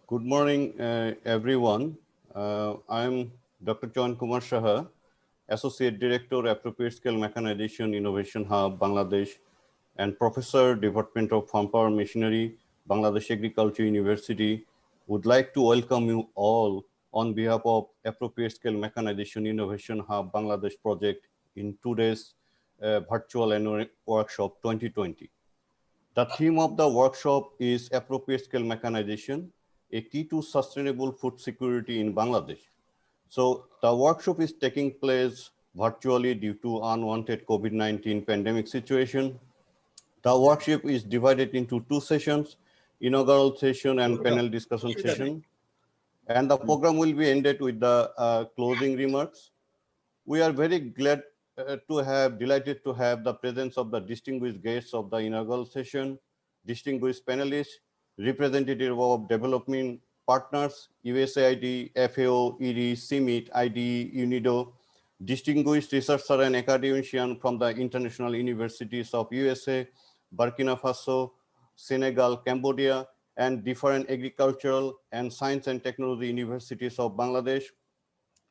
Good morning, everyone. I'm Dr. Chayan Saha, Associate Director, Appropriate Scale Mechanization Innovation Hub, Bangladesh, and Professor, Department of Farm Power Machinery, Bangladesh Agriculture University. Would like to welcome you all on behalf of Appropriate Scale Mechanization Innovation Hub, Bangladesh project in today's virtual annual workshop 2020. The theme of the workshop is Appropriate Scale Mechanization, a key to sustainable food security in Bangladesh. So the workshop is taking place virtually due to unwanted COVID-19 pandemic situation. The workshop is divided into two sessions, inaugural session and panel discussion session. And the program will be ended with the closing remarks. We are very glad delighted to have the presence of the distinguished guests of the inaugural session, distinguished panelists, representative of development partners, USAID, FAO, ED, CIMIT, IDE, UNIDO, distinguished researcher and academician from the international universities of USA, Burkina Faso, Senegal, Cambodia, and different agricultural and science and technology universities of Bangladesh,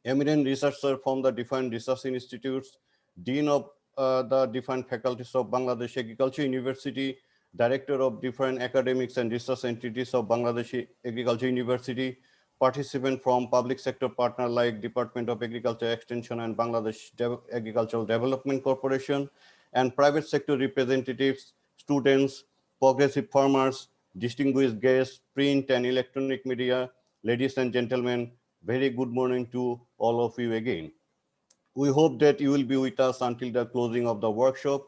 eminent researcher from the different research institutes, dean of the different faculties of Bangladesh Agriculture University, director of different academics and research entities of Bangladesh Agriculture University, participant from public sector partner like Department of Agriculture Extension and Bangladesh Agricultural Development Corporation, and private sector representatives, students, progressive farmers, distinguished guests, print and electronic media, ladies and gentlemen, very good morning to all of you again. We hope that you will be with us until the closing of the workshop.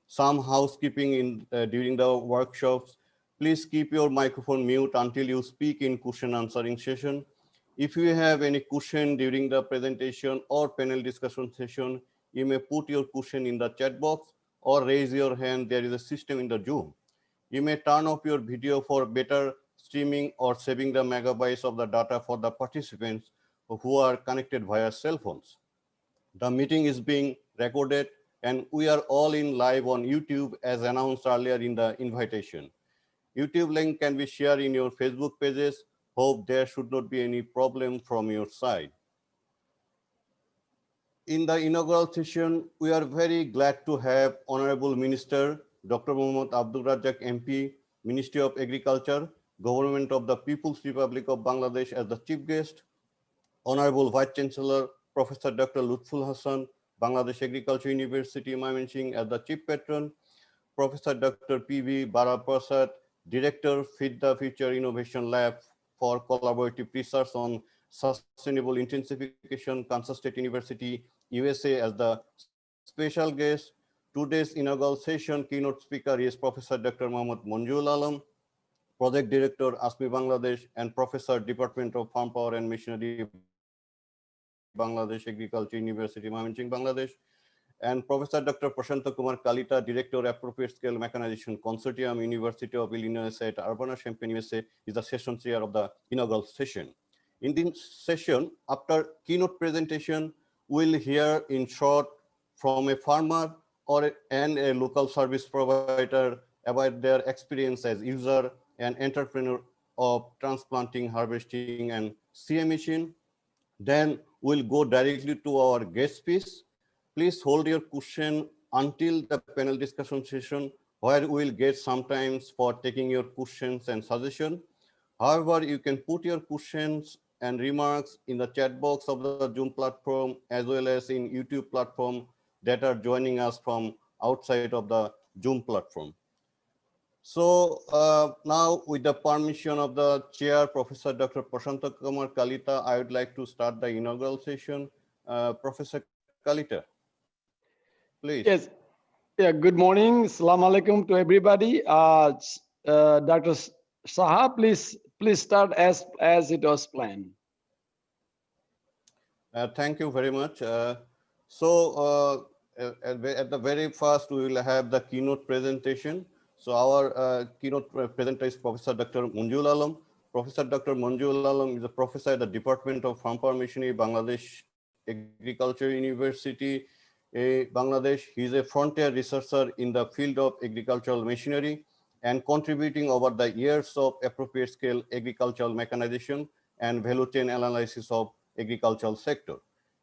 Some housekeeping during the workshops. Please keep your microphone mute until you speak in question answering session. If you have any question during the presentation or panel discussion session, you may put your question in the chat box or raise your hand. There is a system in the Zoom. You may turn off your video for better streaming or saving the megabytes of the data for the participants who are connected via cell phones. The meeting is being recorded and we are all in live on YouTube as announced earlier in the invitation. YouTube link can be shared in your Facebook pages. Hope there should not be any problem from your side. In the inaugural session, we are very glad to have Honorable Minister Dr. Mohammad Abdur Razzaque MP, Ministry of Agriculture, Government of the People's Republic of Bangladesh as the chief guest, Honorable Vice Chancellor Professor Dr. Lutful Hassan, Bangladesh Agriculture University, Mymensingh as the chief patron, Professor Dr. P.V. Vara Prasad, Director, Feed the Future Innovation Lab for Collaborative Research on Sustainable Intensification, Kansas State University, USA as the special guest. Today's inaugural session keynote speaker is Professor Dr. Mohammad Monjul Alam, Project Director, ASMIH-Bangladesh, and Professor, Department of Farm Power and Machinery, Bangladesh Agriculture University, Mymensingh, Bangladesh, and Professor Dr. Prasanta Kumar Kalita, Director, Appropriate Scale Mechanization Consortium, University of Illinois at Urbana-Champaign, USA, is the session chair of the inaugural session. In this session, after keynote presentation, we'll hear in short from a farmer and a local service provider about their experience as user and entrepreneur of transplanting, harvesting, and CA machine. Then we'll go directly to our guest speech. Please hold your question until the panel discussion session, where we'll get sometimes for taking your questions and suggestions. However, you can put your questions and remarks in the chat box of the Zoom platform as well as in YouTube platform that are joining us from outside of the Zoom platform. So now with the permission of the chair, Professor Dr. Prasanta Kumar Kalita, I would like to start the inaugural session. Professor Kalita, please. Yes. Yeah, good morning. Assalamu alaikum to everybody. Dr. Saha, please start as it was planned. Thank you very much. So at the very first, we will have the keynote presentation. So our keynote presenter is Professor Dr. Monjul Alam. Professor Dr. Monjul Alam is a professor at the Department of Farm Power Machinery, Bangladesh Agriculture University, Bangladesh. He is a frontier researcher in the field of agricultural machinery and contributing over the years of appropriate scale agricultural mechanization and value chain analysis of agricultural sector.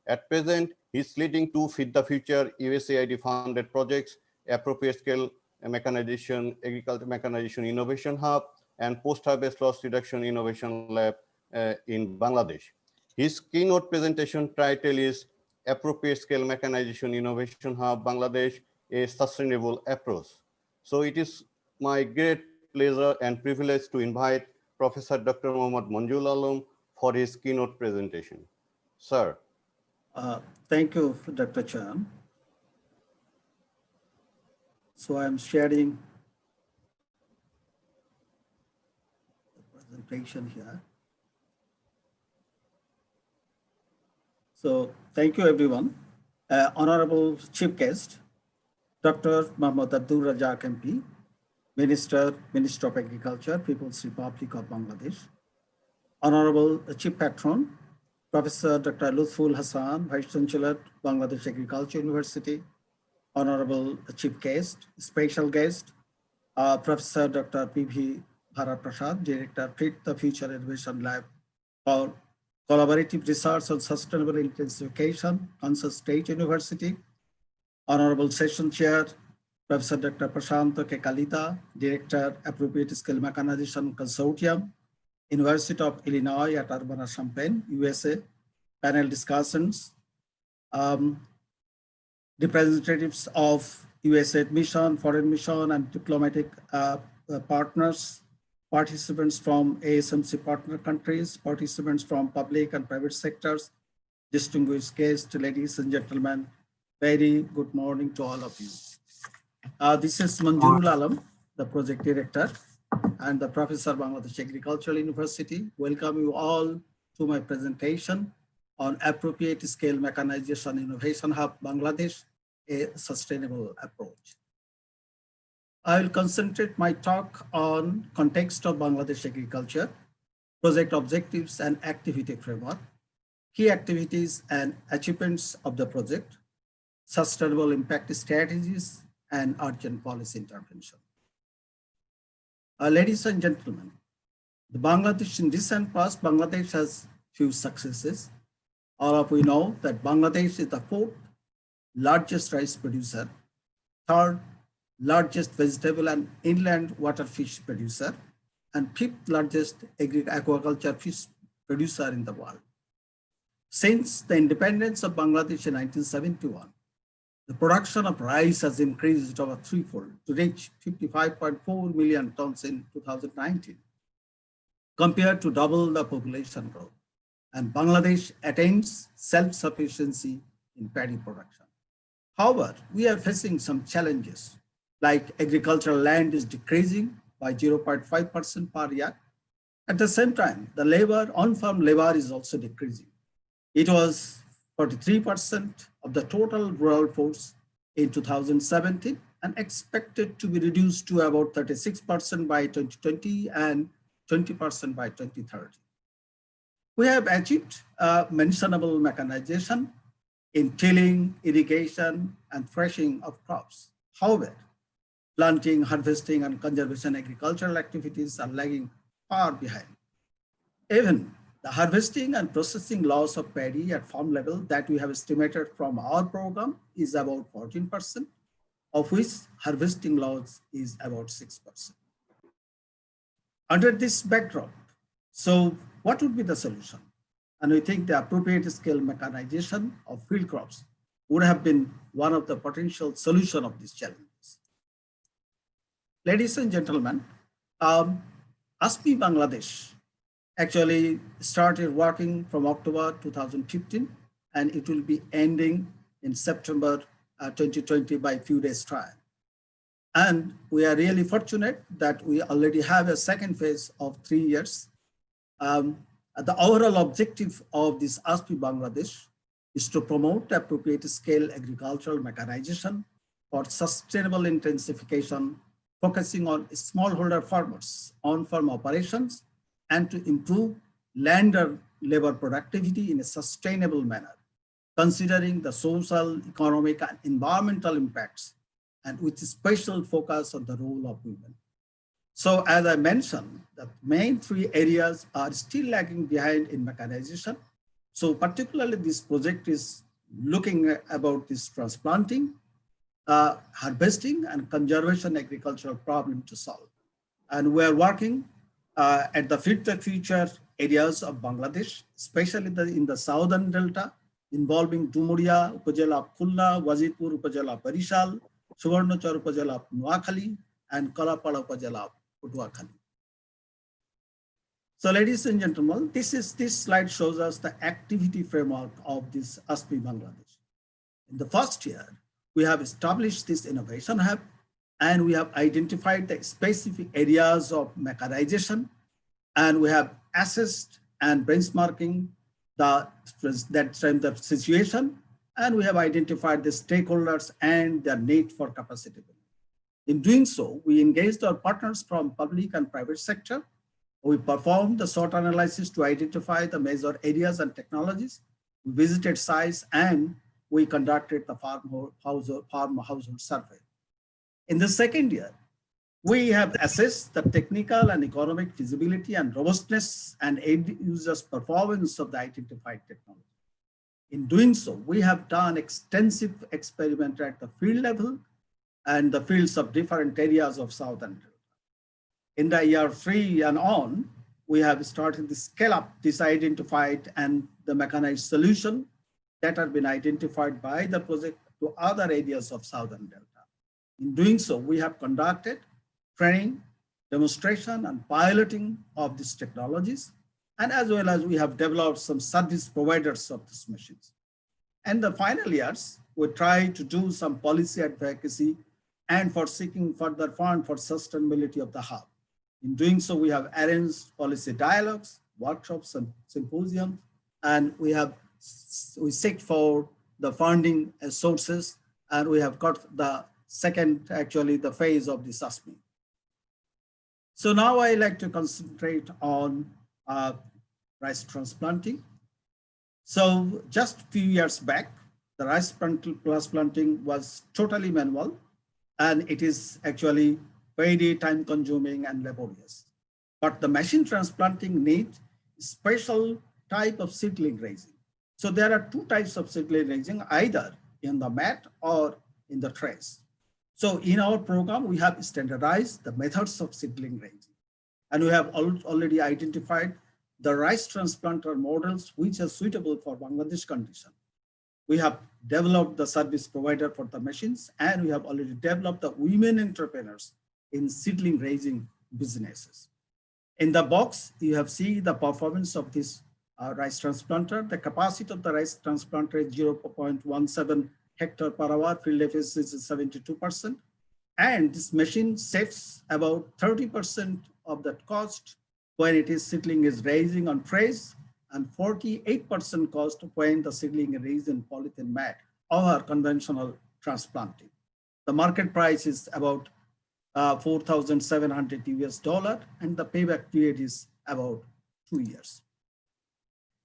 At present, he's leading two Feed the Future USAID funded projects, Appropriate Scale Mechanization, Agriculture Mechanization Innovation Hub, and Post-Harvest Loss Reduction Innovation Lab in Bangladesh. His keynote presentation title is Appropriate Scale Mechanization Innovation Hub Bangladesh, a Sustainable Approach. So it is my great pleasure and privilege to invite Professor Dr. Mohammad Manjul Alam for his keynote presentation. Sir. Thank you, Dr. Chayan. So I'm sharing the presentation here. So thank you, everyone. Honorable Chief Guest, Dr. Mohammad Abdur Razzaque MP, Minister of Agriculture, People's Republic of Bangladesh. Honorable Chief Patron, Professor Dr. Lutful Hassan, Vice Chancellor, Bangladesh Agriculture University. Honorable Chief Guest, Special Guest, Professor Dr. P.V. Vara Prasad, Director, Feed the Future Innovation Lab for Collaborative Research on Sustainable Intensification, Kansas State University. Honorable Session Chair, Professor Dr. Prasanta Kalita, Director, Appropriate Scale Mechanization Consortium, University of Illinois at Urbana-Champaign, USA. Panel discussions. Representatives of USAID mission, foreign mission, and diplomatic partners, participants from ASMC partner countries, participants from public and private sectors, distinguished guests, ladies and gentlemen, very good morning to all of you. This is Manjul Alam, the project director and the professor Bangladesh Agricultural University. Welcome you all to my presentation on Appropriate Scale Mechanization Innovation Hub Bangladesh, a Sustainable Approach. I will concentrate my talk on context of Bangladesh agriculture, project objectives and activity framework, key activities and achievements of the project, sustainable impact strategies, and urgent policy intervention. Ladies and gentlemen, in recent past, Bangladesh has few successes. All of we know that Bangladesh is the fourth largest rice producer, third largest vegetable and inland water fish producer, and fifth largest aquaculture fish producer in the world. Since the independence of Bangladesh in 1971, the production of rice has increased over threefold to reach 55.4 million tons in 2019, compared to double the population growth. And Bangladesh attains self-sufficiency in paddy production. However, we are facing some challenges, like agricultural land is decreasing by 0.5% per year. At the same time, the labor, on-farm labor is also decreasing. It was 43% of the total rural force in 2017 and expected to be reduced to about 36% by 2020 and 20% by 2030. We have achieved mentionable mechanization in tilling, irrigation, and threshing of crops. However, planting, harvesting, and conservation agricultural activities are lagging far behind. Even the harvesting and processing loss of paddy at farm level that we have estimated from our program is about 14%, of which harvesting loss is about 6%. Under this backdrop, so what would be the solution? And we think the appropriate scale mechanization of field crops would have been one of the potential solutions of these challenges. Ladies and gentlemen, ASMIH-Bangladesh actually started working from October 2015, and it will be ending in September 2020 by a few days' time. And we are really fortunate that we already have a second phase of 3 years. The overall objective of this ASMIH-Bangladesh is to promote appropriate scale agricultural mechanization for sustainable intensification, focusing on smallholder farmers, on-farm operations, and to improve land and labor productivity in a sustainable manner, considering the social, economic, and environmental impacts, and with a special focus on the role of women. So as I mentioned, the main three areas are still lagging behind in mechanization. So particularly this project is looking about this transplanting, harvesting and conservation agricultural problem to solve. And we're working at the Fit the Future areas of Bangladesh, especially in the southern delta, involving Dumuria, Upazila of Khulna, Wazirpur, Upazila of Barishal, Suvarnachar, Upazila of Noakhali, and Kalapala, Upazila of Patuakhali. So ladies and gentlemen, this slide shows us the activity framework of this ASMIH-Bangladesh. In the first year, we have established this innovation hub, and we have identified the specific areas of mechanization, and we have assessed and benchmarking the situation, and we have identified the stakeholders and their need for capacity building. In doing so, we engaged our partners from public and private sector. We performed the SWOT analysis to identify the major areas and technologies. We visited sites and we conducted the farm household survey. In the second year, we have assessed the technical and economic feasibility and robustness and end users' performance of the identified technology. In doing so, we have done extensive experiment at the field level and the fields of different areas of Southern Delta. In the year 3 and on, we have started to scale up this identified and the mechanized solution that have been identified by the project to other areas of Southern Delta. In doing so, we have conducted training, demonstration, and piloting of these technologies, and as well as we have developed some service providers of these machines. And the final years, we try to do some policy advocacy and for seeking further fund for sustainability of the hub. In doing so, we have arranged policy dialogues, workshops, and symposiums, and we seek for the funding sources, and we have got the second, actually, the phase of this ASMIH. So now I like to concentrate on rice transplanting. So just a few years back, the rice transplanting was totally manual, and it is actually very time consuming and laborious. But the machine transplanting needs special type of seedling raising. So there are two types of seedling raising, either in the mat or in the trays. So in our program, we have standardized the methods of seedling raising. And we have already identified the rice transplanter models which are suitable for Bangladesh condition. We have developed the service provider for the machines, and we have already developed the women entrepreneurs in seedling raising businesses. In the box, you have seen the performance of this rice transplanter. The capacity of the rice transplanter is 0.17 hectare per hour, field efficiency is 72%. And this machine saves about 30% of that cost when it is seedling is raising on trays, and 48% cost when the seedling is raised in polythene mat or conventional transplanting. The market price is about $4,700 US, and the payback period is about 2 years.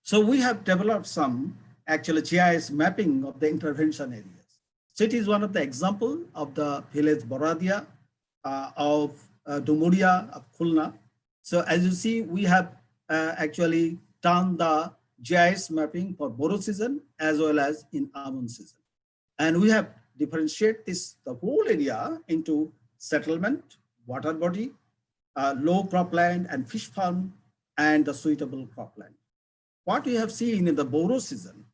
So we have developed some actually GIS mapping of the intervention areas. So it is one of the example of the village Boradia of Dumuria of Khulna. So as you see, we have actually done the GIS mapping for Boro season as well as in almond season. And we have differentiated the whole area into settlement, water body, low cropland and fish farm, and the suitable cropland. What we have seen in the Boro season,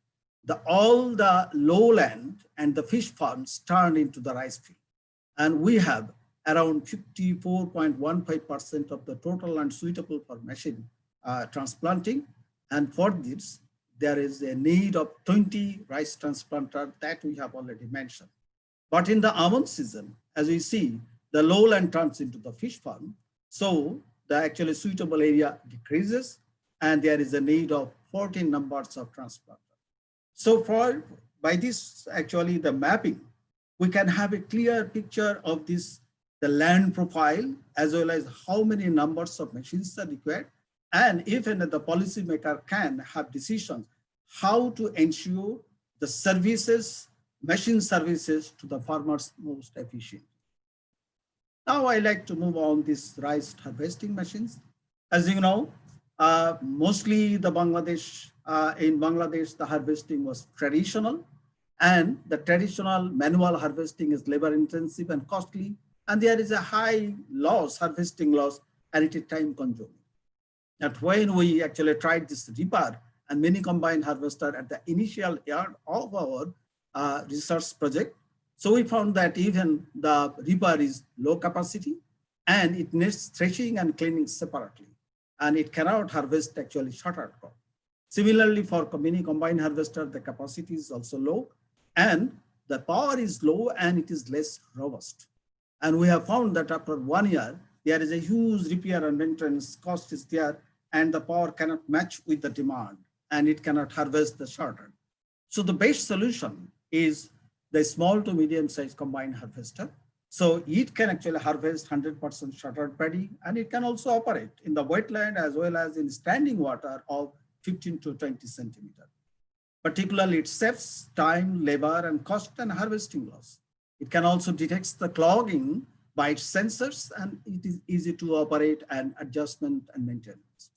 all the lowland and the fish farms turned into the rice field. And we have around 54.15% of the total land suitable for machine transplanting. And for this, there is a need of 20 rice transplanter that we have already mentioned. But in the almond season, as we see, the lowland turns into the fish farm. So the actually suitable area decreases, and there is a need of 14 numbers of transplanters. So by this, actually the mapping, we can have a clear picture of this, the land profile, as well as how many numbers of machines are required. And even the policymaker can have decisions how to ensure the services, machine services to the farmers most efficient. Now I like to move on these rice harvesting machines. As you know, mostly the in Bangladesh, the harvesting was traditional, and the traditional manual harvesting is labor intensive and costly, and there is a high loss, harvesting loss, and it is time consuming. That when we actually tried this reaper and mini combined harvester at the initial year of our research project, so we found that even the reaper is low capacity and it needs threshing and cleaning separately, and it cannot harvest actually shorter crop. Similarly, for mini combined harvester, the capacity is also low and the power is low and it is less robust. And we have found that after 1 year, there is a huge repair and maintenance cost is there, and the power cannot match with the demand and it cannot harvest the shorter. So the best solution is the small to medium sized combined harvester. So it can actually harvest 100% shuttered paddy, and it can also operate in the wetland as well as in standing water of 15 to 20 centimeter. Particularly, it saves time, labor, and cost and harvesting loss. It can also detect the clogging by its sensors, and it is easy to operate and adjustment and maintenance.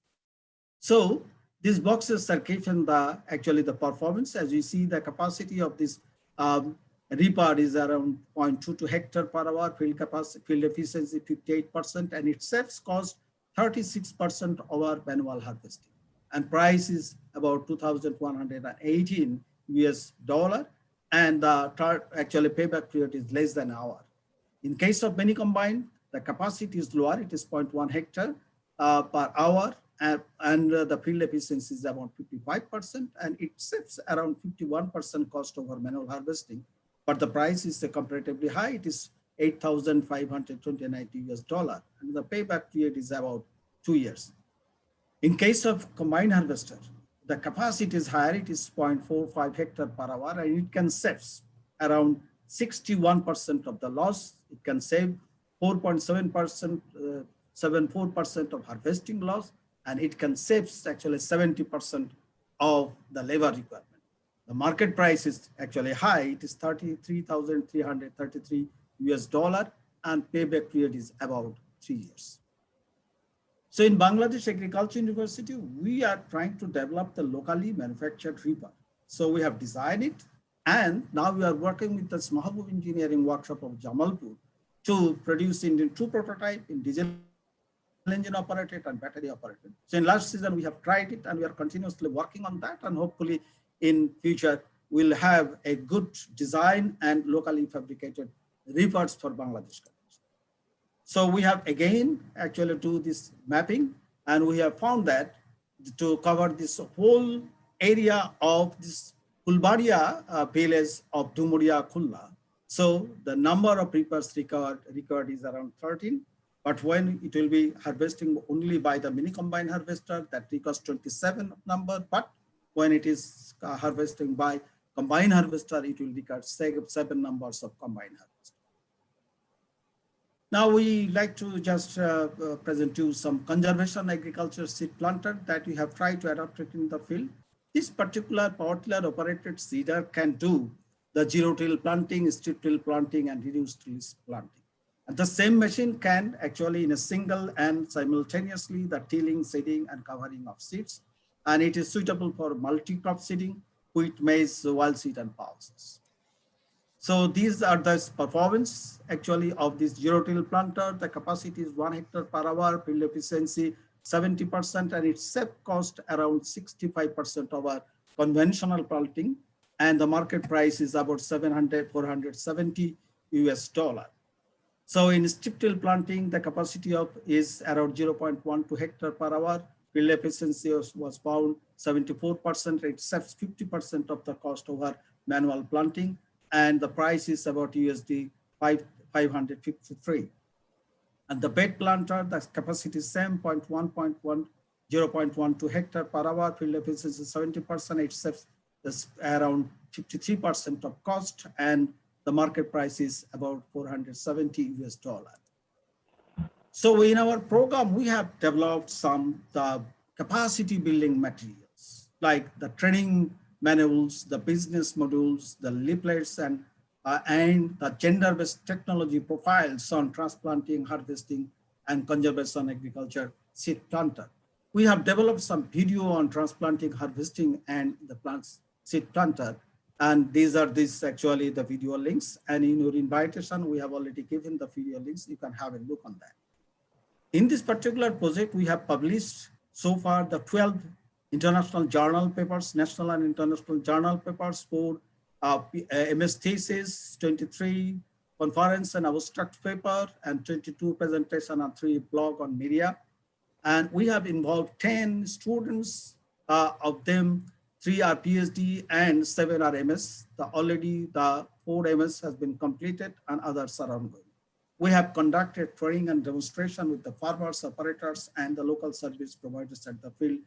So these boxes are given the actually the performance. As you see, the capacity of this reaper is around 0.22 hectare per hour, field capacity, field efficiency 58%, and it saves cost 36% over manual harvesting. And price is about 2,118 US dollar, and the actually payback period is less than an hour. In case of mini combined, the capacity is lower, it is 0.1 hectare per hour, and the field efficiency is about 55%, and it saves around 51% cost over manual harvesting. But the price is comparatively high, it is 8,529 US dollar, and the payback period is about 2 years. In case of combined harvester, the capacity is higher, it is 0.45 hectare per hour, and it can save around 61% of the loss. It can save 4.7%, 74% of harvesting loss, and it can save actually 70% of the labor requirement. The market price is actually high. It is 33,333 US dollar, and payback period is about 3 years. So in Bangladesh Agriculture University, we are trying to develop the locally manufactured reaper. So we have designed it, and now we are working with the Mahabub Engineering Workshop of Jamalpur to produce in 2 prototype in diesel engine operated and battery operated. So in last season, we have tried it, and we are continuously working on that, and hopefully in future, we'll have a good design and locally fabricated reapers for Bangladesh. So we have again actually do this mapping, and we have found that to cover this whole area of this Kulbaria village of Dumuria Khulla. So the number of reapers required is around 13, but when it will be harvesting only by the mini combined harvester, that requires 27 number, but when it is harvesting by combined harvester, it will require 7 numbers of combined harvester. Now we like to just present you some conservation agriculture seed planter that we have tried to adopt it in the field. This particular power tiller operated seeder can do the zero-till planting, strip-till planting, and reduced-till planting. And the same machine can actually in a single and simultaneously the tilling, seeding, and covering of seeds. And it is suitable for multi-crop seeding, wheat, maize, oilseed, and pulses. So these are the performance actually of this zero-till planter. The capacity is 1 hectare per hour, field efficiency 70%, and its save cost around 65% of our conventional planting. And the market price is about 470 US dollar. So in strip-till planting, the capacity of is around 0.12 hectare per hour. Field efficiency was found 74%. It saves 50% of the cost over manual planting, and the price is about USD 553. And the bed planter, the capacity is same 0.12 hectare per hour. Field efficiency 70%. It saves around 53% of cost, and the market price is about 470 US dollar. So in our program, we have developed some capacity building materials like the training manuals, the business modules, the leaflets, and and the gender-based technology profiles on transplanting, harvesting, and conservation agriculture seed planter. We have developed some video on transplanting, harvesting, and the plants seed planter. And these are actually the video links. And in your invitation, we have already given the video links. You can have a look on that. In this particular project, we have published so far the 12 international journal papers, national and international journal papers, for MS thesis, 23 conference and abstract paper, and 22 presentation and 3 blog on media. And we have involved 10 students, of them 3 are PhD and 7 are MS. Already the 4 MS has been completed and others are ongoing. We have conducted training and demonstration with the farmers, operators, and the local service providers at the field.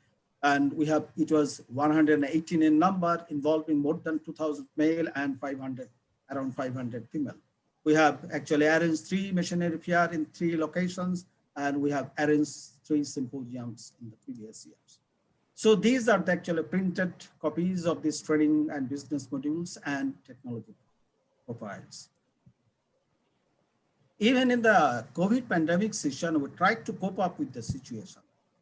And we have, it was 118 in number, involving more than 2,000 male and around 500 female. We have actually arranged 3 machinery fair in 3 locations, and we have arranged 3 symposiums in the previous years. So these are the actually printed copies of these training and business modules and technology profiles. Even in the COVID pandemic session, we tried to cope up with the situation.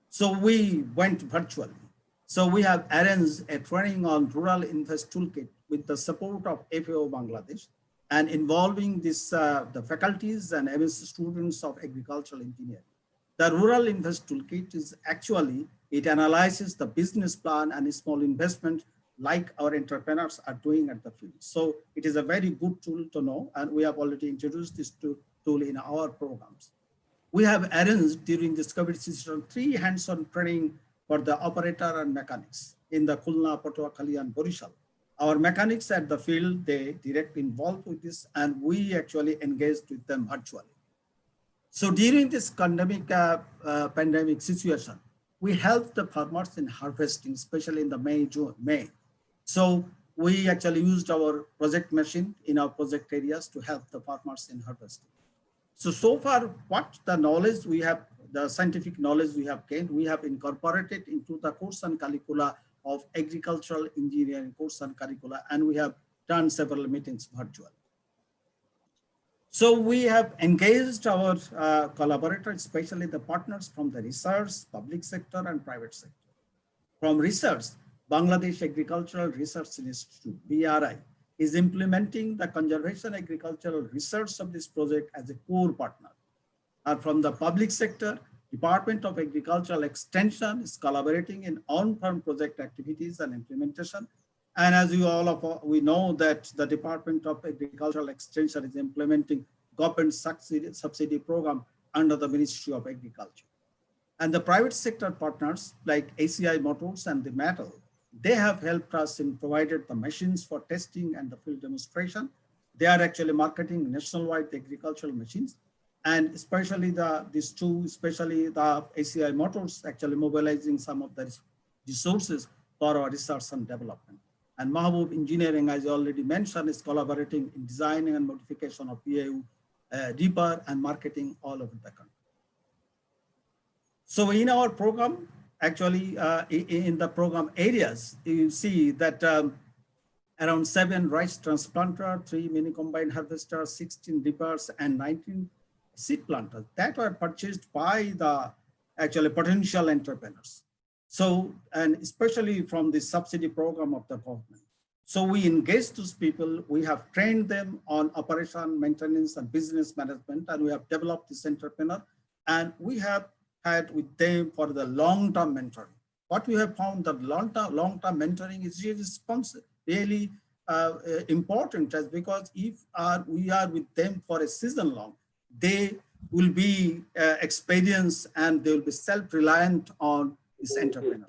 So we went virtually. So we have arranged a training on Rural Invest Toolkit with the support of FAO Bangladesh, and involving this, the faculties and MS students of agricultural engineering. The Rural Invest Toolkit is actually, it analyzes the business plan and small investment like our entrepreneurs are doing at the field. So it is a very good tool to know, and we have already introduced this tool in our programs. We have arranged during this COVID session 3 hands-on training for the operator and mechanics in the Khulna, Patuakhali, and Borishal. Our mechanics at the field, they directly involved with this, and we actually engaged with them virtually. So during this pandemic situation, we helped the farmers in harvesting, especially in the May. So we actually used our project machine in our project areas to help the farmers in harvesting. So far, what the knowledge we have, the scientific knowledge we have gained, we have incorporated into the course and curricula of agricultural engineering course and curricula, and we have done several meetings virtually. So we have engaged our collaborators, especially the partners from the research, public sector, and private sector. From research, Bangladesh Agricultural Research Institute, BRI, is implementing the conservation agricultural research of this project as a core partner. And from the public sector, Department of Agricultural Extension is collaborating in on-farm project activities and implementation. And as we know that the Department of Agricultural Extension is implementing government subsidy program under the Ministry of Agriculture. And the private sector partners like ACI Motors and the Metal, they have helped us in provided the machines for testing and the field demonstration. They are actually marketing nationwide agricultural machines. And especially these two, especially the ACI Motors, actually mobilizing some of the resources for our research and development. And Mahbub Engineering, as I already mentioned, is collaborating in designing and modification of PAU, reaper, and marketing all over the country. So in our program, actually in the program areas, you see that around 7 rice transplanter, 3 mini combine harvesters, 16 reapers, and 19 seed planters that were purchased by the actually potential entrepreneurs. So, and especially from the subsidy program of the government. So we engage those people, we have trained them on operation, maintenance, and business management, and we have developed this entrepreneur, and we have had with them for the long-term mentoring. What we have found that long-term mentoring is really important, just because if we are with them for a season long, they will be experienced and they will be self-reliant on this entrepreneur.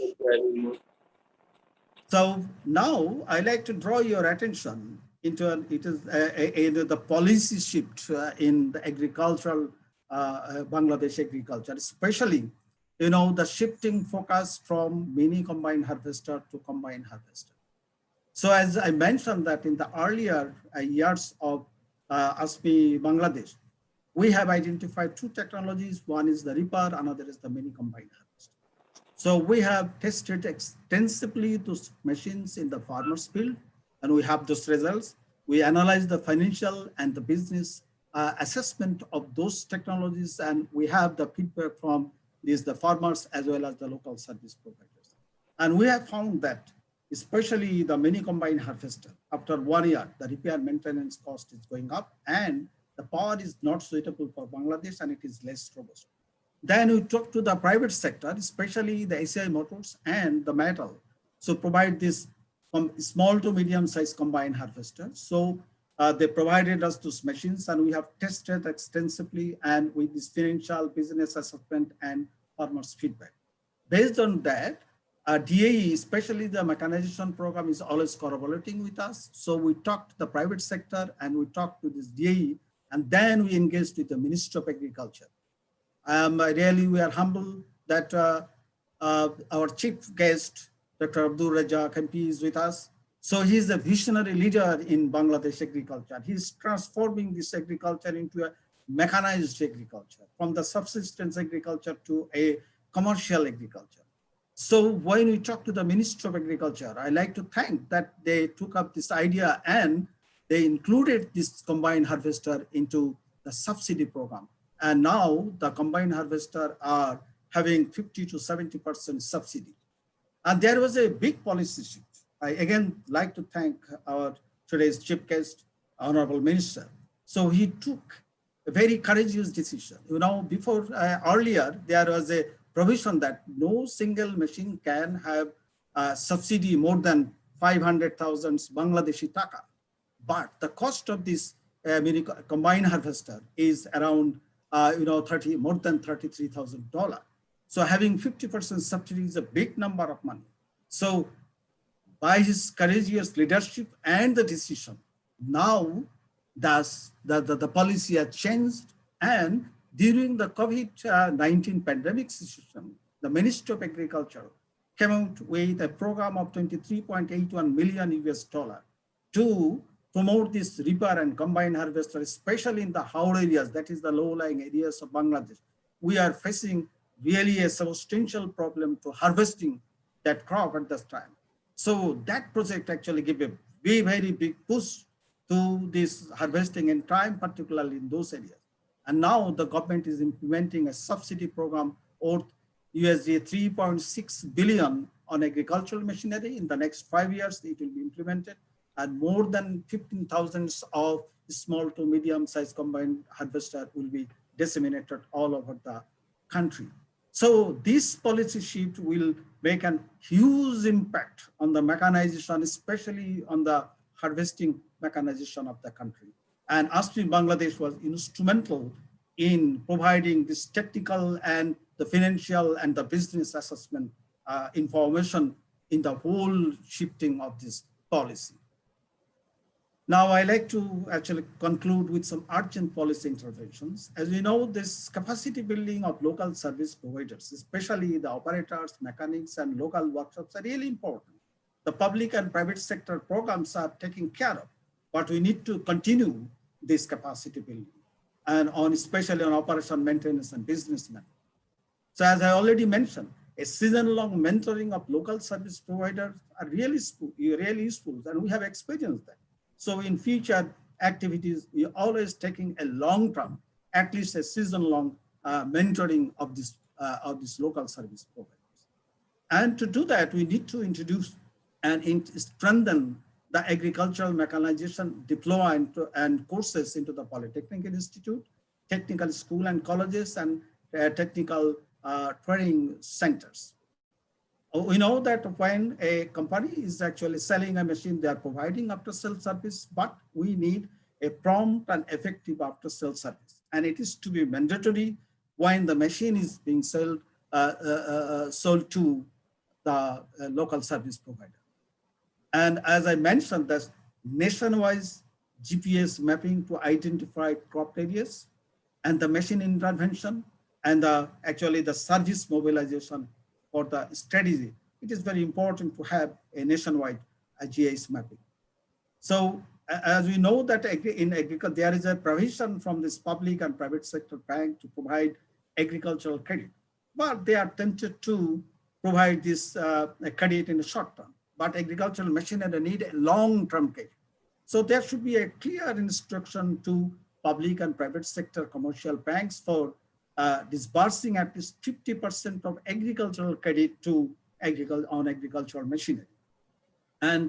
So now I like to draw your attention into the policy shift in the agricultural Bangladesh agriculture, especially the shifting focus from mini combine harvester to combine harvester. So as I mentioned that in the earlier years of ASMIH-Bangladesh, we have identified 2 technologies. One is the reaper, another is the mini combine harvester. So we have tested extensively those machines in the farmer's field, and we have those results. We analyze the financial and the business assessment of those technologies, and we have the feedback from the farmers as well as the local service providers. And we have found that especially the mini combine harvester, after 1 year, the repair maintenance cost is going up and the power is not suitable for Bangladesh and it is less robust. Then we talk to the private sector, especially the ACI Motors and the Metal. So provide this from small to medium sized combine harvester. So they provided us those machines and we have tested extensively and with this financial business assessment and farmers feedback. Based on that, DAE, especially the mechanization program, is always collaborating with us. So we talked to the private sector and we talked to this DAE, and then we engaged with the Ministry of Agriculture. Really, we are humbled that our chief guest, Dr. Abdur MP, is with us. So he's a visionary leader in Bangladesh agriculture. He's transforming this agriculture into a mechanized agriculture, from the subsistence agriculture to a commercial agriculture. So when we talk to the Ministry of Agriculture, I like to thank that they took up this idea and they included this combine harvester into the subsidy program. And now the combine harvester are having 50 to 70% subsidy. And there was a big policy shift. I again like to thank our today's chief guest, Honorable Minister. So he took a very courageous decision. You know, before earlier, there was a provision that no single machine can have subsidy more than 500,000 Bangladeshi taka. But the cost of this mini combine harvester is around more than $33,000. So having 50% subsidy is a big number of money. So by his courageous leadership and the decision, now the policy has changed, and during the COVID-19 pandemic situation, the Ministry of Agriculture came out with a program of $23.81 million to promote this repair and combine harvester, especially in the Haur areas, that is the low-lying areas of Bangladesh. We are facing really a substantial problem to harvesting that crop at this time. So that project actually gave a very, very big push to this harvesting in time, particularly in those areas. And now the government is implementing a subsidy program worth USD 3.6 billion on agricultural machinery. In the next 5 years, it will be implemented, and more than 15,000 of small to medium sized combined harvester will be disseminated all over the country. So this policy shift will make a huge impact on the mechanization, especially on the harvesting mechanization of the country. And ASMIH-Bangladesh was instrumental in providing this technical and the financial and the business assessment information in the whole shifting of this policy. Now, I like to actually conclude with some urgent policy interventions. As we know, this capacity building of local service providers, especially the operators, mechanics, and local workshops, are really important. The public and private sector programs are taken care of, but we need to continue this capacity building, and especially on operation maintenance and business management. So as I already mentioned, a season-long mentoring of local service providers are really useful, and we have experienced that. So in future activities, we are always taking a long-term, at least a season-long mentoring of this local service providers. And to do that, we need to introduce and strengthen the agricultural mechanization diploma and courses into the Polytechnic Institute, technical school and colleges, and technical training centers. We know that when a company is actually selling a machine, they are providing after-sales service, but we need a prompt and effective after-sales service. And it is to be mandatory when the machine is being sold to the local service provider. And as I mentioned, there's nationwide GPS mapping to identify crop areas and the machine intervention and actually the service mobilization for the strategy. It is very important to have a nationwide GIS mapping. So as we know that in agriculture, there is a provision from this public and private sector bank to provide agricultural credit, but they are tempted to provide this credit in the short term. But agricultural machinery need a long-term credit. So there should be a clear instruction to public and private sector commercial banks for disbursing at least 50% of agricultural credit to agricultural machinery. And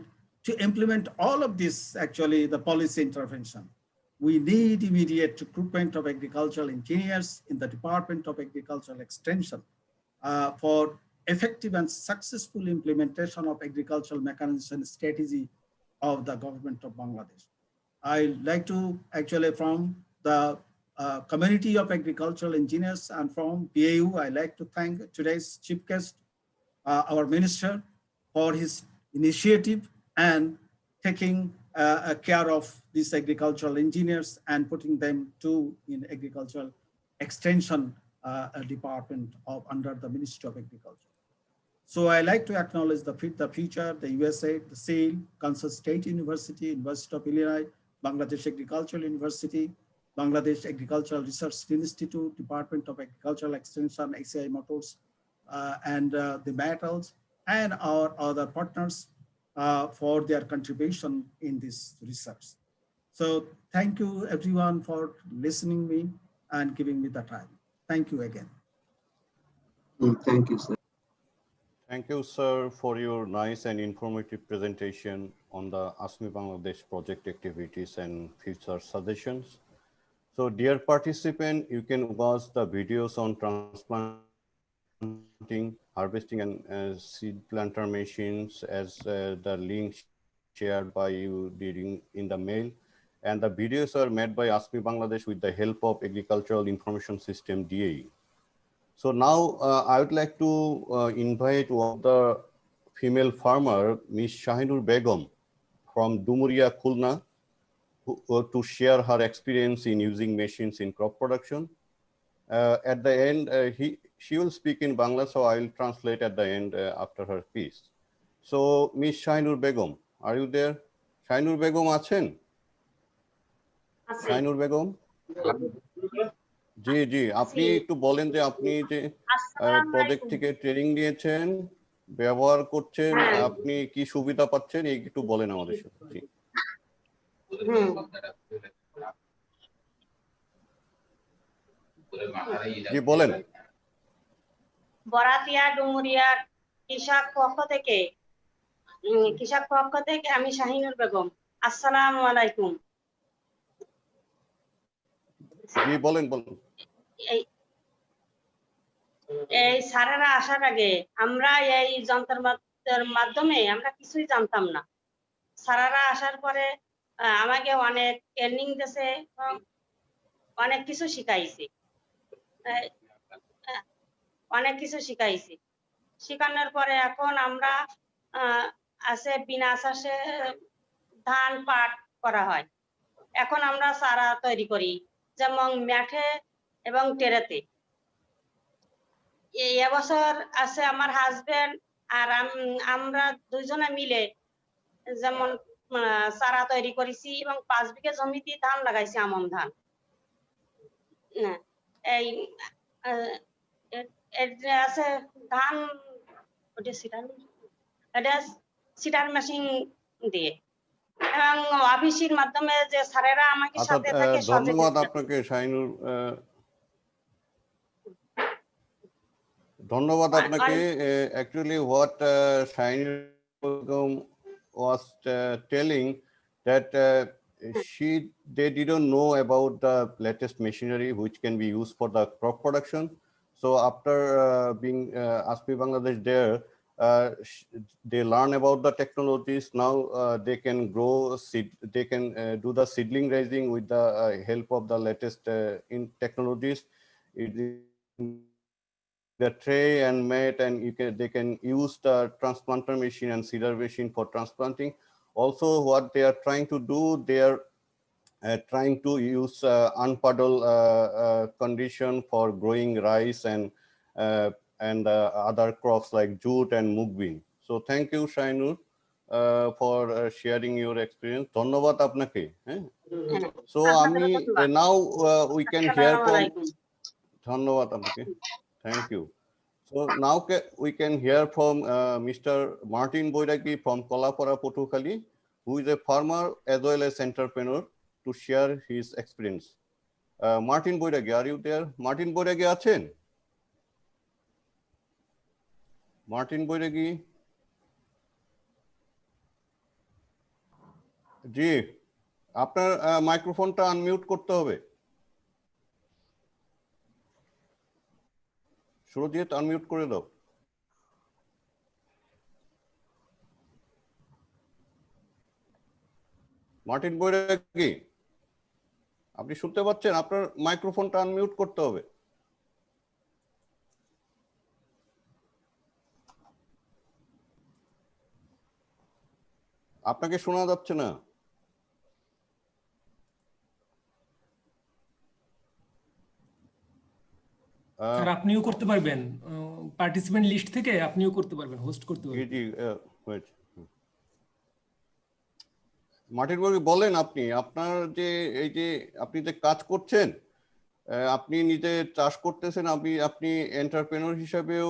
to implement all of this, actually, the policy intervention, we need immediate recruitment of agricultural engineers in the Department of Agricultural Extension for effective and successful implementation of agricultural mechanization strategy of the government of Bangladesh. I'd like to actually, from the community of agricultural engineers and from BAU, I'd like to thank today's chief guest, our minister, for his initiative and taking care of these agricultural engineers and putting them in agricultural extension department under the Ministry of Agriculture. So I like to acknowledge the future, the USAID, the SIIL, Kansas State University, University of Illinois, Bangladesh Agricultural University, Bangladesh Agricultural Research Institute, Department of Agricultural Extension, ACI Motors, and the metals, and our other partners for their contribution in this research. So thank you everyone for listening me and giving me the time. Thank you again. Thank you, sir. Thank you, sir, for your nice and informative presentation on the ASMIH-Bangladesh project activities and future suggestions. So, dear participant, you can watch the videos on transplanting, harvesting, and seed planter machines as the link shared by you in the mail. And the videos are made by ASMIH-Bangladesh with the help of Agricultural Information System, DAE. So now I would like to invite one of the female farmer, Ms. Shahinur Begum from Dumuria, Khulna, to share her experience in using machines in crop production. At the end, she will speak in Bangla, so I will translate at the end after her piece. So, Ms. Shahinur Begum, are you there? Shahinur Begum achen? Shahinur Begum? জি জি আপনি একটু বলেন যে আপনি যে project থেকে training নিয়েছেন ব্যবহার করছেন আপনি কি সুবিধা পাচ্ছেন এই একটু বলেন আমাদের সাথে জি বলেন বরাতিয়া ডুমুরিয়া কৃষক পক্ষ থেকে আমি শাহিনুর বেগম আসসালামু আলাইকুম জি বলেন বলেন এই স্যারেরা আসার আগে আমরা এই যন্ত্রের মাধ্যমে আমরা কিছুই জানতাম না স্যারেরা আসার পরে আমাকে অনেক ট্রেনিং দিয়েছে অনেক কিছু শিখাইছে শেখানোর পরে এখন আমরা আছে বিনা চাষে ধান পাট করা হয় এখন আমরা চারা তৈরি করি যেমন ম্যাঠে এবং টেরেতে এই বছর আছে আমার হাজবেন্ড আর আমরা দুইজনে মিলে যেমন চারা তৈরি করেছি এবং 5 বিঘা জমিতে ধান লাগাইছি আমন ধান এই আছে ধান সিটার মেশিন দিয়ে এবং অফিসের মাধ্যমে যে স্যারেরা আমাকে সাথে থাকে ধন্যবাদ আপনাকে শাহিনুর ধন্যবাদ আপনাকে actually what Shahinur was telling that they didn't know about the latest machinery which can be used for the crop production. So after being ASMIH-Bangladesh there, they learn about the technologies. Now they can grow seed, they can do the seedling raising with the help of the latest technologies. The tray and mat, and they can use the transplanter machine and seeder machine for transplanting. Also, what they are trying to do, they are trying to use unpuddle condition for growing rice and other crops like jute and mung bean. So thank you, Shahinur, for sharing your experience. Dhonnobad apnake. So now we can hear from. Dhonnobad apnake. Thank you. So now we can hear from Mr. Martin Boiragi from Kolapara, Potukhali, who is a farmer as well as entrepreneur, to share his experience. Martin Boiragi, are you there? Martin Boiragi achen? Martin Boiragi? জি, আপনার মাইক্রোফোনটা unmute করতে হবে। Surajit, unmute করে দাও। Martin বৈরাগী, আপনি শুনতে পাচ্ছেন? আপনার মাইক্রোফোনটা আনমিউট করতে হবে। আপনাকে শোনা যাচ্ছে না। স্যার আপনিও করতে পারবেন, পার্টিসিপেন্ট লিস্ট থেকে আপনিও করতে পারবেন, হোস্ট করতে পারবেন। জি, মার্টিন বৈরাগী বলেন, আপনি আপনার যে এই যে আপনি যে কাজ করছেন, আপনি নিজে চাষ করতেছেন, আপনি এন্টারপ্রেনার হিসাবেও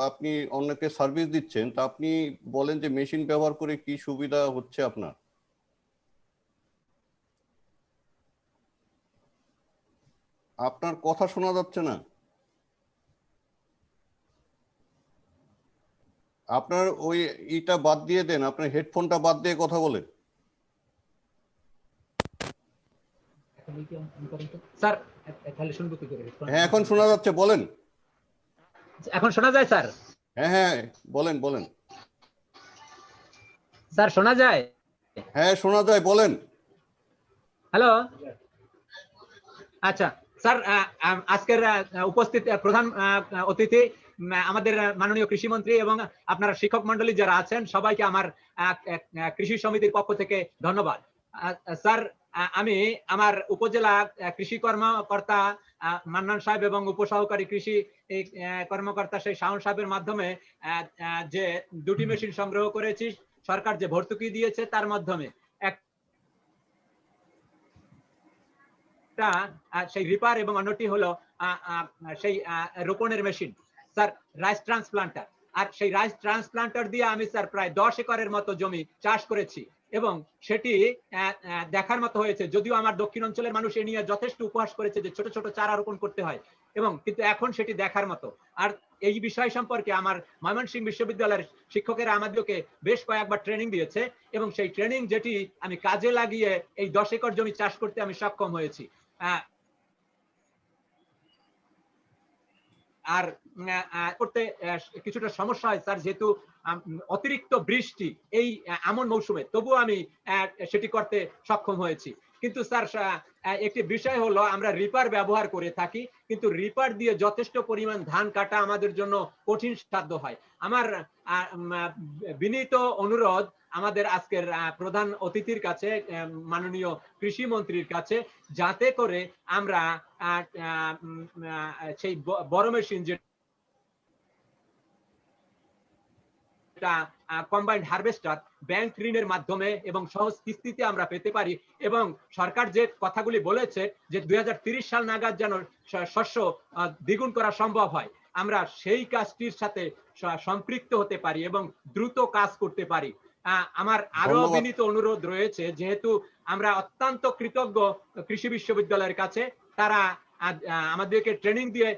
আপনি অন্যকে সার্ভিস দিচ্ছেন, তা আপনি বলেন যে মেশিন ব্যবহার করে কি সুবিধা হচ্ছে আপনার? আপনার কথা শোনা যাচ্ছে না। আপনার ওই ইটা বাদ দিয়ে দেন, আপনার হেডফোনটা বাদ দিয়ে কথা বলেন। স্যার তাহলে শুনবো কি করে? হ্যাঁ, এখন শোনা যাচ্ছে, বলেন। এখন শোনা যায় স্যার? হ্যাঁ হ্যাঁ, বলেন বলেন। স্যার শোনা যায়? হ্যাঁ শোনা যায়, বলেন। হ্যালো, আচ্ছা স্যার, আজকের উপস্থিত প্রধান অতিথি আমাদের মাননীয় কৃষিমন্ত্রী এবং আপনার শিক্ষক মন্ডলী যারা আছেন, সবাইকে আমার কৃষি সমিতির পক্ষ থেকে ধন্যবাদ। স্যার, আমি আমার উপজেলা কৃষি কর্মকর্তা মান্নান সাহেব এবং উপসহকারী কৃষি কর্মকর্তা সেই শাওন সাহেবের মাধ্যমে যে দুটি মেশিন সংগ্রহ করেছি, সরকার যে ভর্তুকি দিয়েছে তার মাধ্যমে সেই রিপার এবং অন্যটি হলো সেই রোপণের মেশিন স্যার, রাইস ট্রান্সপ্লান্টার। আর সেই রাইস ট্রান্সপ্লান্টার দিয়ে আমি স্যার প্রায় 10 একরের মতো জমি চাষ করেছি এবং সেটি দেখার মতো হয়েছে। যদিও আমার দক্ষিণ অঞ্চলের মানুষ এ নিয়ে যথেষ্ট উপহাস করেছে যে ছোট ছোট চারা রোপণ করতে হয়, এবং কিন্তু এখন সেটি দেখার মতো। আর এই বিষয় সম্পর্কে আমার ময়মনসিংহ বিশ্ববিদ্যালয়ের শিক্ষকেরা আমাদেরকে বেশ কয়েকবার ট্রেনিং দিয়েছে এবং সেই ট্রেনিং যেটি আমি কাজে লাগিয়ে এই 10 একর জমি চাষ করতে আমি সক্ষম হয়েছি। আর করতে কিছুটা সমস্যা হয় স্যার, যেহেতু অতিরিক্ত বৃষ্টি এই এমন মৌসুমে, তবুও আমি সেটি করতে সক্ষম হয়েছি। কিন্তু স্যার একটি বিষয় হলো, আমরা রিপার ব্যবহার করে থাকি, কিন্তু রিপার দিয়ে যথেষ্ট পরিমাণ ধান কাটা আমাদের জন্য কঠিন সাধ্য হয়। আমার বিনীত অনুরোধ আমাদের আজকের প্রধান অতিথির কাছে, মাননীয় কৃষি মন্ত্রীর কাছে, যাতে করে আমরা সেই বড় মেশিন যেটা কম্বাইন্ড হারভেস্টার ব্যাংক ঋণের মাধ্যমে এবং সহজ কিস্তিতে আমরা পেতে পারি, এবং সরকার যে কথাগুলি বলেছে যে 2030 সাল নাগাদ যেন শস্য দ্বিগুণ করা সম্ভব হয়, আমরা সেই কাজটির সাথে সম্পৃক্ত হতে পারি এবং দ্রুত কাজ করতে পারি। আমার আরো বিনীত অনুরোধ রয়েছে, যেহেতু আমরা অত্যন্ত কৃতজ্ঞ কৃষি বিশ্ববিদ্যালয়ের কাছে, তারা আমাদেরকে ট্রেনিং দিয়ে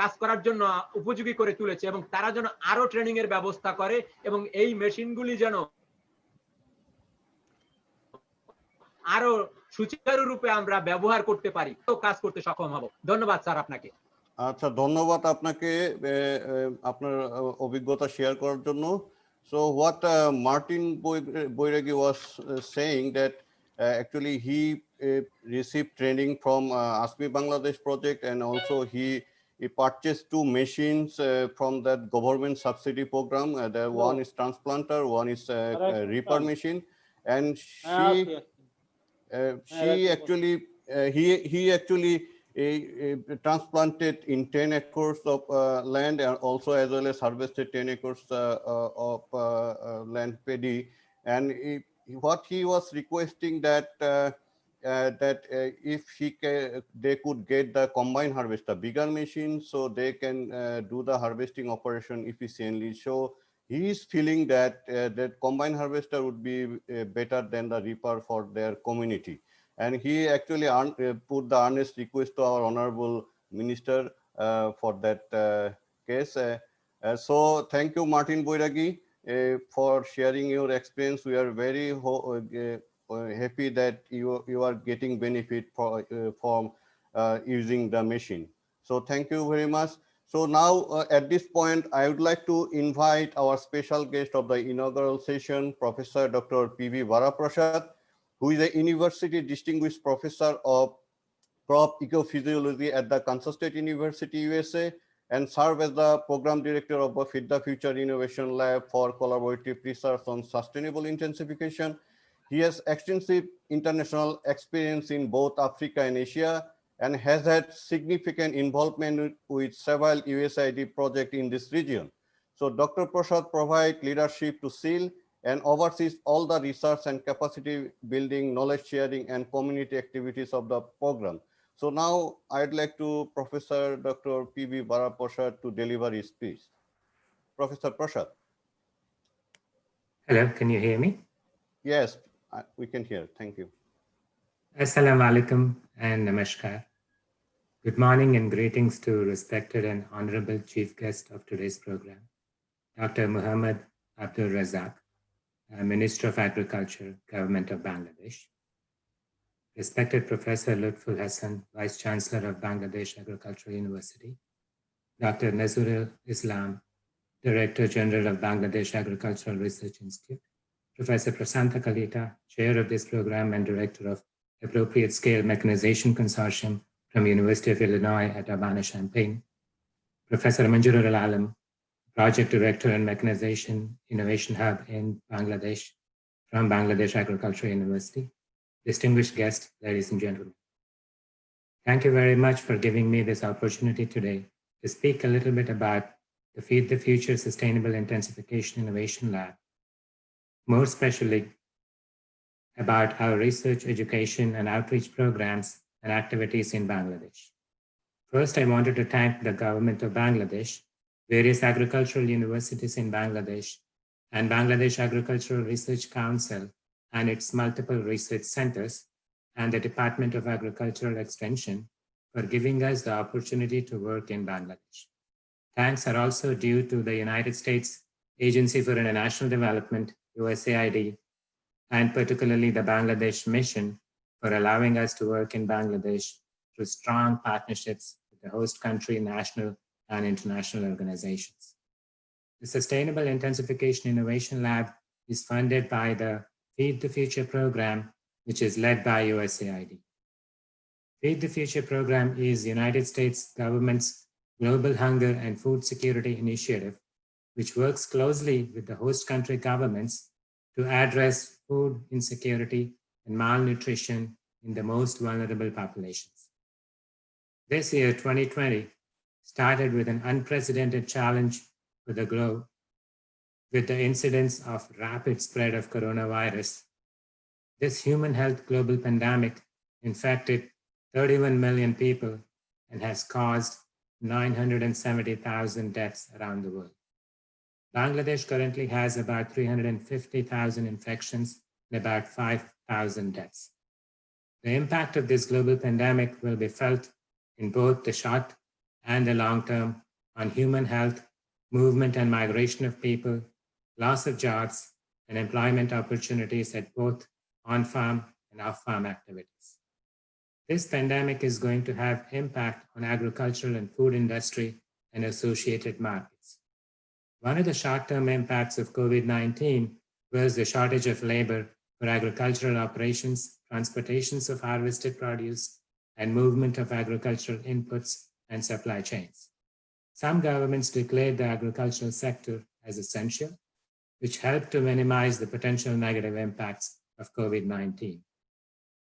কাজ করার জন্য উপযোগী করে তুলেছে, এবং তারা যেন আরো ট্রেনিং এর ব্যবস্থা করে এবং এই মেশিনগুলি যেন আরো সুচারুরূপে আমরা ব্যবহার করতে পারি, তো কাজ করতে সক্ষম হব। ধন্যবাদ স্যার আপনাকে। আচ্ছা, ধন্যবাদ আপনাকে আপনার অভিজ্ঞতা শেয়ার করার জন্য। So what Martin Boiragi was saying that actually he received training from ASMIH-Bangladesh project, and also he purchased 2 machines from that government subsidy program. The one is transplanter, one is reaper machine, and she actually he actually transplanted in 10 acres of land, and also as well as harvested 10 acres of land paddy. And what he was requesting that if they could get the combine harvester, bigger machine, so they can do the harvesting operation efficiently. So he is feeling that that combine harvester would be better than the reaper for their community. And he actually put the earnest request to our honorable minister for that case. So thank you, Martin Boiragi, for sharing your experience. We are very happy that you are getting benefit from using the machine. So thank you very much. So now at this point, I would like to invite our special guest of the inaugural session, Professor Dr. P.V. Vara Prasad, who is a University Distinguished Professor of Crop Ecophysiology at the Kansas State University, USA, and serve as the Program Director of the Feed the Future Innovation Lab for Collaborative Research on Sustainable Intensification. He has extensive international experience in both Africa and Asia, and has had significant involvement with several USAID projects in this region. So Dr. Prasad provides leadership to SIIL and oversees all the research and capacity building, knowledge sharing, and community activities of the program. So now I'd like to Professor Dr. P.V. Vara Prasad to deliver his speech. Professor Prasad. Hello, can you hear me? Yes, we can hear. Thank you. Assalamu alaikum and namaskar. Good morning and greetings to respected and honorable chief guest of today's program, Dr. Muhammad Abdur Razzaque, Minister of Agriculture, Government of Bangladesh. Respected Professor Lutful Hassan, Vice Chancellor of Bangladesh Agricultural University, Dr. Nazrul Islam, Director General of Bangladesh Agricultural Research Institute, Professor Prasanta Kalita, Chair of this program and Director of Appropriate Scale Mechanization Consortium from University of Illinois at Urbana-Champaign, Professor Manjurul Alam, Project Director and Mechanization Innovation Hub in Bangladesh from Bangladesh Agricultural University, distinguished guests, ladies and gentlemen. Thank you very much for giving me this opportunity today to speak a little bit about the Feed the Future Sustainable Intensification Innovation Lab, more especially about our research, education, and outreach programs and activities in Bangladesh. First, I wanted to thank the government of Bangladesh, various agricultural universities in Bangladesh, and Bangladesh Agricultural Research Council and its multiple research centers, and the Department of Agricultural Extension for giving us the opportunity to work in Bangladesh. Thanks are also due to the United States Agency for International Development, USAID, and particularly the Bangladesh Mission for allowing us to work in Bangladesh through strong partnerships with the host country, national and international organizations. The Sustainable Intensification Innovation Lab is funded by the Feed the Future program, which is led by USAID. Feed the Future program is the United States government's global hunger and food security initiative, which works closely with the host country governments to address food insecurity and malnutrition in the most vulnerable populations. This year, 2020, started with an unprecedented challenge for the globe, with the incidence of rapid spread of coronavirus. This human health global pandemic infected 31 million people and has caused 970,000 deaths around the world. Bangladesh currently has about 350,000 infections and about 5,000 deaths. The impact of this global pandemic will be felt in both the short and the long term on human health, movement and migration of people, loss of jobs, and employment opportunities at both on-farm and off-farm activities. This pandemic is going to have impact on agricultural and food industry and associated markets. One of the short-term impacts of COVID-19 was the shortage of labor for agricultural operations, transportations of harvested produce, and movement of agricultural inputs and supply chains. Some governments declared the agricultural sector as essential, which helped to minimize the potential negative impacts of COVID-19.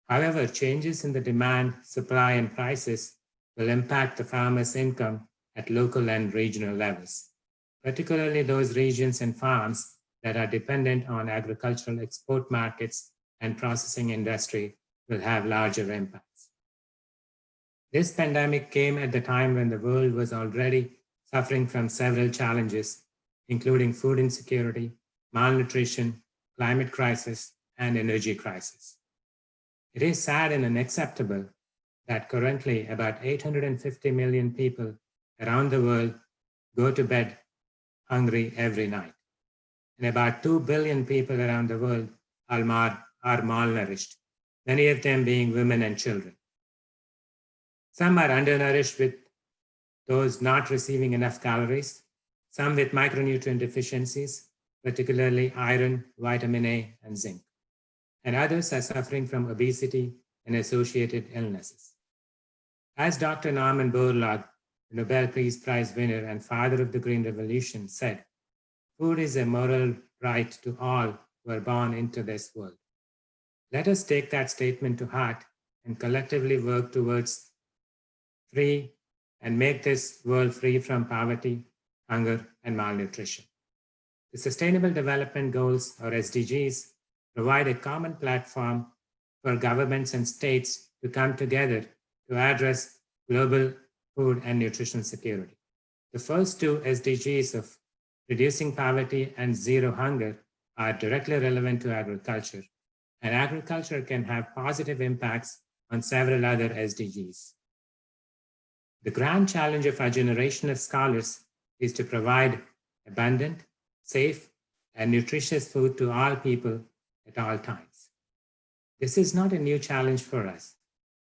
However, changes in the demand, supply, and prices will impact the farmers' income at local and regional levels, particularly those regions and farms that are dependent on agricultural export markets and processing industry will have larger impacts. This pandemic came at the time when the world was already suffering from several challenges, including food insecurity, malnutrition, climate crisis, and energy crisis. It is sad and unacceptable that currently about 850 million people around the world go to bed hungry every night. And about 2 billion people around the world are malnourished, many of them being women and children. Some are undernourished, with those not receiving enough calories, some with micronutrient deficiencies, particularly iron, vitamin A, and zinc. And others are suffering from obesity and associated illnesses. As Dr. Norman Borlaug, the Nobel Peace Prize winner and father of the Green Revolution, said, "Food is a moral right to all who are born into this world." Let us take that statement to heart and collectively work towards free and make this world free from poverty, hunger, and malnutrition. The Sustainable Development Goals, or SDGs, provide a common platform for governments and states to come together to address global food and nutrition security. The first two SDGs of reducing poverty and zero hunger are directly relevant to agriculture, and agriculture can have positive impacts on several other SDGs. The grand challenge of our generation of scholars is to provide abundant, safe, and nutritious food to all people at all times. This is not a new challenge for us.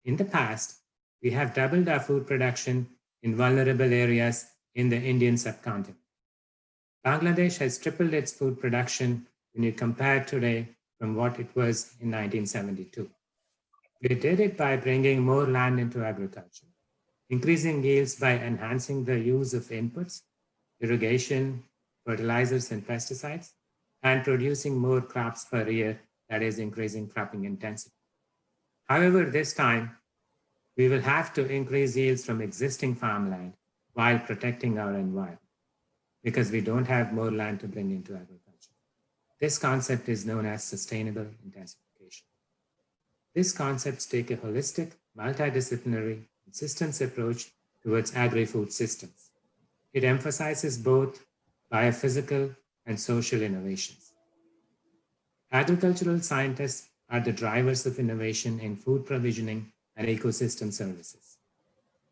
In the past, we have doubled our food production in vulnerable areas in the Indian subcontinent. Bangladesh has tripled its food production when you compare today from what it was in 1972. We did it by bringing more land into agriculture, increasing yields by enhancing the use of inputs, irrigation, fertilizers, and pesticides, and producing more crops per year, that is, increasing cropping intensity. However, this time, we will have to increase yields from existing farmland while protecting our environment, because we don't have more land to bring into agriculture. This concept is known as sustainable intensification. These concepts take a holistic, multidisciplinary, and systems approach towards agri-food systems. It emphasizes both biophysical and social innovations. Agricultural scientists are the drivers of innovation in food provisioning and ecosystem services.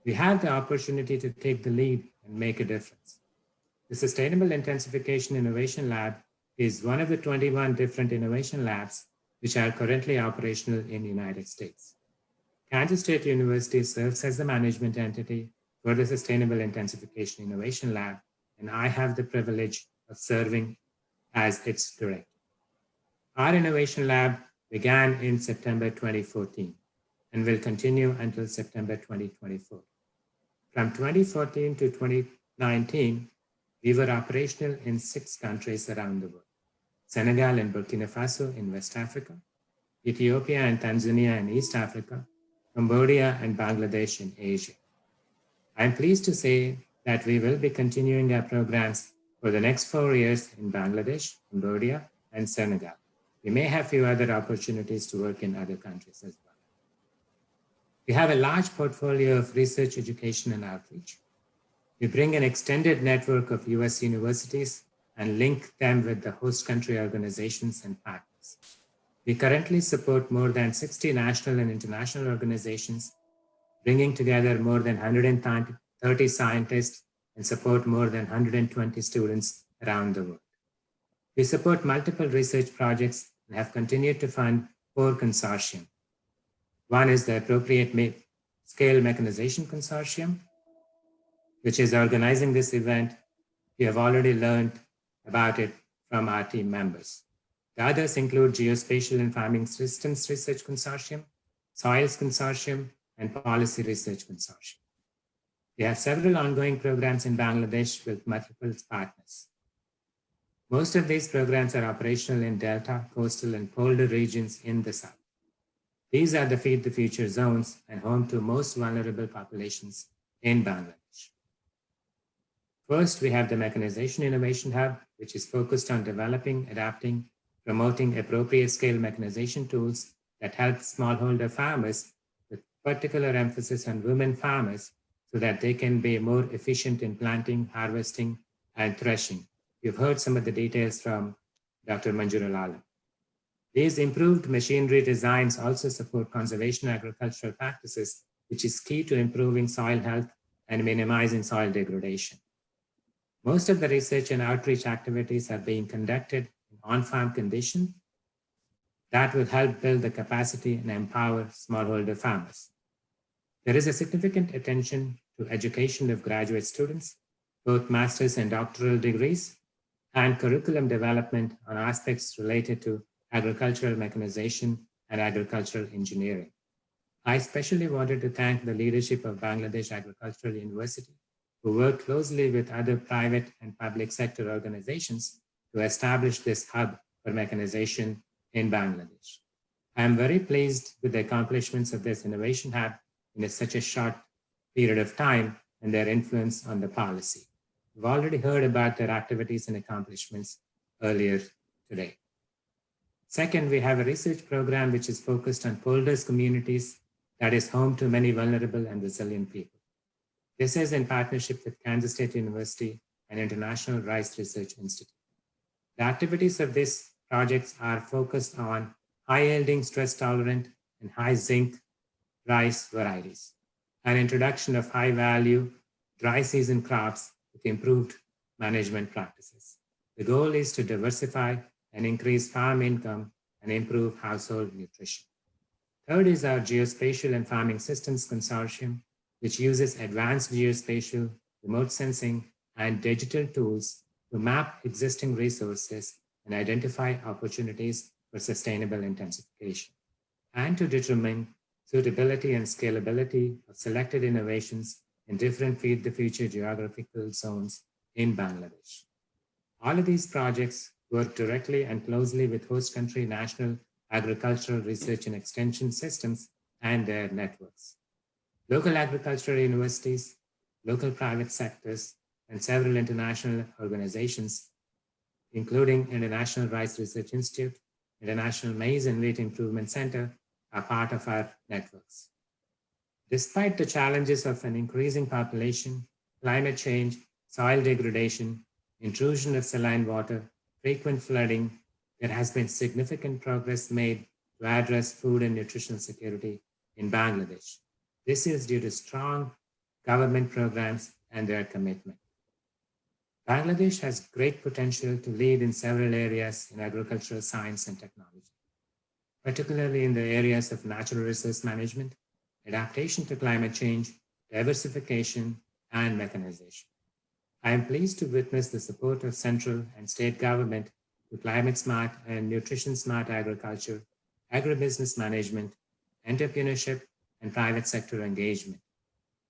We have the opportunity to take the lead and make a difference. The Sustainable Intensification Innovation Lab is one of the 21 different innovation labs which are currently operational in the United States. Kansas State University serves as the management entity for the Sustainable Intensification Innovation Lab, and I have the privilege of serving as its director. Our innovation lab began in September 2014 and will continue until September 2024. From 2014 to 2019, we were operational in 6 countries around the world: Senegal and Burkina Faso in West Africa, Ethiopia and Tanzania in East Africa, Cambodia and Bangladesh in Asia. I'm pleased to say that we will be continuing our programs for the next 4 years in Bangladesh, Cambodia, and Senegal. We may have few other opportunities to work in other countries as well. We have a large portfolio of research, education, and outreach. We bring an extended network of US universities and link them with the host country organizations and partners. We currently support more than 60 national and international organizations, bringing together more than 130 scientists and support more than 120 students around the world. We support multiple research projects and have continued to fund 4 consortium. One is the Appropriate Scale Mechanization Consortium, which is organizing this event. We have already learned about it from our team members. The others include Geospatial and Farming Systems Research Consortium, Soils Consortium, and Policy Research Consortium. We have several ongoing programs in Bangladesh with multiple partners. Most of these programs are operational in Delta, coastal, and polar regions in the south. These are the Feed the Future zones and home to most vulnerable populations in Bangladesh. First, we have the Mechanization Innovation Hub, which is focused on developing, adapting, promoting appropriate scale mechanization tools that help smallholder farmers, with particular emphasis on women farmers, so that they can be more efficient in planting, harvesting, and threshing, You've heard some of the details from Dr. Manjurul Alam. These improved machinery designs also support conservation agricultural practices, which is key to improving soil health and minimizing soil degradation. Most of the research and outreach activities are being conducted in on-farm conditions that will help build the capacity and empower smallholder farmers. There is a significant attention to education of graduate students, both master's and doctoral degrees, and curriculum development on aspects related to agricultural mechanization and agricultural engineering. I especially wanted to thank the leadership of Bangladesh Agricultural University, who worked closely with other private and public sector organizations to establish this hub for mechanization in Bangladesh. I am very pleased with the accomplishments of this innovation hub in such a short period of time and their influence on the policy. We've already heard about their activities and accomplishments earlier today. Second, we have a research program which is focused on polders communities that is home to many vulnerable and resilient people. This is in partnership with Kansas State University and International Rice Research Institute. The activities of these projects are focused on high-yielding, stress-tolerant, and high-zinc rice varieties, and introduction of high-value dry season crops with improved management practices. The goal is to diversify and increase farm income and improve household nutrition. Third is our Geospatial and Farming Systems Consortium, which uses advanced geospatial, remote sensing, and digital tools to map existing resources and identify opportunities for sustainable intensification, and to determine suitability and scalability of selected innovations in different Feed the Future geographical zones in Bangladesh. All of these projects work directly and closely with host country national agricultural research and extension systems and their networks. Local agricultural universities, local private sectors, and several international organizations, including International Rice Research Institute, International Maize and Wheat Improvement Center, are part of our networks. Despite the challenges of an increasing population, climate change, soil degradation, intrusion of saline water, frequent flooding, there has been significant progress made to address food and nutritional security in Bangladesh. This is due to strong government programs and their commitment. Bangladesh has great potential to lead in several areas in agricultural science and technology, particularly in the areas of natural resource management, adaptation to climate change, diversification, and mechanization. I am pleased to witness the support of central and state government to climate smart and nutrition smart agriculture, agribusiness management, entrepreneurship, and private sector engagement.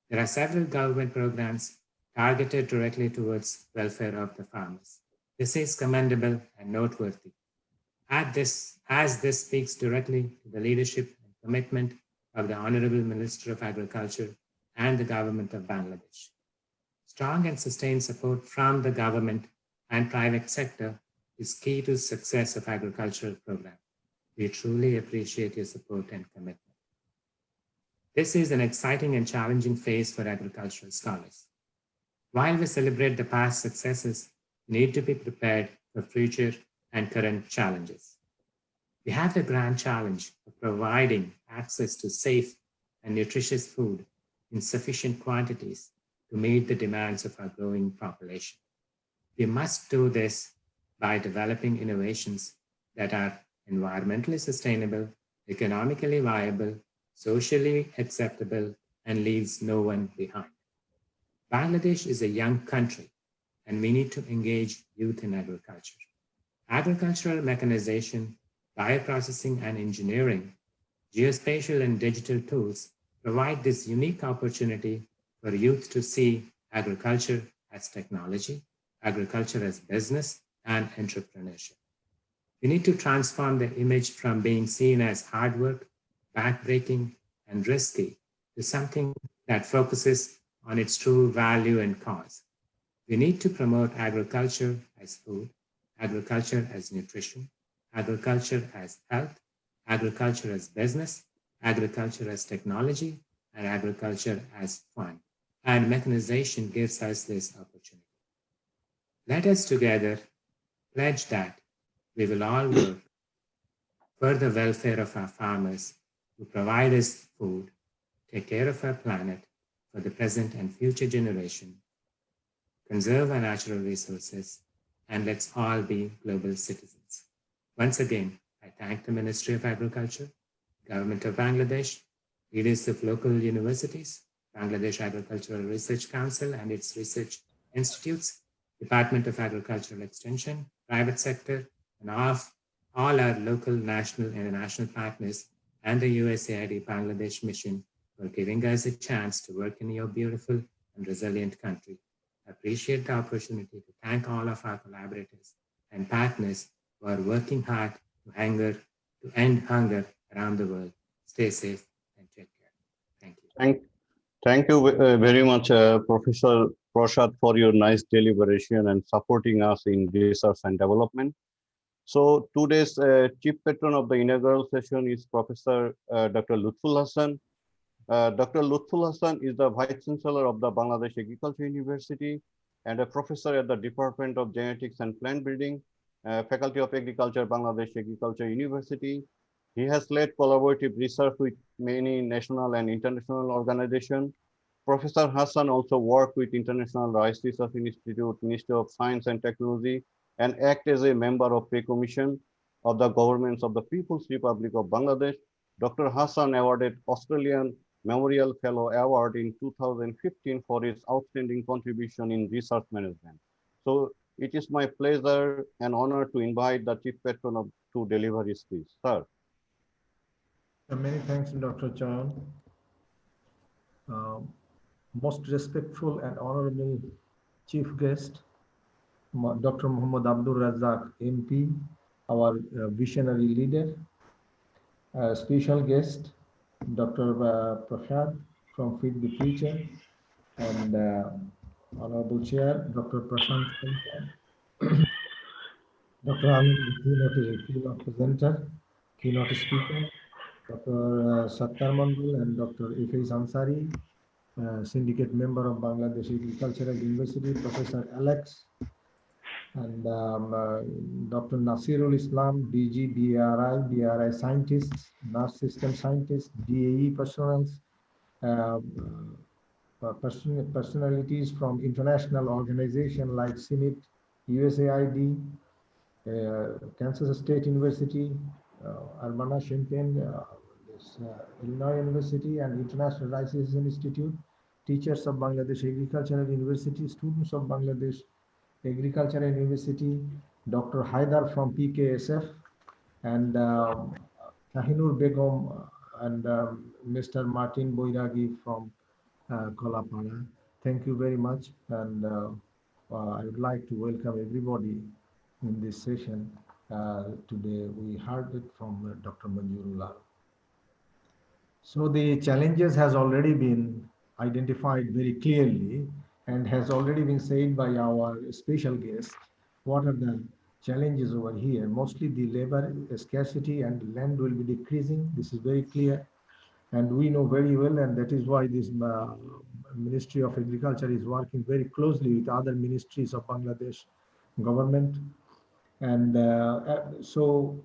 There are several government programs targeted directly towards welfare of the farmers. This is commendable and noteworthy, as this speaks directly to the leadership and commitment of the Honorable Minister of Agriculture and the government of Bangladesh. Strong and sustained support from the government and private sector is key to success of agricultural program. We truly appreciate your support and commitment. This is an exciting and challenging phase for agricultural scholars. While we celebrate the past successes, we need to be prepared for future and current challenges. We have the grand challenge of providing access to safe and nutritious food in sufficient quantities to meet the demands of our growing population. We must do this by developing innovations that are environmentally sustainable, economically viable, socially acceptable, and leaves no one behind. Bangladesh is a young country, and we need to engage youth in agriculture. Agricultural mechanization, bioprocessing and engineering, geospatial and digital tools provide this unique opportunity for youth to see agriculture as technology, agriculture as business, and entrepreneurship. We need to transform the image from being seen as hard work, backbreaking, and risky to something that focuses on its true value and cause. We need to promote agriculture as food, agriculture as nutrition, agriculture as health, agriculture as business, agriculture as technology, and agriculture as fun. And mechanization gives us this opportunity. Let us together pledge that we will all work for the welfare of our farmers who provide us food, take care of our planet for the present and future generation, conserve our natural resources, and let's all be global citizens. Once again, I thank the Ministry of Agriculture, Government of Bangladesh, leaders of local universities, Bangladesh Agricultural Research Council and its research institutes, Department of Agricultural Extension, private sector, and all our local, national, and international partners, and the USAID Bangladesh mission for giving us a chance to work in your beautiful and resilient country. I appreciate the opportunity to thank all of our collaborators and partners who are working hard to end hunger around the world. Stay safe and take care. Thank you. Thank you very much, Professor Prasad, for your nice deliberation and supporting us in research and development. So today's chief patron of the inaugural session is Professor Dr. Lutful Hassan. Dr. Lutful Hassan is the Vice Chancellor of the Bangladesh Agriculture University and a professor at the Department of Genetics and Plant Breeding, Faculty of Agriculture, Bangladesh Agriculture University. He has led collaborative research with many national and international organizations. Professor Hassan also worked with International Rice Research Institute, Ministry of Science and Technology, and act as a member of Pay Commission of the Governments of the People's Republic of Bangladesh. Dr. Hassan awarded Australian Memorial Fellow Award in 2015 for his outstanding contribution in research management. So it is my pleasure and honor to invite the chief patron to deliver his speech. Sir. Many thanks, Dr. Chayan. Most respectful and honorable chief guest, Dr. Muhammad Abdur Razzaque, MP, our visionary leader. Special guest, Dr. Prasad from Feed the Future, and Honorable Chair, Dr. Prasanta, Dr. Amin, keynote presenter, keynote speaker, Dr. Sattar Mandal and Dr. Ifeis Ansari, syndicate member of Bangladesh Agricultural University, Professor Alex, and Dr. Nasirul Islam, DG, BRI scientists, nurse system scientists, DAE personnel, personalities from international organizations like SIIL, USAID, Kansas State University, Urbana-Champaign, Illinois University, and International Rice Research Institute, teachers of Bangladesh Agricultural University, students of Bangladesh Agricultural University, Dr. Haidar from PKSF, and Shahinur Begum and Mr. Martin Boiragi from Kolapara. Thank you very much, and I would like to welcome everybody in this session. Today we heard it from Dr. Manjurullah. So the challenges has already been identified very clearly and has already been said by our special guest. What are the challenges over here? Mostly the labor scarcity and land will be decreasing. This is very clear. And we know very well, and that is why this Ministry of Agriculture is working very closely with other ministries of Bangladesh government. And so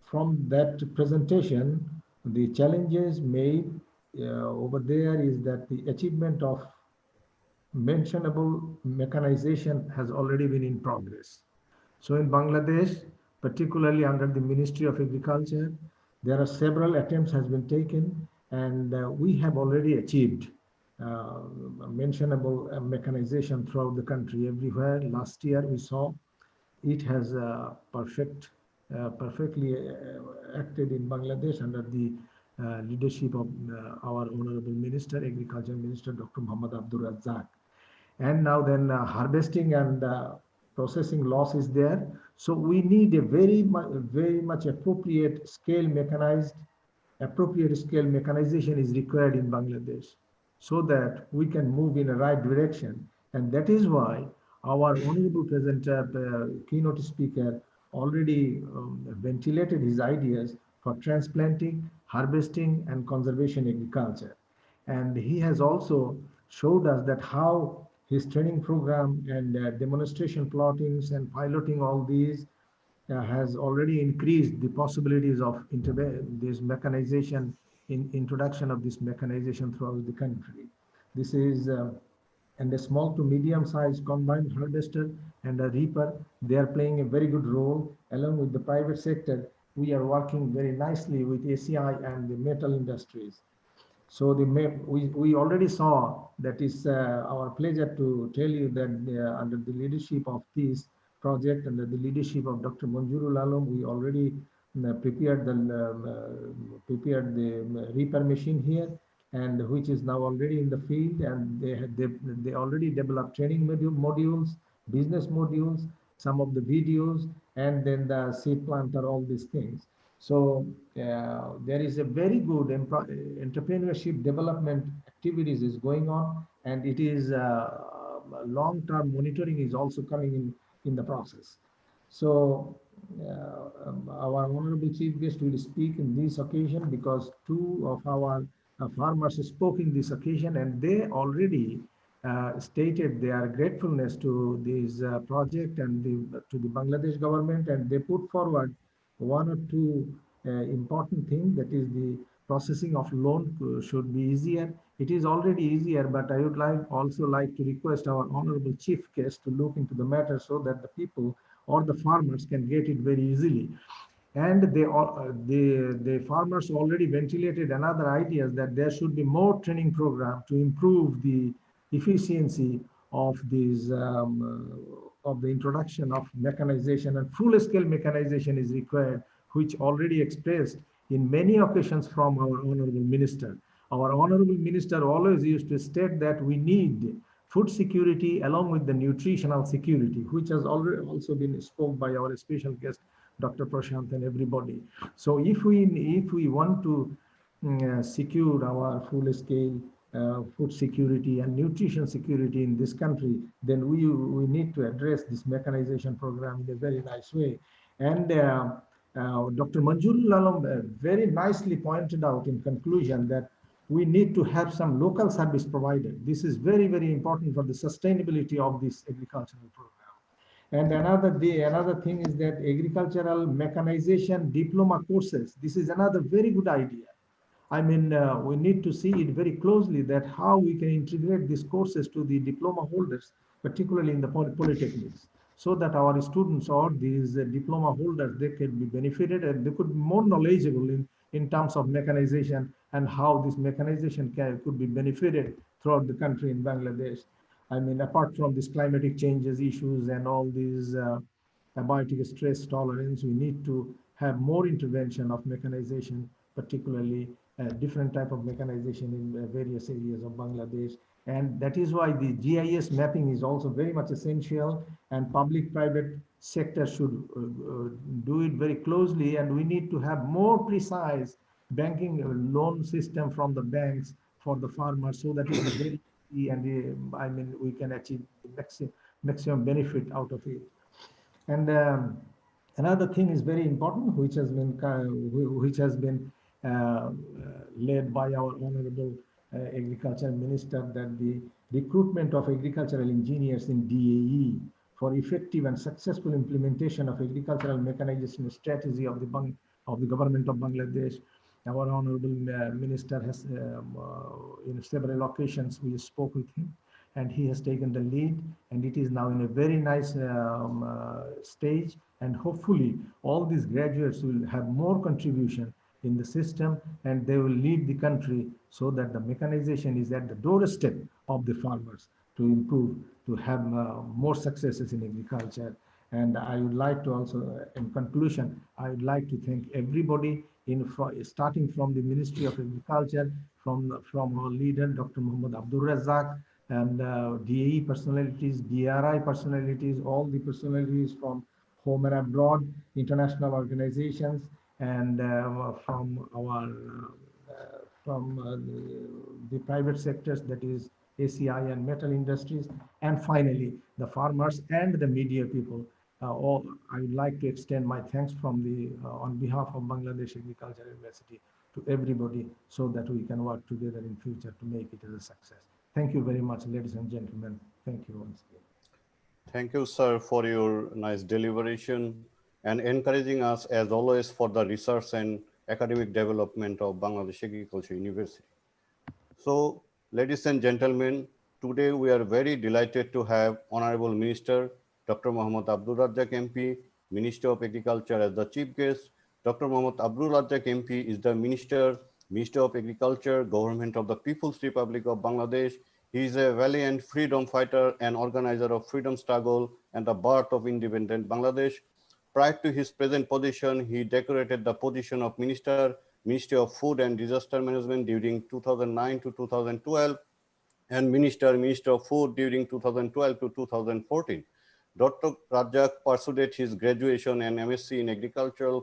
from that presentation, the challenges made over there is that the achievement of mentionable mechanization has already been in progress. So in Bangladesh, particularly under the Ministry of Agriculture, there are several attempts has been taken, and we have already achieved mentionable mechanization throughout the country everywhere. Last year we saw it has perfectly acted in Bangladesh under the leadership of our Honorable Minister, Agriculture Minister, Dr. Muhammad Abdur Razzaque. And now then harvesting and processing loss is there. So we need a very much appropriate scale mechanization is required in Bangladesh so that we can move in a right direction. And that is why our honorable presenter, keynote speaker, already ventilated his ideas for transplanting, harvesting, and conservation agriculture. And he has also showed us that how his training program and demonstration plottings and piloting all these has already increased the possibilities of this mechanization, introduction of this mechanization throughout the country. This is and a small to medium sized combined harvester and a reaper, they are playing a very good role. Along with the private sector, we are working very nicely with ACI and the metal industries. So we already saw, that is our pleasure to tell you that under the leadership of this project, under the leadership of Dr. Manjurul Alam, we already prepared the reaper machine here, and which is now already in the field, and they already developed training modules, business modules, some of the videos, and then the seed planter, all these things. So there is a very good entrepreneurship development activities is going on, and it is long-term monitoring is also coming in the process. So our honorable chief guest will speak in this occasion, because two of our farmers spoke in this occasion, and they already stated their gratefulness to this project and to the Bangladesh government, and they put forward one or two important things, that is the processing of loan should be easier. It is already easier, but I would also like to request our honorable chief guest to look into the matter, so that the people or the farmers can get it very easily. And the farmers already ventilated another idea, that there should be more training program to improve the efficiency of these of the introduction of mechanization, and full-scale mechanization is required, which already expressed in many occasions from our honorable minister. Our honorable minister always used to state that we need food security along with the nutritional security, which has already also been spoke by our special guest, Dr. Prasad, and everybody. So if we want to secure our full-scale food security and nutrition security in this country, then we need to address this mechanization program in a very nice way. And Dr. Manjurul Alam very nicely pointed out in conclusion that we need to have some local service provider. This is very, very important for the sustainability of this agricultural program. And another thing is that agricultural mechanization diploma courses. This is another very good idea. I mean, we need to see it very closely, that how we can integrate these courses to the diploma holders, particularly in the polytechnics, so that our students or these diploma holders, they can be benefited and they could be more knowledgeable in terms of mechanization and how this mechanization could be benefited throughout the country in Bangladesh. I mean, apart from these climatic changes issues and all these abiotic stress tolerance, we need to have more intervention of mechanization, particularly different type of mechanization in various areas of Bangladesh. And that is why the GIS mapping is also very much essential, and public-private sector should do it very closely, and we need to have more precise banking loan system from the banks for the farmers, so that it is very easy, and I mean, we can achieve the maximum benefit out of it. And another thing is very important, which has been led by our honorable agriculture minister, that the recruitment of agricultural engineers in DAE for effective and successful implementation of agricultural mechanization strategy of the government of Bangladesh. Our honorable minister has, in several occasions, we spoke with him, and he has taken the lead, and it is now in a very nice stage, and hopefully all these graduates will have more contribution in the system, and they will lead the country, so that the mechanization is at the doorstep of the farmers to improve, to have more successes in agriculture. And I would like to also, in conclusion, I would like to thank everybody, starting from the Ministry of Agriculture, from our leader, Dr. Muhammad Abdur Razzaque, and DAE personalities, DRI personalities, all the personalities from home and abroad, international organizations, and from the private sectors, that is ACI and metal industries, and finally the farmers and the media people. All I would like to extend my thanks from on behalf of Bangladesh Agricultural University to everybody, so that we can work together in future to make it as a success. Thank you very much, ladies and gentlemen. Thank you once again. Thank you, sir, for your nice deliberation and encouraging us, as always, for the research and academic development of Bangladesh Agriculture University. So, ladies and gentlemen, today we are very delighted to have Honorable Minister Dr. Mohammad Abdur Razzaque MP, Minister of Agriculture, as the chief guest. Dr. Mohammad Abdur Razzaque MP is the Minister of Agriculture, Government of the People's Republic of Bangladesh. He is a valiant freedom fighter and organizer of freedom struggle and the birth of independent Bangladesh. Prior to his present position, he decorated the position of Ministry of Food and Disaster Management during 2009 to 2012, and Minister of Food during 2012 to 2014. Dr. Razzaque pursued his graduation and MSc in agriculture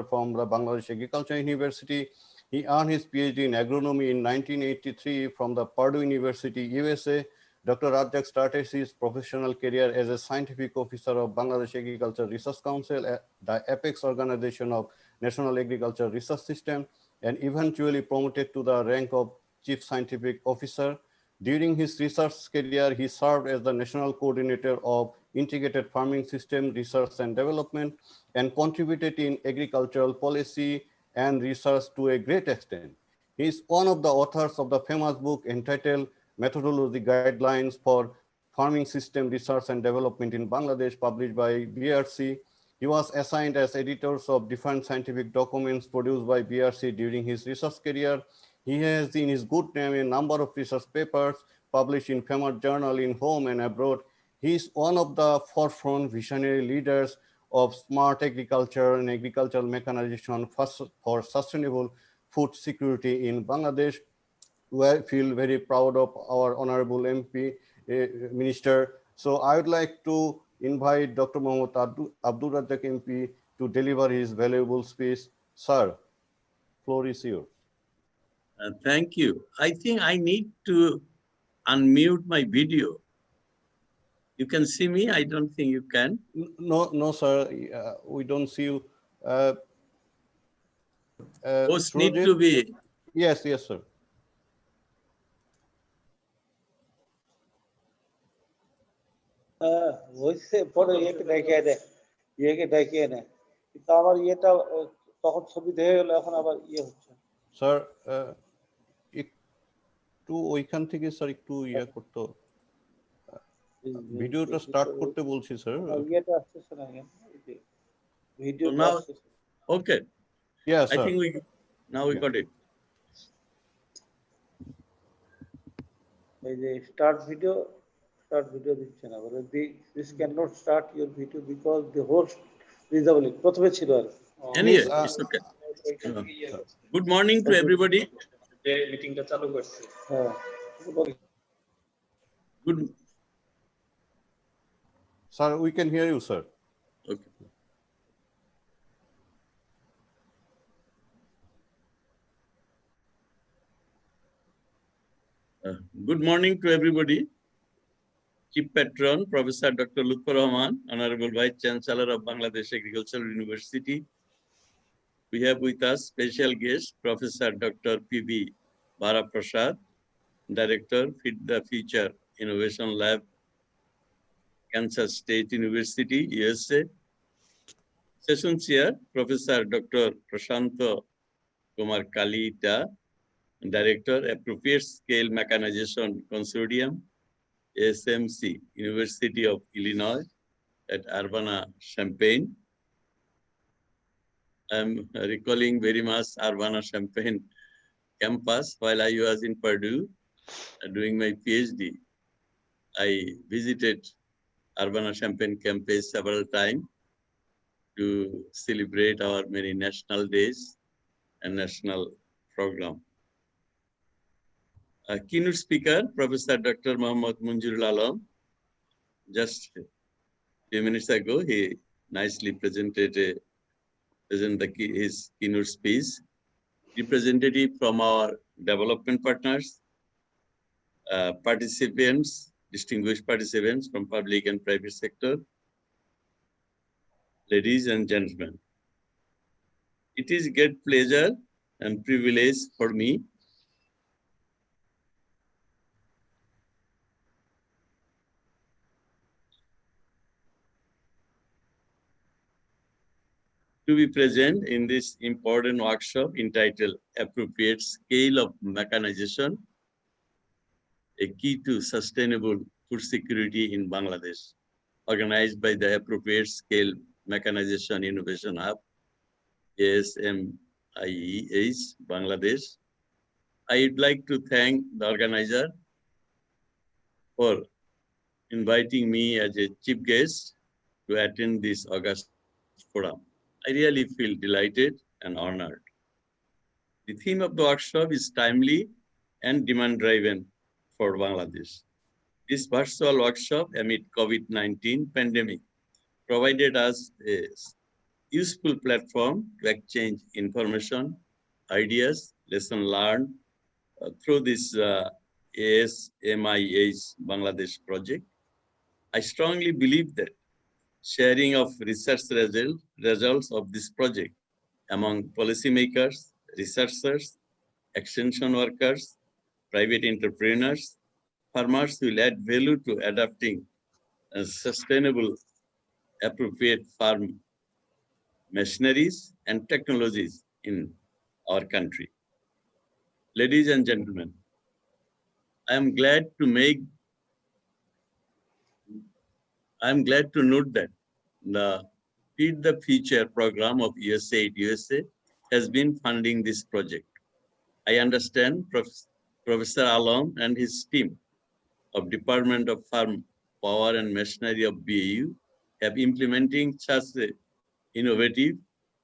from the Bangladesh Agriculture University. He earned his PhD in agronomy in 1983 from the Purdue University, USA. Dr. Razzaque started his professional career as a scientific officer of Bangladesh Agriculture Research Council, the apex organization of National Agriculture Research System, and eventually promoted to the rank of Chief Scientific Officer. During his research career, he served as the National Coordinator of Integrated Farming System Research and Development and contributed in agricultural policy and research to a great extent. He is one of the authors of the famous book entitled Methodology Guidelines for Farming System Research and Development in Bangladesh, published by BRC. He was assigned as editors of different scientific documents produced by BRC during his research career. He has in his good name a number of research papers published in famous journals in home and abroad. He is one of the forefront visionary leaders of smart agriculture and agricultural mechanization for sustainable food security in Bangladesh. We feel very proud of our Honorable MP, Minister. So I would like to invite Dr. Mohammad Abdur Razzaque MP to deliver his valuable speech. Sir, floor is yours. Thank you. I think I need to unmute my video. You can see me? I don't think you can. No, sir. We don't see you. Host need to be. Yes, sir. হইছে পরে ইয়েকে দেখিয়ে দেয় ইয়েকে দেখিয়ে নেয় কিন্তু আমার ইয়েটা তখন ছবি দেখে গেল এখন আবার ইয়ে হচ্ছে স্যার একটু ওইখান থেকে স্যার একটু ইয়া করতে ভিডিওটা স্টার্ট করতে বলছি স্যার ইয়েটা আসছে না video now okay yes I think we got it. এই যে স্টার্ট ভিডিও দিচ্ছে না বলে this cannot start your video because the host disable প্রথমে ছিল আর Anyway, it's okay. Good morning to everybody. যে মিটিংটা চালু করছে হ্যাঁ Good. Sir, we can hear you, sir. Okay. Good morning to everybody. Chief Patron, Professor Dr. Luthor Hassan, Honorable Vice Chancellor of Bangladesh Agricultural University. We have with us special guest, Professor Dr. P.V. Vara Prasad, Director, Feed the Future Innovation Lab, Kansas State University, USA. Session Chair, Professor Dr. Prasanta Kalita, Director, Appropriate Scale Mechanization Consortium, ASMC, University of Illinois at Urbana-Champaign. I'm recalling very much Urbana-Champaign campus while I was in Purdue doing my PhD. I visited Urbana-Champaign campus several times to celebrate our many national days and national program. Keynote speaker, Professor Dr. Mohammad Munjirul Alam. Just a few minutes ago, he nicely presented his keynote speech. Representative from our development partners, participants, distinguished participants from public and private sector, ladies and gentlemen. It is great pleasure and privilege for me to be present in this important workshop entitled Appropriate Scale of Mechanization, a Key to Sustainable Food Security in Bangladesh, organized by the Appropriate Scale Mechanization Innovation Hub, ASMIH-Bangladesh. I would like to thank the organizer for inviting me as a chief guest to attend this August forum. I really feel delighted and honored. The theme of the workshop is timely and demand-driven for Bangladesh. This virtual workshop amid COVID-19 pandemic provided us a useful platform to exchange information, ideas, lessons learned through this ASMIH-Bangladesh project. I strongly believe that sharing of research results of this project among policymakers, researchers, extension workers, private entrepreneurs, farmers will add value to adapting sustainable, appropriate farm machineries and technologies in our country. Ladies and gentlemen, I am glad to note that the Feed the Future program of USAID USA has been funding this project. I understand Professor Alam and his team of Department of Farm Power and Machinery of BAU have implementing such an innovative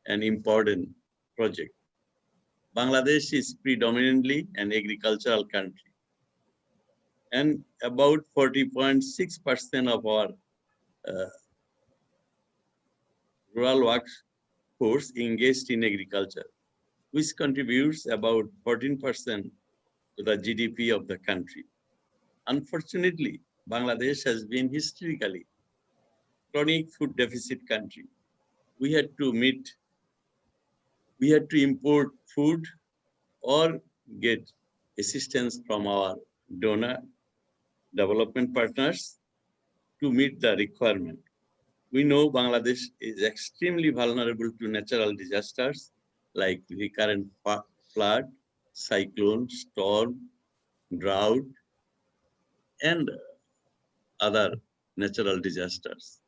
and important project. Bangladesh is predominantly an agricultural country, and about 40.6% of our rural workforce engaged in agriculture, which contributes about 14% to the GDP of the country. Unfortunately, Bangladesh has been historically chronic food deficit country. We had to import food or get assistance from our donor development partners to meet the requirement. We know Bangladesh is extremely vulnerable to natural disasters like recurrent flood, cyclone, storm, drought, and other natural disasters.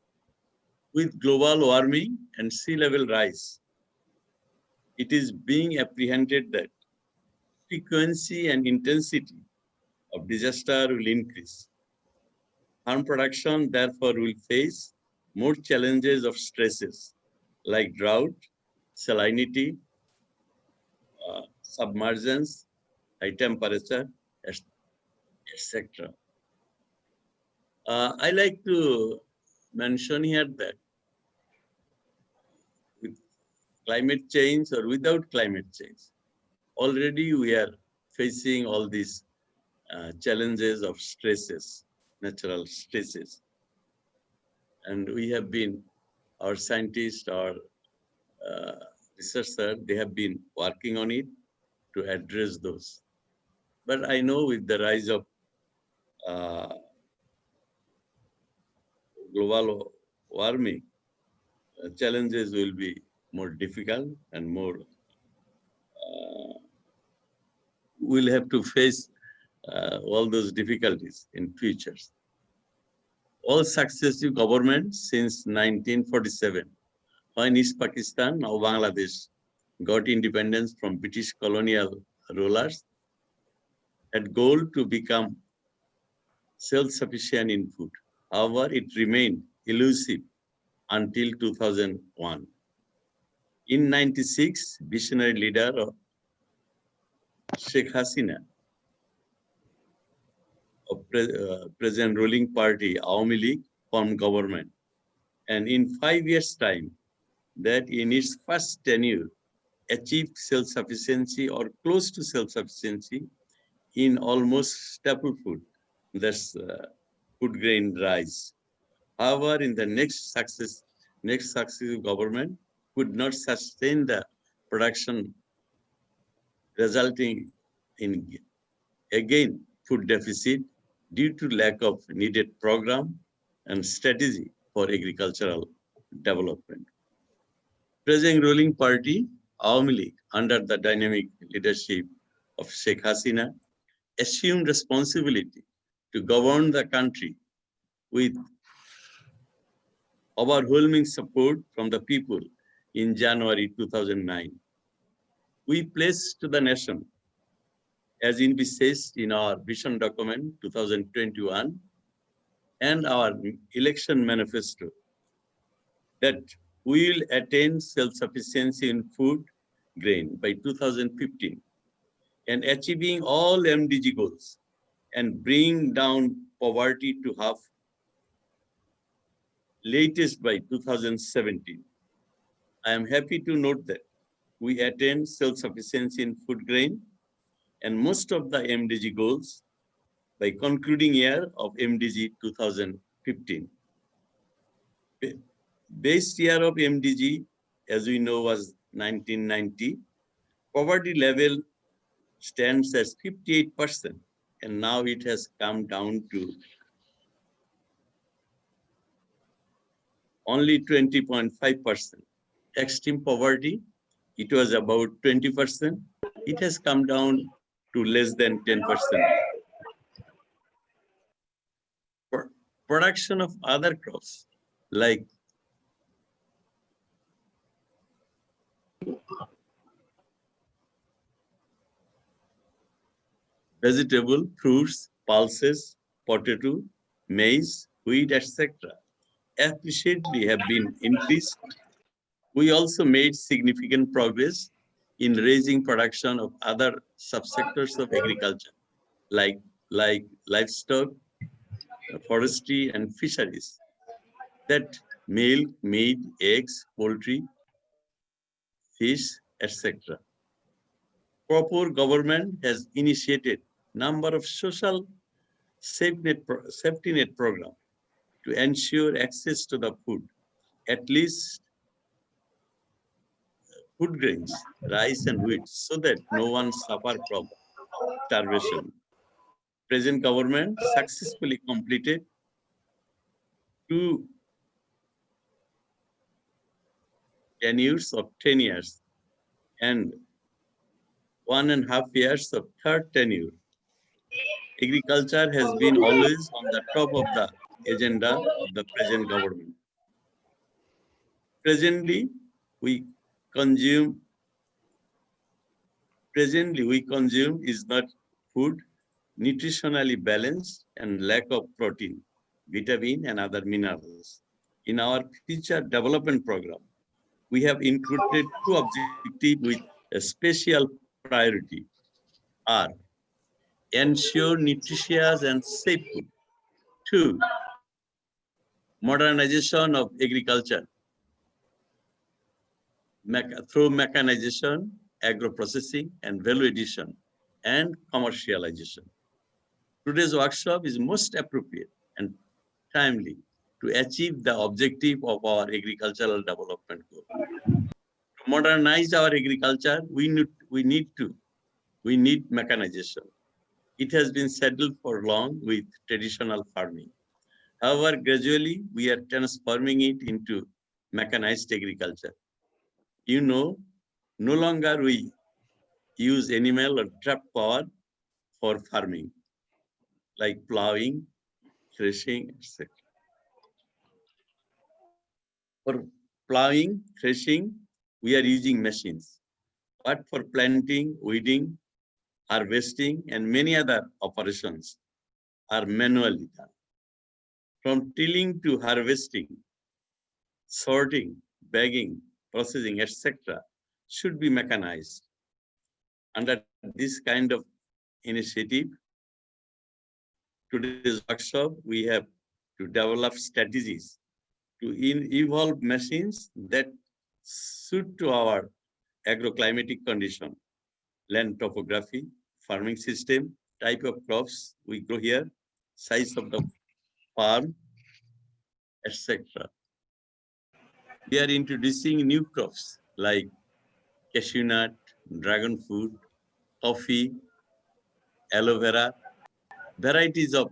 With global warming and sea level rise, it is being apprehended that frequency and intensity of disaster will increase. Farm production, therefore, will face more challenges of stresses like drought, salinity, submergence, high temperature, etc. I like to mention here that with climate change or without climate change, already we are facing all these challenges of stresses, natural stresses. And we have been, our scientists, our researchers, they have been working on it to address those. But I know with the rise of global warming, challenges will be more difficult and more, we'll have to face all those difficulties in futures. All successive governments since 1947, when East Pakistan, now Bangladesh, got independence from British colonial rulers, had goal to become self-sufficient in food. However, it remained elusive until 2001. In 96, visionary leader of Sheikh Hasina of present ruling party, Awami League, formed government. And in 5 years' time, that in its first tenure, achieved self-sufficiency or close to self-sufficiency in almost staple food, that's food grain rice. However, in the next successive government could not sustain the production, resulting in, again, food deficit due to lack of needed program and strategy for agricultural development. Present ruling party, Awami League, under the dynamic leadership of Sheikh Hasina, assumed responsibility to govern the country with overwhelming support from the people in January 2009. We pledged to the nation, as envisaged in our vision document 2021 and our election manifesto, that we will attain self-sufficiency in food grain by 2015 and achieving all MDG goals and bring down poverty to half, latest by 2017. I am happy to note that we attained self-sufficiency in food grain and most of the MDG goals by concluding year of MDG 2015. Base year of MDG, as we know, was 1990. Poverty level stands as 58%, and now it has come down to only 20.5%. Extreme poverty, it was about 20%. It has come down to less than 10%. Production of other crops like vegetable, fruits, pulses, potato, maize, wheat, etc. appreciably have been increased. We also made significant progress in raising production of other subsectors of agriculture, like livestock, forestry, and fisheries, that milk, meat, eggs, poultry, fish, etc. Proper government has initiated number of social safety net program to ensure access to the food, at least food grains, rice and wheat, so that no one suffer from starvation. Present government successfully completed 2 tenures of 10 years and 1.5 years of third tenure. Agriculture has been always on the top of the agenda of the present government. Presently, we consume is not food, nutritionally balanced and lack of protein, vitamin and other minerals. In our future development program, we have included 2 objectives with a special priority are ensure nutritious and safe food. 2, modernization of agriculture through mechanization, agro-processing, and value addition, and commercialization. Today's workshop is most appropriate and timely to achieve the objective of our agricultural development goal. To modernize our agriculture, we need mechanization. It has been settled for long with traditional farming. However, gradually we are transforming it into mechanized agriculture. You know, no longer we use animal or trap power for farming, like plowing, threshing, etc. For plowing, threshing, we are using machines. But for planting, weeding, harvesting, and many other operations are manually done. From tilling to harvesting, sorting, bagging, processing, etc., should be mechanized. Under this kind of initiative, today's workshop, we have to develop strategies to evolve machines that suit to our agroclimatic condition, land topography, farming system, type of crops we grow here, size of the farm, etc. We are introducing new crops like cashew nut, dragon fruit, coffee, aloe vera, varieties of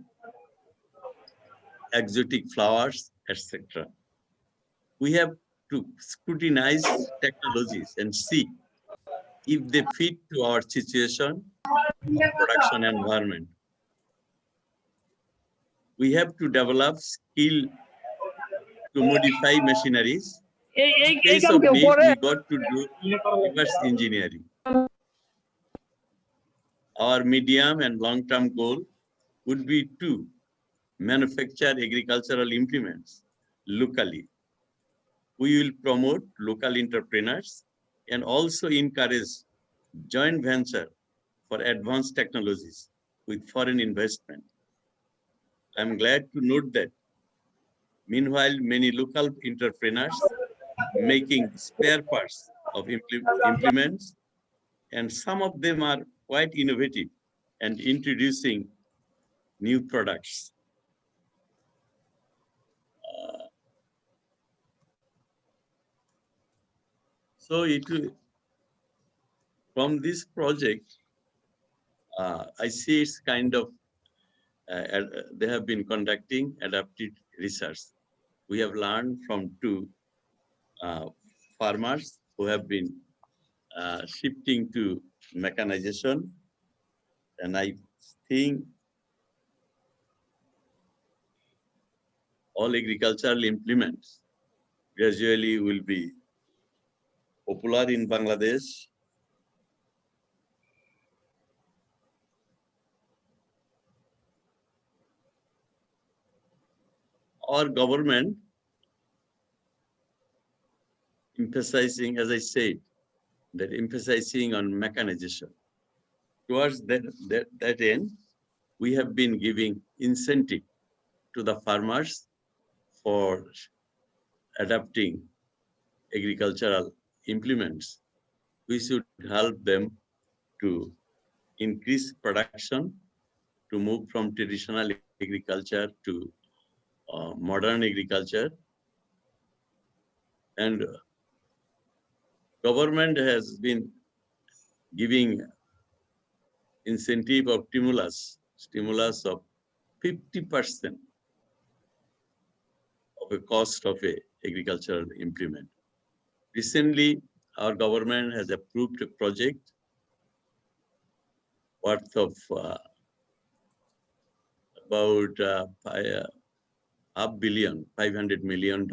exotic flowers, etc. We have to scrutinize technologies and see if they fit to our situation or production environment. We have to develop skill to modify machineries. In case of need, we got to do reverse engineering. Our medium and long-term goal would be to manufacture agricultural implements locally. We will promote local entrepreneurs and also encourage joint venture for advanced technologies with foreign investment. I'm glad to note that meanwhile, many local entrepreneurs making spare parts of implements, and some of them are quite innovative and introducing new products. So from this project, I see it's kind of, they have been conducting adaptive research. We have learned from two farmers who have been shifting to mechanization. And I think all agricultural implements gradually will be popular in Bangladesh. Our government emphasizing, as I said, that emphasizing on mechanization. Towards that end, we have been giving incentive to the farmers for adapting agricultural implements. We should help them to increase production, to move from traditional agriculture to modern agriculture. And government has been giving incentive of stimulus of 50% of the cost of a agricultural implement. Recently, our government has approved a project worth of about $500 million.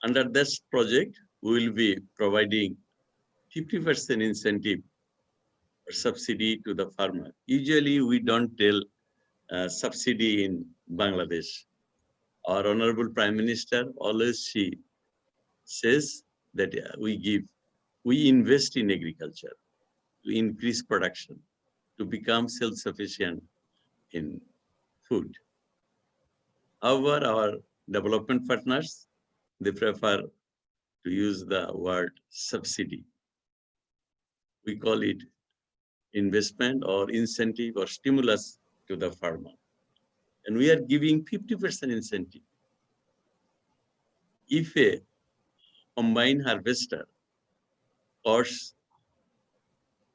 Under this project, we will be providing 50% incentive or subsidy to the farmer. Usually, we don't tell subsidy in Bangladesh. Our Honorable Prime Minister always she says that we invest in agriculture to increase production, to become self-sufficient in food. However, our development partners, they prefer to use the word subsidy. We call it investment or incentive or stimulus to the farmer. And we are giving 50% incentive. If a combine harvester costs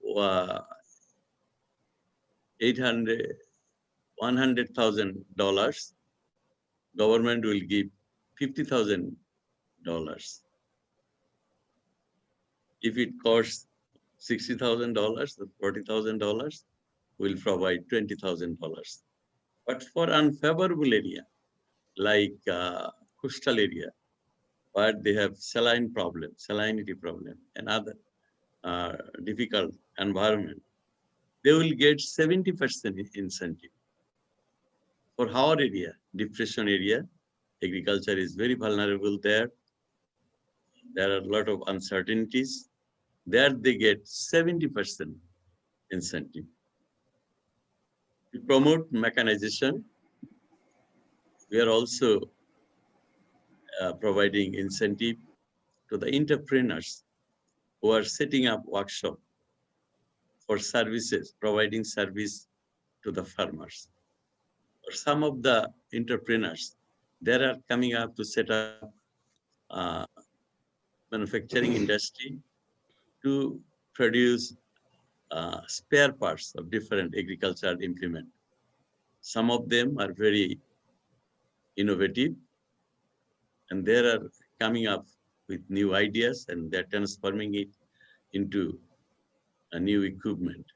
$100,000, government will give $50,000. If it costs $60,000 or $40,000, we'll provide $20,000. But for unfavorable area, like coastal area, where they have salinity problem, and other difficult environment, they will get 70% incentive. For our area, depression area, agriculture is very vulnerable there. There are a lot of uncertainties. There they get 70% incentive. To promote mechanization, we are also providing incentive to the entrepreneurs who are setting up workshop for services, providing service to the farmers. Or some of the entrepreneurs, they are coming up to set up manufacturing industry to produce spare parts of different agricultural implement. Some of them are very innovative and they are coming up with new ideas, and they're transforming it into a new equipment.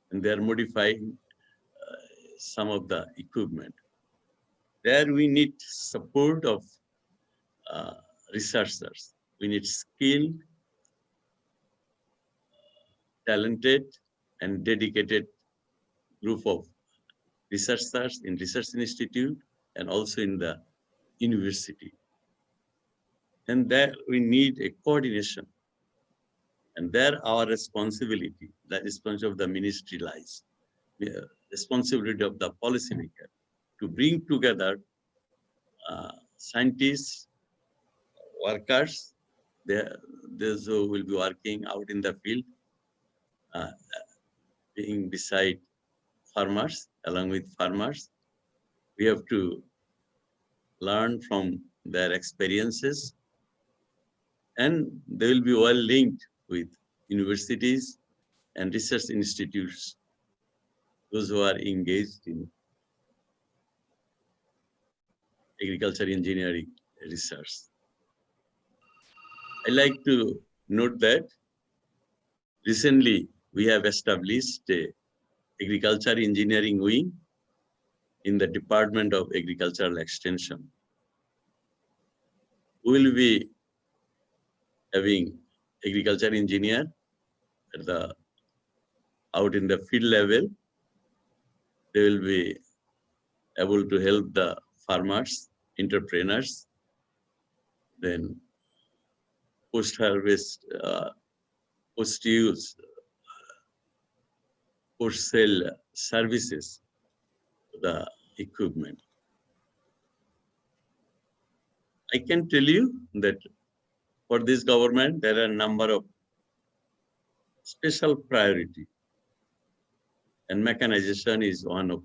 And they're modifying some of the equipment. There we need support of researchers. We need skilled, talented, and dedicated group of researchers in research institute and also in the university. And there we need a coordination. And there our responsibility, the responsibility of the ministry lies, the responsibility of the policymaker to bring together scientists, workers, those who will be working out in the field, being beside farmers, along with farmers. We have to learn from their experiences, and they will be well linked with universities and research institutes, those who are engaged in agriculture engineering research. I like to note that recently we have established a agriculture engineering wing in the Department of Agricultural Extension. We will be having agriculture engineer at out in the field level. They will be able to help the farmers, entrepreneurs, then post-harvest, post-use, post-sale services, the equipment. I can tell you that for this government, there are a number of special priority, and mechanization is one of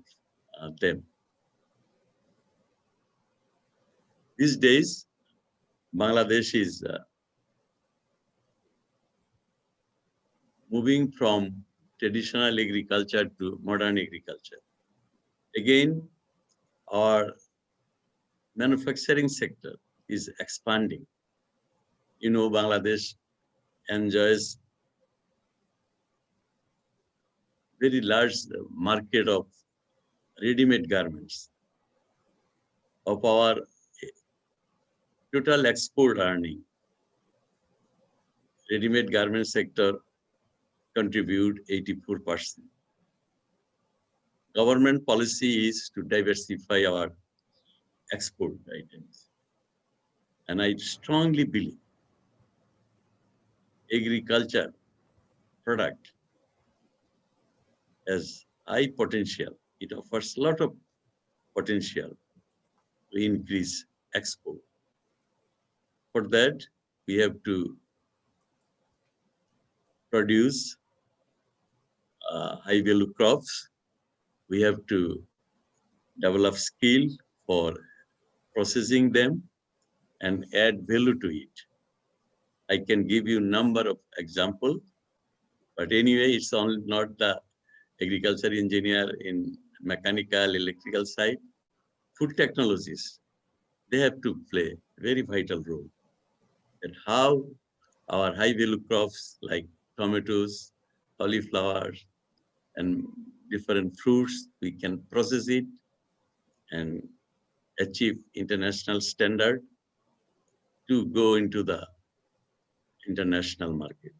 them. These days, Bangladesh is moving from traditional agriculture to modern agriculture. Again, our manufacturing sector is expanding. You know, Bangladesh enjoys very large market of ready-made garments. Of our total export earning, ready-made garment sector contribute 84%. Government policy is to diversify our export items. And I strongly believe agriculture product has high potential. It offers a lot of potential to increase export. For that, we have to produce high value crops. We have to develop skill for processing them and add value to it. I can give you a number of examples, but anyway, it's only not the agriculture engineer in mechanical, electrical side. Food technologies, they have to play a very vital role. And how our high value crops like tomatoes, cauliflower, and different fruits, we can process it and achieve international standard to go into the international market.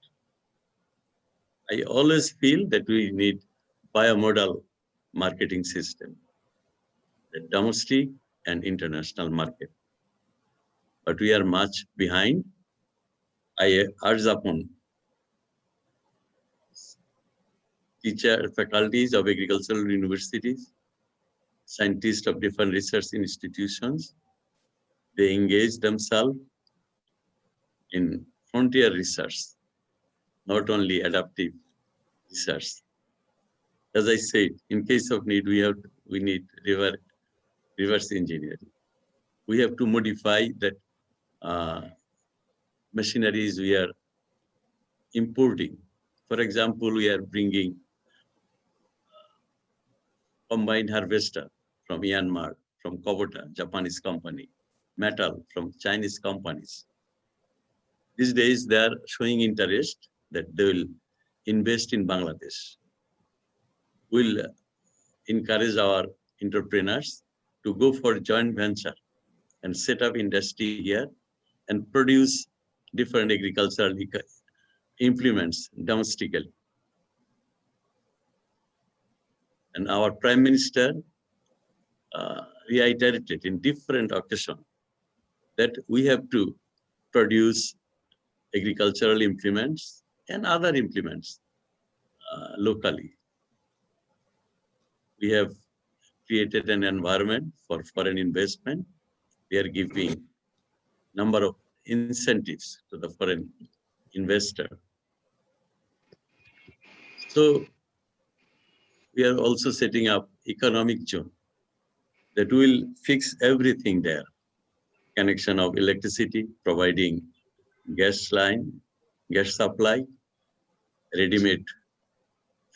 I always feel that we need biomodal marketing system, the domestic and international market. But we are much behind. I urge upon faculties of agricultural universities, scientists of different research institutions, they engage themselves in frontier research, not only adaptive research. As I said, in case of need, we need reverse engineering. We have to modify that machineries we are importing. For example, we are bringing combined harvester from Myanmar, from Kubota, Japanese company. metal from Chinese companies. These days, they are showing interest that they will invest in Bangladesh. We'll encourage our entrepreneurs to go for joint venture and set up industry here and produce different agricultural implements domestically. And our Prime Minister reiterated in different occasions that we have to produce agricultural implements and other implements locally. We have created an environment for foreign investment. We are giving number of incentives to the foreign investor. So we are also setting up economic zone that will fix everything there. Connection of electricity, providing gas line, gas supply, ready-made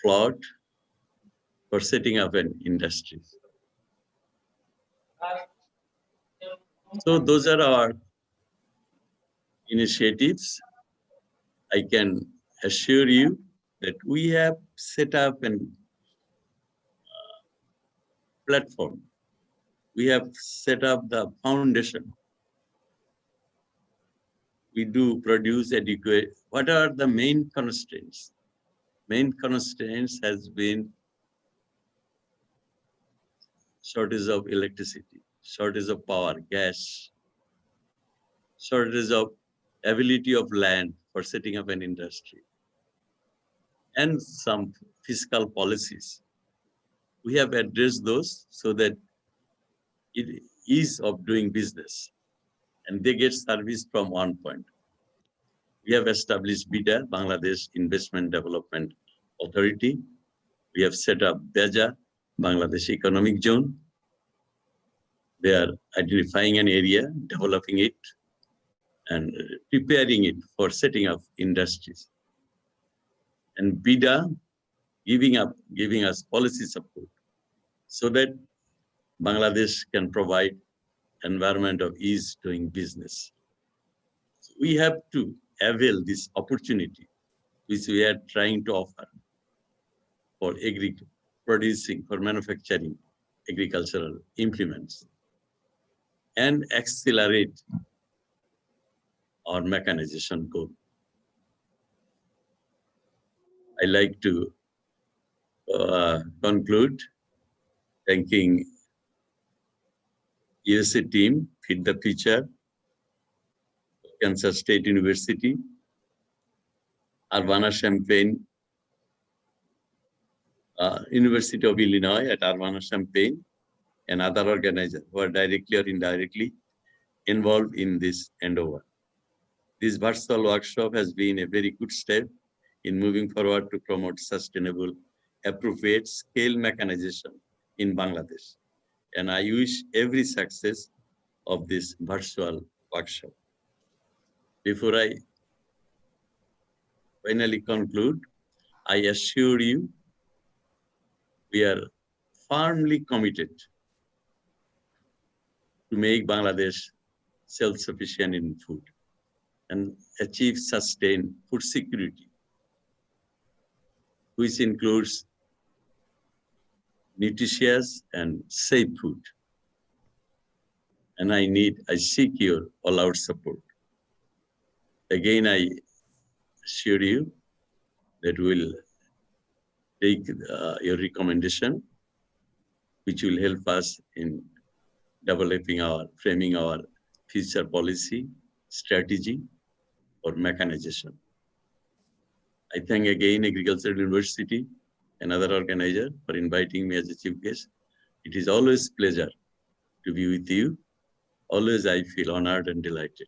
plot for setting up an industry. So those are our initiatives. I can assure you that we have set up a platform. We have set up the foundation. We do produce adequate. What are the main constraints? Main constraints has been shortage of electricity, shortage of power, gas, shortage of ability of land for setting up an industry, and some fiscal policies. We have addressed those so that it is of doing business and they get service from one point. We have established BIDA, Bangladesh Investment Development Authority. We have set up BEJA, Bangladesh Economic Zone. They are identifying an area, developing it, and preparing it for setting up industries. And BIDA giving us policy support so that Bangladesh can provide environment of ease doing business. So we have to avail this opportunity which we are trying to offer for manufacturing agricultural implements and accelerate our mechanization goal. I like to conclude thanking USA team, Feed the Future, Kansas State University, Urbana-Champaign, University of Illinois at Urbana-Champaign, and other organizers who are directly or indirectly involved in this endeavor. This virtual workshop has been a very good step in moving forward to promote sustainable, appropriate scale mechanization in Bangladesh. And I wish every success of this virtual workshop. Before I finally conclude, I assure you, we are firmly committed to make Bangladesh self-sufficient in food and achieve sustained food security, which includes nutritious and safe food. And I seek your all-out support. Again, I assure you that we'll take your recommendation, which will help us in framing our future policy strategy for mechanization. I thank again Agricultural University and other organizer for inviting me as a chief guest. It is always a pleasure to be with you. Always I feel honored and delighted.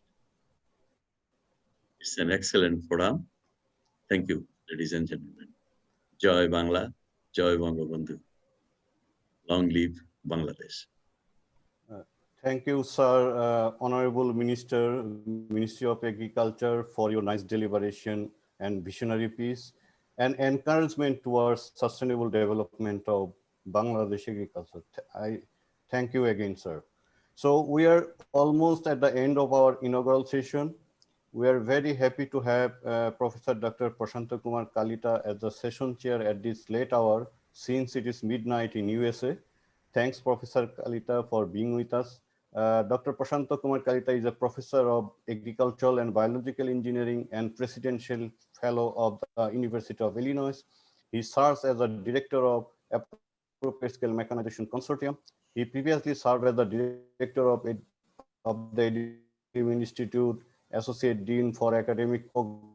It's an excellent forum. Thank you, ladies and gentlemen. Joy Bangla, Joy Bangabandhu. Long live Bangladesh. Thank you, sir, Honorable Minister, Ministry of Agriculture, for your nice deliberation and visionary piece and encouragement towards sustainable development of Bangladesh agriculture. I thank you again, sir. So we are almost at the end of our inaugural session. We are very happy to have Professor Dr. Prasanta Kumar Kalita as the session chair at this late hour, since it is midnight in USA. Thanks, Professor Kalita, for being with us. Dr. Prasanta Kumar Kalita is a professor of agricultural and biological engineering and presidential fellow of the University of Illinois. He serves as a director of Appropriate Scale Mechanization Consortium. He previously served as the director of the Education Institute, Associate Dean for Academic Programs.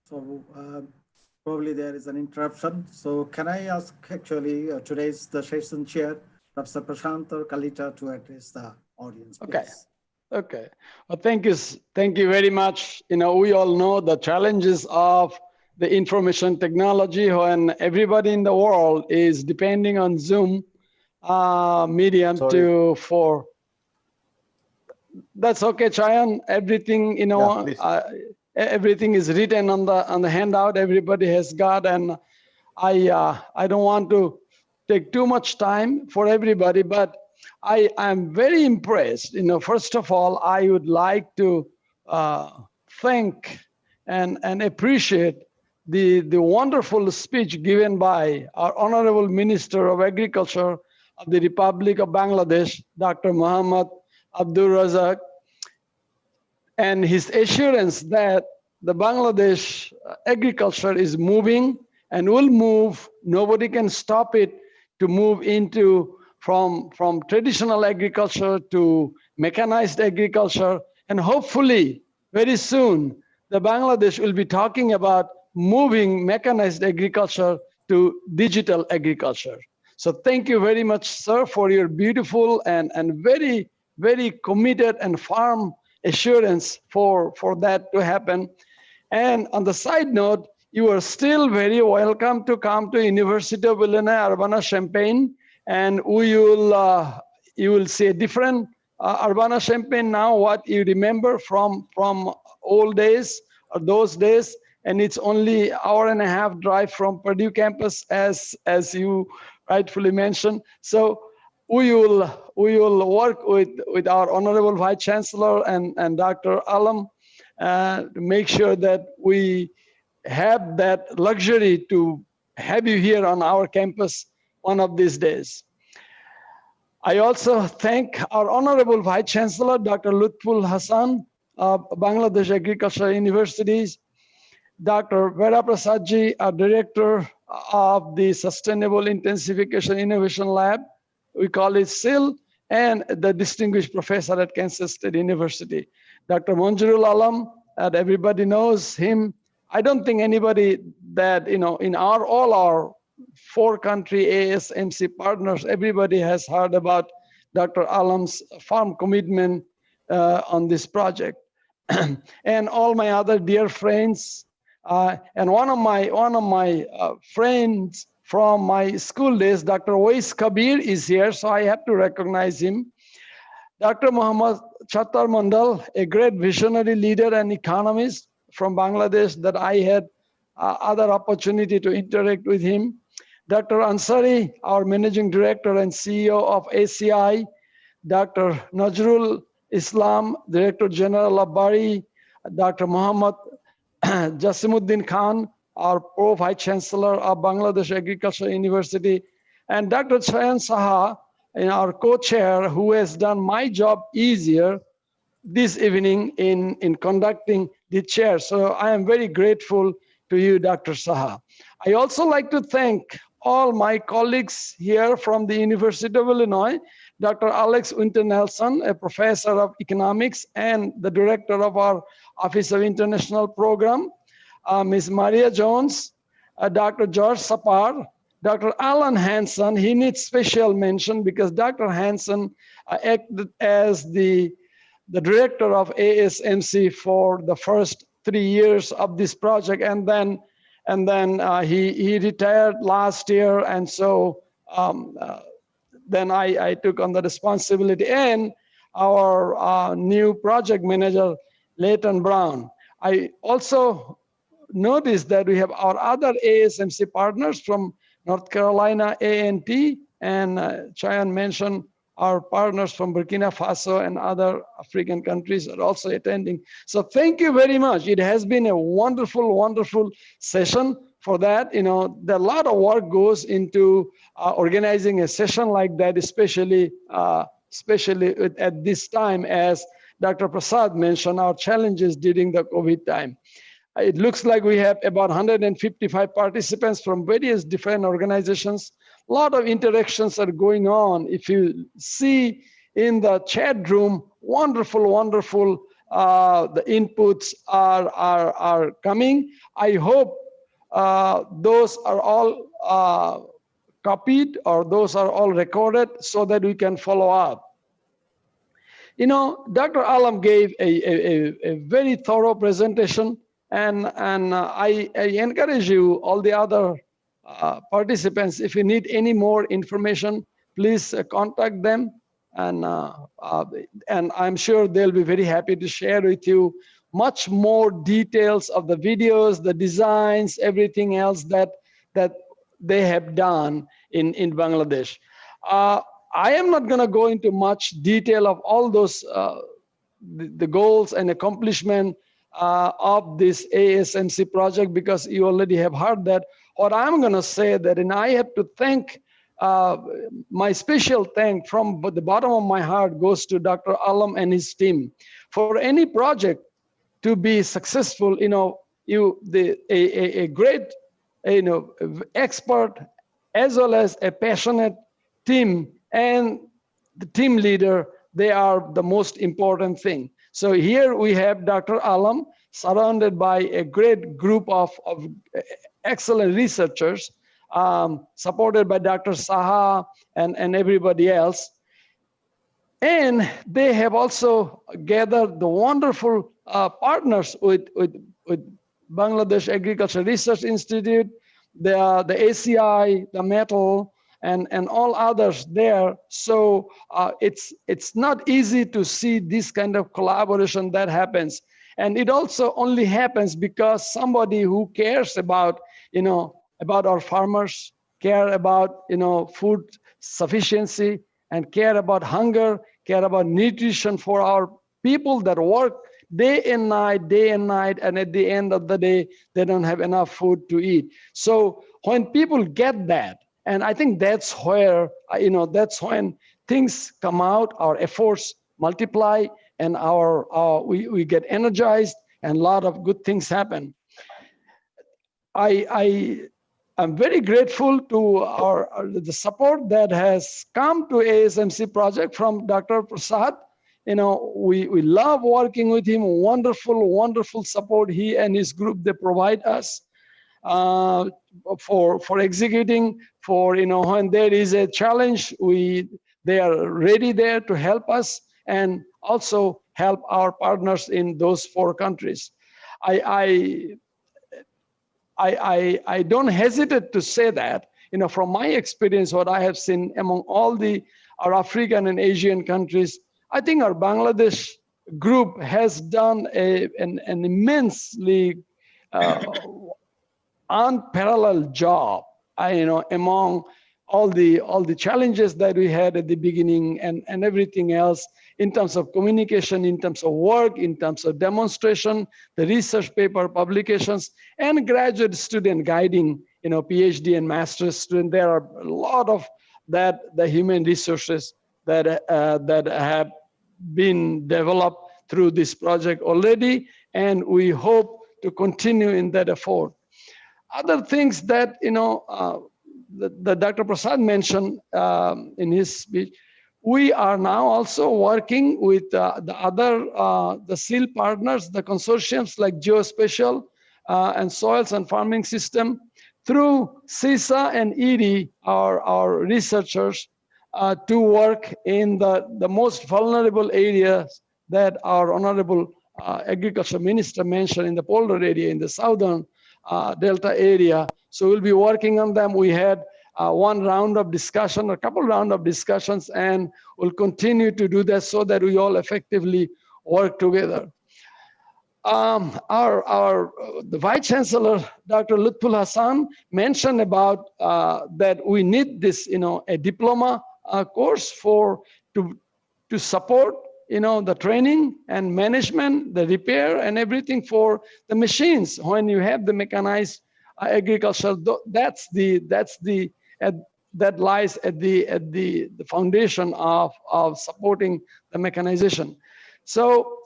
So probably there is an interruption. So can I ask actually today's the session chair, Professor Prasanta Kalita, to address the audience, please. Okay. Okay. Well, thank you very much. You know, we all know the challenges of the information technology when everybody in the world is depending on Zoom medium for. That's okay, Chayan. Everything, you know, everything is written on the handout everybody has got, and I don't want to take too much time for everybody, but I am very impressed. You know, first of all, I would like to thank and appreciate the wonderful speech given by our Honorable Minister of Agriculture of the Republic of Bangladesh, Dr. Muhammad Abdur Razzaque, and his assurance that the Bangladesh agriculture is moving and will move. Nobody can stop it to move into from traditional agriculture to mechanized agriculture. And hopefully very soon, the Bangladesh will be talking about moving mechanized agriculture to digital agriculture. So thank you very much, sir, for your beautiful and very, very committed and firm assurance for that to happen. And on the side note, you are still very welcome to come to University of Illinois Urbana-Champaign, and you will see a different Urbana-Champaign now, what you remember from old days or those days, and it's only an hour-and-a-half drive from Purdue campus, as you rightfully mentioned. So we will work with our Honorable Vice Chancellor and Dr. Alam to make sure that we have that luxury to have you here on our campus one of these days. I also thank our Honorable Vice Chancellor, Dr. Lutful Hassan of Bangladesh Agricultural Universities, Dr. Vara Prasad ji, our Director of the Sustainable Intensification Innovation Lab, we call it SIIL, and the distinguished professor at Kansas State University, Dr. Manjurul Alam, and everybody knows him. I don't think anybody that, you know, in all our 4-country ASMC partners, everybody has heard about Dr. Alam's firm commitment on this project. And all my other dear friends, and one of my friends from my school days, Dr. Wais Kabir is here, so I have to recognize him. Dr. Muhammad Sattar Mandal, a great visionary leader and economist from Bangladesh that I had other opportunity to interact with him. Dr. Ansari, our Managing Director and CEO of ACI, Dr. Najrul Islam, Director General of Bari, Dr. Muhammad Jasimuddin Khan, our Pro Vice Chancellor of Bangladesh Agricultural University, and Dr. Chayan Saha, our co-chair, who has done my job easier this evening in conducting the chair. So I am very grateful to you, Dr. Saha. I also like to thank all my colleagues here from the University of Illinois, Dr. Alex Winter Nelson, a professor of economics and the director of our Office of International Program, Ms. Maria Jones, Dr. George Sapar, Dr. Alan Hansen. He needs special mention because Dr. Hansen acted as the director of ASMC for the first 3 years of this project, and then and then he retired last year, and so then I took on the responsibility, and our new project manager, Leighton Brown. I also noticed that we have our other ASMC partners from North Carolina, A&T, and Chayan mentioned our partners from Burkina Faso and other African countries are also attending. So thank you very much. It has been a wonderful, wonderful session. For that, you know, a lot of work goes into organizing a session like that, especially at this time, as Dr. Prasad mentioned, our challenges during the COVID time. It looks like we have about 155 participants from various different organizations. A lot of interactions are going on. If you see in the chat room, wonderful, wonderful, the inputs are coming. I hope those are all copied, or those are all recorded so that we can follow up. You know, Dr. Alam gave a very thorough presentation, and I encourage you, all the other participants, if you need any more information, please contact them, and I'm sure they'll be very happy to share with you much more details of the videos, the designs, everything else that they have done in Bangladesh. I am not going to go into much detail of all those the goals and accomplishment of this ASMC project, because you already have heard that. What I'm going to say that, and I have to thank, my special thank from the bottom of my heart goes to Dr. Alam and his team. For any project to be successful, you know, a great, you know, expert as well as a passionate team and the team leader, they are the most important thing. So here we have Dr. Alam surrounded by a great group of excellent researchers, supported by Dr. Saha and everybody else. And they have also gathered the wonderful partners with Bangladesh Agriculture Research Institute, the ACI, the Metal, and all others there. So it's not easy to see this kind of collaboration that happens. And it also only happens because somebody who cares about, you know, about our farmers, care about, you know, food sufficiency, and care about hunger, care about nutrition for our people that work day and night, and at the end of the day, they don't have enough food to eat. So when people get that, and I think that's where, you know, that's when things come out, our efforts multiply, and we get energized, and a lot of good things happen. I'm very grateful to the support that has come to ASMC project from Dr. Prasad. You know, we love working with him. Wonderful, wonderful support he and his group, they provide us for executing, for, you know, when there is a challenge, they are ready there to help us and also help our partners in those 4 countries. I don't hesitate to say that, you know, from my experience, what I have seen among all our African and Asian countries, I think our Bangladesh group has done an immensely unparalleled job, you know, among all the challenges that we had at the beginning and everything else, in terms of communication, in terms of work, in terms of demonstration, the research paper publications, and graduate student guiding, you know, PhD and master's student. There are a lot of the human resources that have been developed through this project already, and we hope to continue in that effort. Other things that, you know, that Dr. Prasad mentioned in his speech, we are now also working with the other the SIIL partners, the consortiums like Geospatial and Soils and Farming System, through CISA and ED, our researchers, to work in the most vulnerable areas that our Honorable Agriculture Minister mentioned in the polar area in the southern Delta area. So we'll be working on them. We had one round of discussion, a couple round of discussions, and we'll continue to do that so that we all effectively work together. The Vice Chancellor, Dr. Lutful Hassan, mentioned about that we need this, a diploma course to support, the training and management, the repair and everything for the machines. When you have the mechanized agriculture, that lies at the foundation of supporting the mechanization. So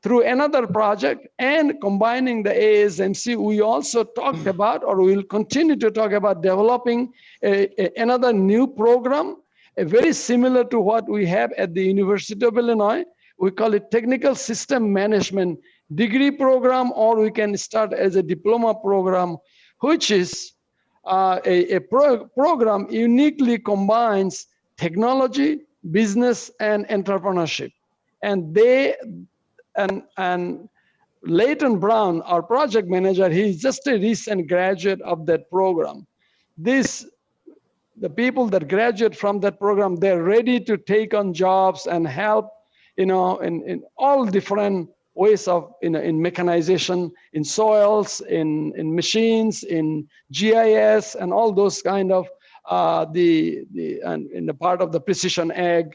through another project and combining the ASMC, we also talked about, or we will continue to talk about, developing another new program, very similar to what we have at the University of Illinois. We call it Technical System Management degree program, or we can start as a diploma program, which is a program uniquely combines technology, business, and entrepreneurship. And Leighton Brown, our project manager, he's just a recent graduate of that program. The people that graduate from that program, they're ready to take on jobs and help, in all different ways of, in mechanization, in soils, in machines, in GIS, and all those kind of and in the part of the precision ag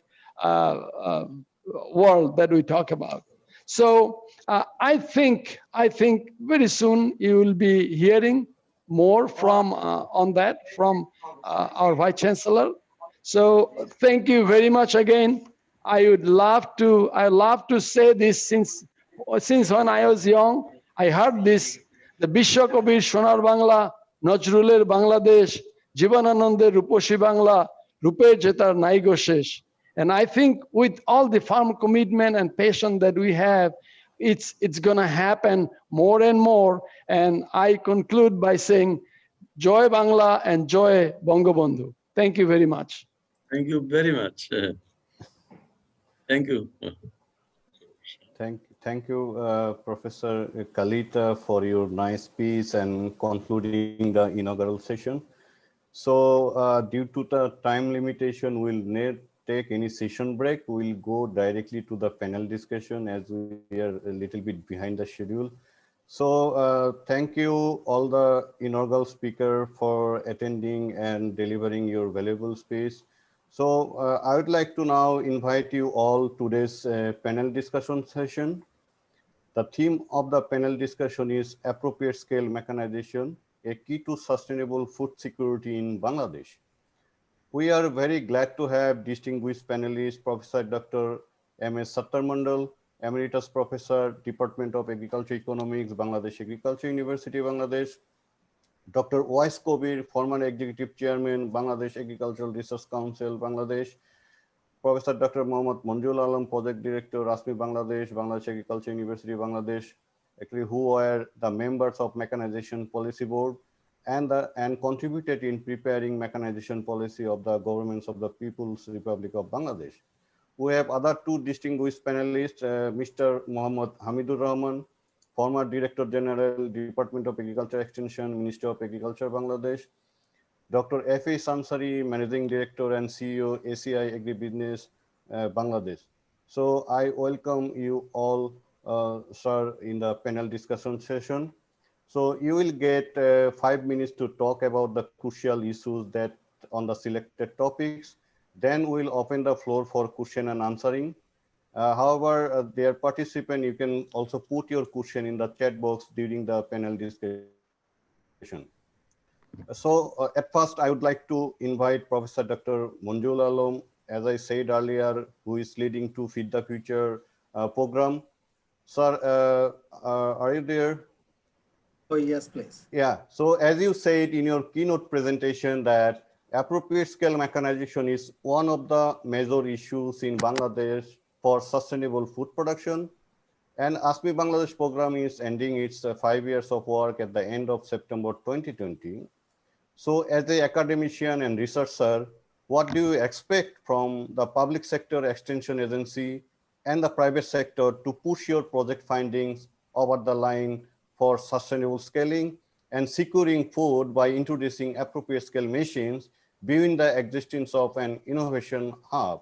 world that we talk about. So I think very soon you will be hearing more from on that from our Vice Chancellor. So thank you very much again. I love to say this since when I was young, I heard this, the Bishwa Kabir Sonar Bangla, Najruler Bangladesh, Jibananande Ruposhi Bangla, Rupe Jetar Naigo Shesh. And I think with all the farm commitment and passion that we have, it's gonna happen more and more. And I conclude by saying, Joy Bangla and Joy Bangabandhu. Thank you very much. Thank you very much. Thank you. Thank you, Professor Kalita, for your nice speech and concluding the inaugural session. So due to the time limitation, we'll not take any session break. We'll go directly to the panel discussion as we are a little bit behind the schedule. So thank you all the inaugural speaker for attending and delivering your valuable speech. So I would like to now invite you all to this panel discussion session. The theme of the panel discussion is Appropriate Scale Mechanization, a key to sustainable food security in Bangladesh. We are very glad to have distinguished panelists, Professor Dr. M.S. Sattar Mandal, Emeritus Professor, Department of Agriculture Economics, Bangladesh Agriculture University, Bangladesh, Dr. Wais, former Executive Chairman, Bangladesh Agricultural Research Council, Bangladesh, Professor Dr. Mohammad Manjul Alam, Project Director, ASMIH-Bangladesh, Bangladesh Agriculture University, Bangladesh, actually who were the members of Mechanization Policy Board and contributed in preparing mechanization policy of the governments of the People's Republic of Bangladesh. We have other two distinguished panelists, Mr. Muhammad Hamidur Rahman, former Director General, Department of Agriculture Extension, Ministry of Agriculture, Bangladesh, Dr. F.A. Sansari, Managing Director and CEO, ACI Agribusiness, Bangladesh. So I welcome you all, sir, in the panel discussion session. So you will get 5 minutes to talk about the crucial issues that on the selected topics. Then we'll open the floor for question and answering. However, dear participant, you can also put your question in the chat box during the panel discussion. So at first, I would like to invite Professor Dr. Manjul Alam, as I said earlier, who is leading to Feed the Future program. Sir, are you there? Oh, yes, please. Yeah, so as you said in your keynote presentation that appropriate scale mechanization is one of the major issues in Bangladesh for sustainable food production. And ASMIH-Bangladesh program is ending its 5 years of work at the end of September 2020. So as an academician and researcher, what do you expect from the public sector extension agency and the private sector to push your project findings over the line for sustainable scaling and securing food by introducing appropriate scale machines beyond the existence of an innovation hub.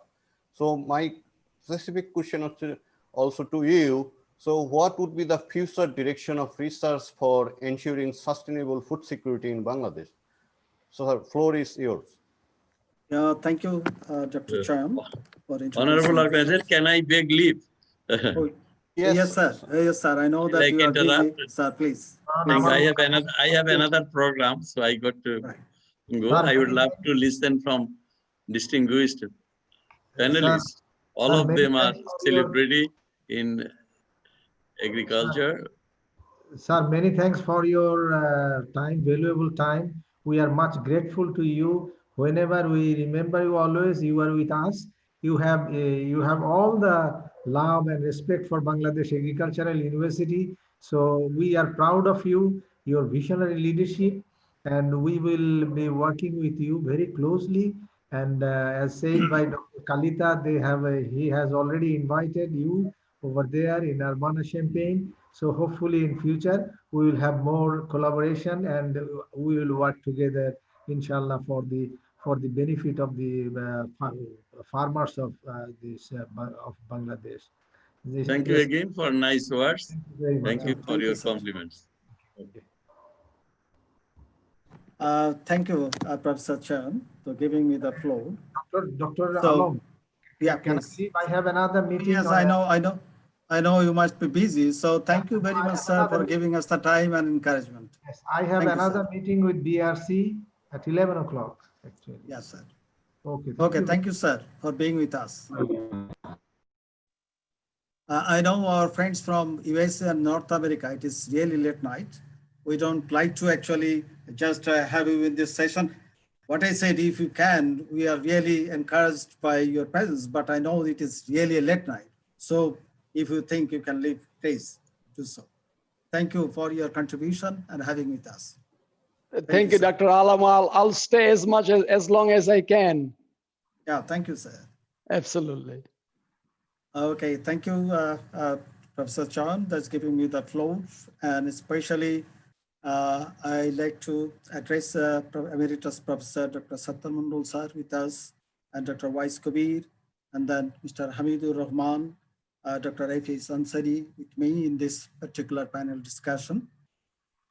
So my specific question also to you, so what would be the future direction of research for ensuring sustainable food security in Bangladesh? So the floor is yours. Yeah, thank you, Dr. Chayan, for introducing. Honorable Organizer, can I beg leave? Oh, yes, sir. Yes, sir. I know that like you are busy. interrupt. Sir, please. I have another program, so I got to go. I would love to listen from distinguished panelists. All of them are celebrity in agriculture. Sir, many thanks for your time, valuable time. We are much grateful to you. Whenever we remember you, always you are with us. You have all the love and respect for Bangladesh Agricultural University. So we are proud of you, your visionary leadership, and we will be working with you very closely. And as said by Dr. Kalita, he has already invited you over there in Urbana-Champaign. So hopefully in future, we will have more collaboration and we will work together, inshallah, for the benefit of the farmers of of Bangladesh. Thank you again for nice words. Thank you for your compliments. Okay. Thank you, Professor Chayan, for giving me the floor. Dr. Alom, yeah, can please. I have another meeting? Yes, I know you must be busy. So thank you very much, sir, for giving us the time and encouragement. Yes, I have another meeting with DRC at 11 o'clock, actually. Yes, sir. Okay. Thank you, sir, for being with us. I know our friends from USA and North America, it is really late night. We don't like to actually just have you in this session. What I said, if you can, we are really encouraged by your presence, but I know it is really a late night. So if you think you can leave, please do so. Thank you for your contribution and having with us. Thank you, Dr. Alam. I'll stay as long as I can. Yeah, thank you, sir. Absolutely. Okay, thank you, Professor Chayan, that's giving me the floor. And especially, I'd like to address Emeritus Professor Dr. Sattar Mandal sir with us, and Dr. Wais Kabir, and then Mr. Hamidur Rahman, Dr. Afis Ansari with me in this particular panel discussion.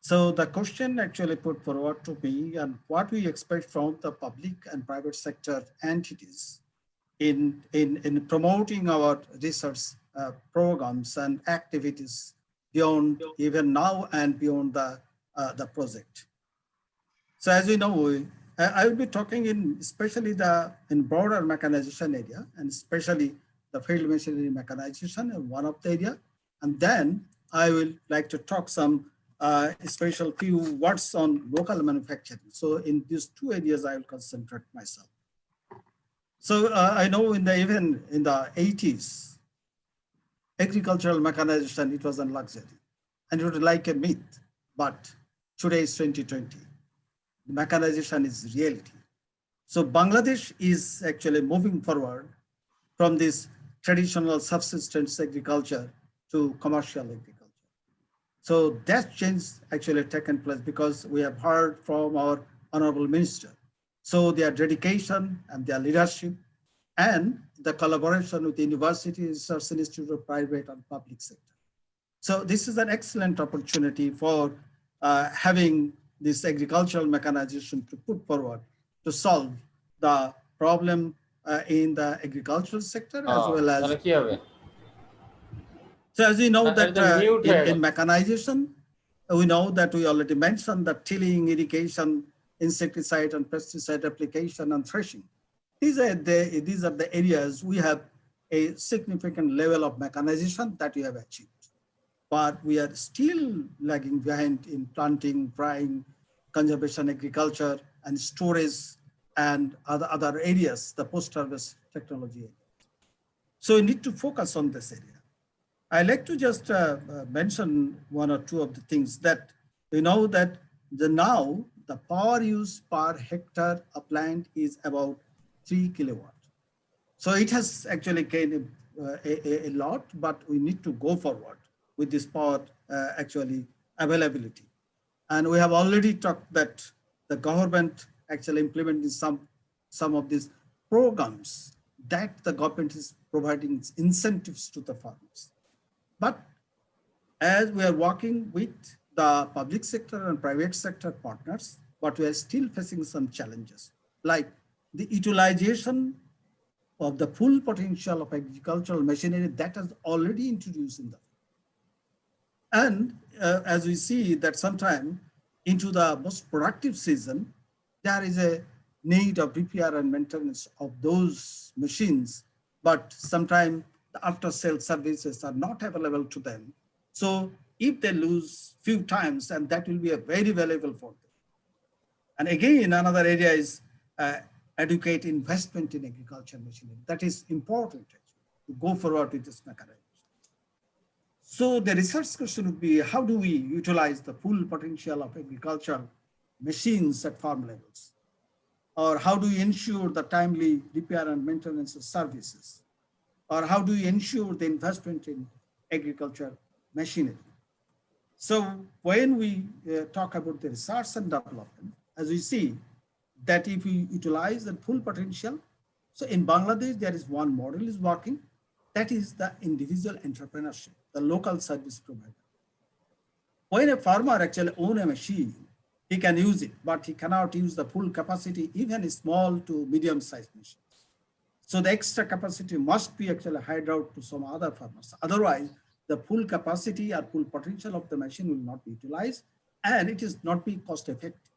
So the question actually put forward to me and what we expect from the public and private sector entities in promoting our research programs and activities beyond even now and beyond the project. So as we know, I will be talking especially in broader mechanization area, and especially the field machinery mechanization in one of the area. And then I will like to talk some special few words on local manufacturing. So in these two areas, I will concentrate myself. So I know even in the 80s, agricultural mechanization, it was a luxury and it was like a myth, but today is 2020. Mechanization is reality. So Bangladesh is actually moving forward from this traditional subsistence agriculture to commercial agriculture. So that change actually taken place because we have heard from our Honorable Minister. So their dedication and their leadership and the collaboration with the university, research institute, private and public sector. So this is an excellent opportunity for having this agricultural mechanization to put forward to solve the problem in the agricultural sector as well as. So as you know that in mechanization, we know that we already mentioned that tilling, irrigation, insecticide and pesticide application and threshing. These are the areas we have a significant level of mechanization that we have achieved. But we are still lagging behind in planting, drying, conservation agriculture, and storage and other areas, the post-harvest technology area. So we need to focus on this area. I like to just mention one or two of the things that we know that now the power use per hectare upland is about 3 kilowatt. So it has actually gained a lot, but we need to go forward with this power actually availability. And we have already talked that the government actually implementing some of these programs that the government is providing incentives to the farmers. But as we are working with the public sector and private sector partners, but we are still facing some challenges, like the utilization of the full potential of agricultural machinery that is already introduced in the. And as we see that sometime into the most productive season, there is a need of repair and maintenance of those machines, but sometimes the after-sale services are not available to them. So if they lose few times, and that will be a very valuable for them. And again, another area is adequate investment in agriculture machinery. That is important to go forward with this mechanism. So the research question would be, how do we utilize the full potential of agricultural machines at farm levels? Or how do we ensure the timely repair and maintenance of services? Or how do we ensure the investment in agriculture machinery? So when we talk about the research and development, as we see that if we utilize the full potential, so in Bangladesh, there is one model is working, that is the individual entrepreneurship, the local service provider. When a farmer actually owns a machine, he can use it, but he cannot use the full capacity, even small to medium-sized machines. So the extra capacity must be actually hired out to some other farmers. Otherwise, the full capacity or full potential of the machine will not be utilized, and it is not be cost effective.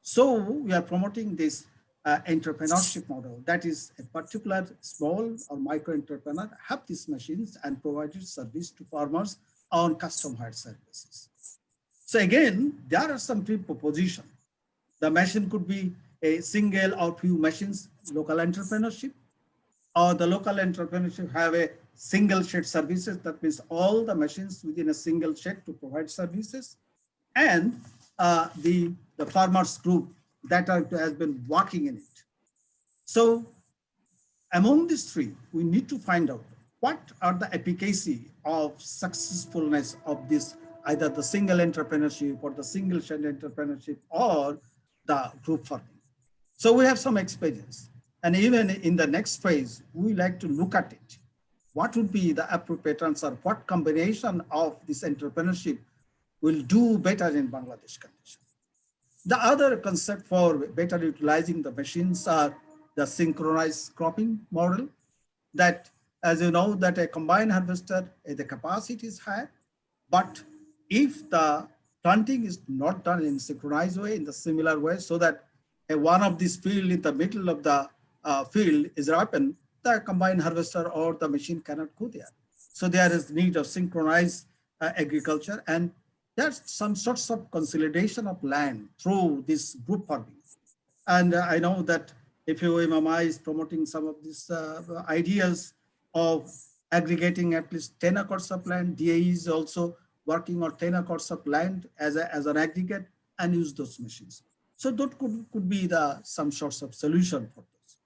So we are promoting this entrepreneurship model. That is a particular small or micro entrepreneur have these machines and provided service to farmers on custom hired services. So again, there are some propositions. The machine could be a single or few machines, local entrepreneurship, or the local entrepreneurship have a single shed services. That means all the machines within a single shed to provide services, and the farmers group that has been working in it. So among these three, we need to find out what are the efficacy of successfulness of this, either the single entrepreneurship or the single shed entrepreneurship or the group farming. So we have some experience. And even in the next phase, we like to look at it. What would be the appropriate answer? What combination of this entrepreneurship will do better in Bangladesh condition? The other concept for better utilizing the machines are the synchronized cropping model, that, as you know, that a combined harvester, the capacity is high, but if the planting is not done in synchronized way, in the similar way, so that one of these field in the middle of the field is ripened, the combined harvester or the machine cannot go there. So there is need of synchronized agriculture, and there's some sorts of consolidation of land through this group farming. And I know that if UMMI is promoting some of these ideas of aggregating at least 10 acres of land, DAE is also working on 10 acres of land as an aggregate and use those machines. So that could be some sorts of solution for this.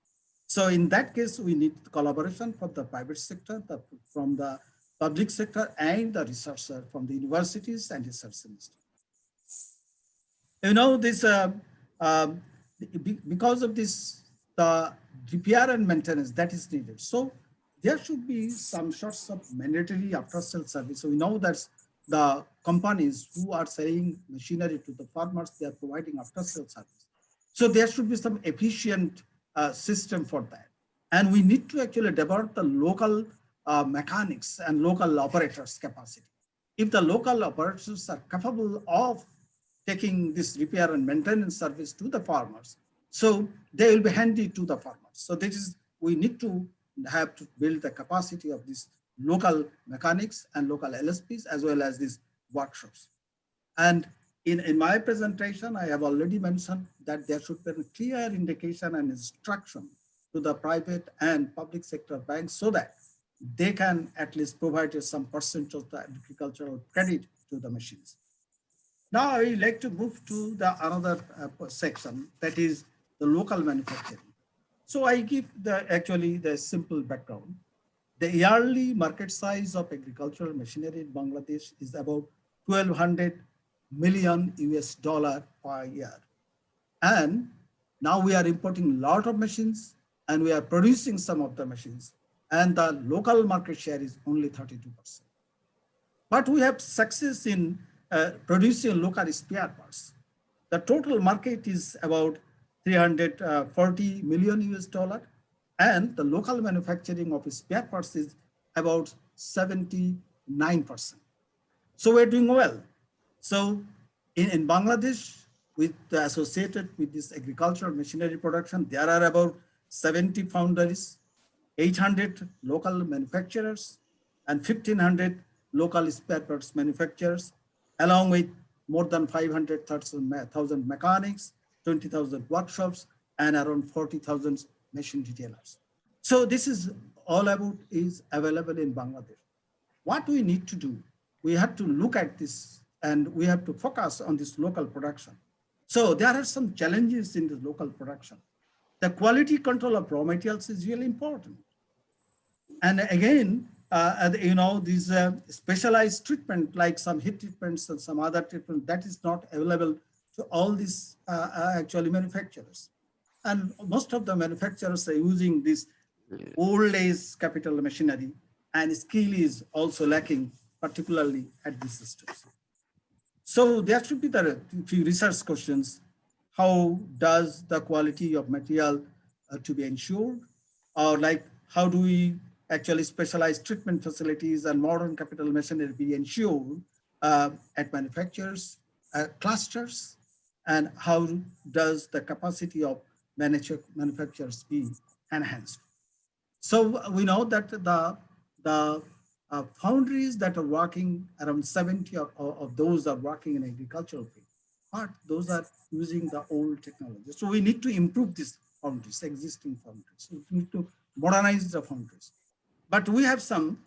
So in that case, we need collaboration from the private sector, from the public sector, and the researcher from the universities and research institutes. You know, this because of this, the repair and maintenance that is needed. So there should be some sorts of mandatory after-sale service. So we know that the companies who are selling machinery to the farmers, they are providing after-sale service. So there should be some efficient system for that. And we need to actually develop the local mechanics and local operators capacity. If the local operators are capable of taking this repair and maintenance service to the farmers, so they will be handy to the farmers. So this is, we need to have to build the capacity of these local mechanics and local LSPs, as well as these workshops. And in my presentation, I have already mentioned that there should be a clear indication and instruction to the private and public sector banks so that they can at least provide some percentage of the agricultural credit to the machines. Now I would like to move to the another section, that is the local manufacturing. So I give actually the simple background. The yearly market size of agricultural machinery in Bangladesh is about 1,200 million US dollar per year. And now we are importing a lot of machines and we are producing some of the machines, and the local market share is only 32%. But we have success in producing local spare parts. The total market is about 340 million US dollar, and the local manufacturing of spare parts is about 79%. So we're doing well. So in Bangladesh, associated with this agricultural machinery production, there are about 70 foundries, 800 local manufacturers, and 1,500 local spare parts manufacturers, along with more than 500,000 mechanics, 20,000 workshops, and around 40,000 machine detailers. So this is all about is available in Bangladesh. What we need to do, we have to look at this and we have to focus on this local production. So there are some challenges in the local production. The quality control of raw materials is really important. And again, these specialized treatment, like some heat treatments and some other treatment, that is not available to all these actually manufacturers. And most of the manufacturers are using this old days capital machinery, and skill is also lacking, particularly at these systems. So there should be the few research questions. How does the quality of material to be ensured? Or like, how do we actually specialized treatment facilities and modern capital machinery be ensured at manufacturers, clusters, and how does the capacity of manufacturers be enhanced? So we know that the foundries that are working, around 70 of those are working in agricultural field, but those are using the old technology. So we need to improve these foundries, existing foundries. So we need to modernize the foundries. But we have some,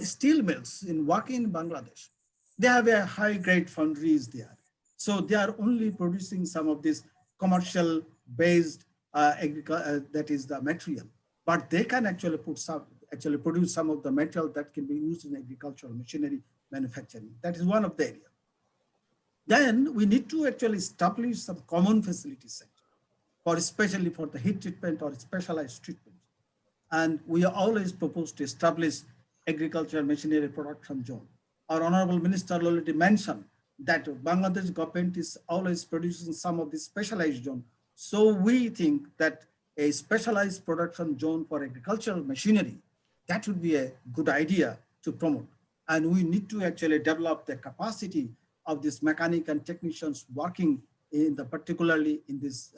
steel mills working in Bangladesh. They have a high-grade foundries there. So they are only producing some of this commercial-based that is the material. But they can actually produce some of the material that can be used in agricultural machinery manufacturing. That is one of the areas. Then we need to actually establish some common facility center, especially for the heat treatment or specialized treatment. And we always propose to establish agricultural machinery production zone. Our Honorable Minister already mentioned that Bangladesh government is always producing some of the specialized zone. So we think that a specialized production zone for agricultural machinery, that would be a good idea to promote. And we need to actually develop the capacity of these mechanic and technicians working particularly in these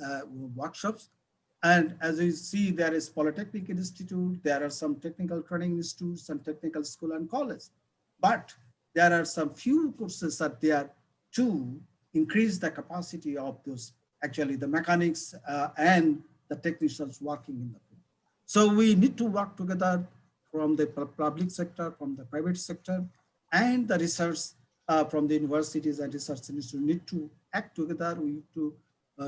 workshops. And as you see, there is Polytechnic Institute, there are some technical training institutes and technical school and college. But there are some few courses that they are to increase the capacity of those, actually the mechanics and the technicians working in the field. So we need to work together from the public sector, from the private sector, and the research from the universities and research institutes. We need to act together. We need to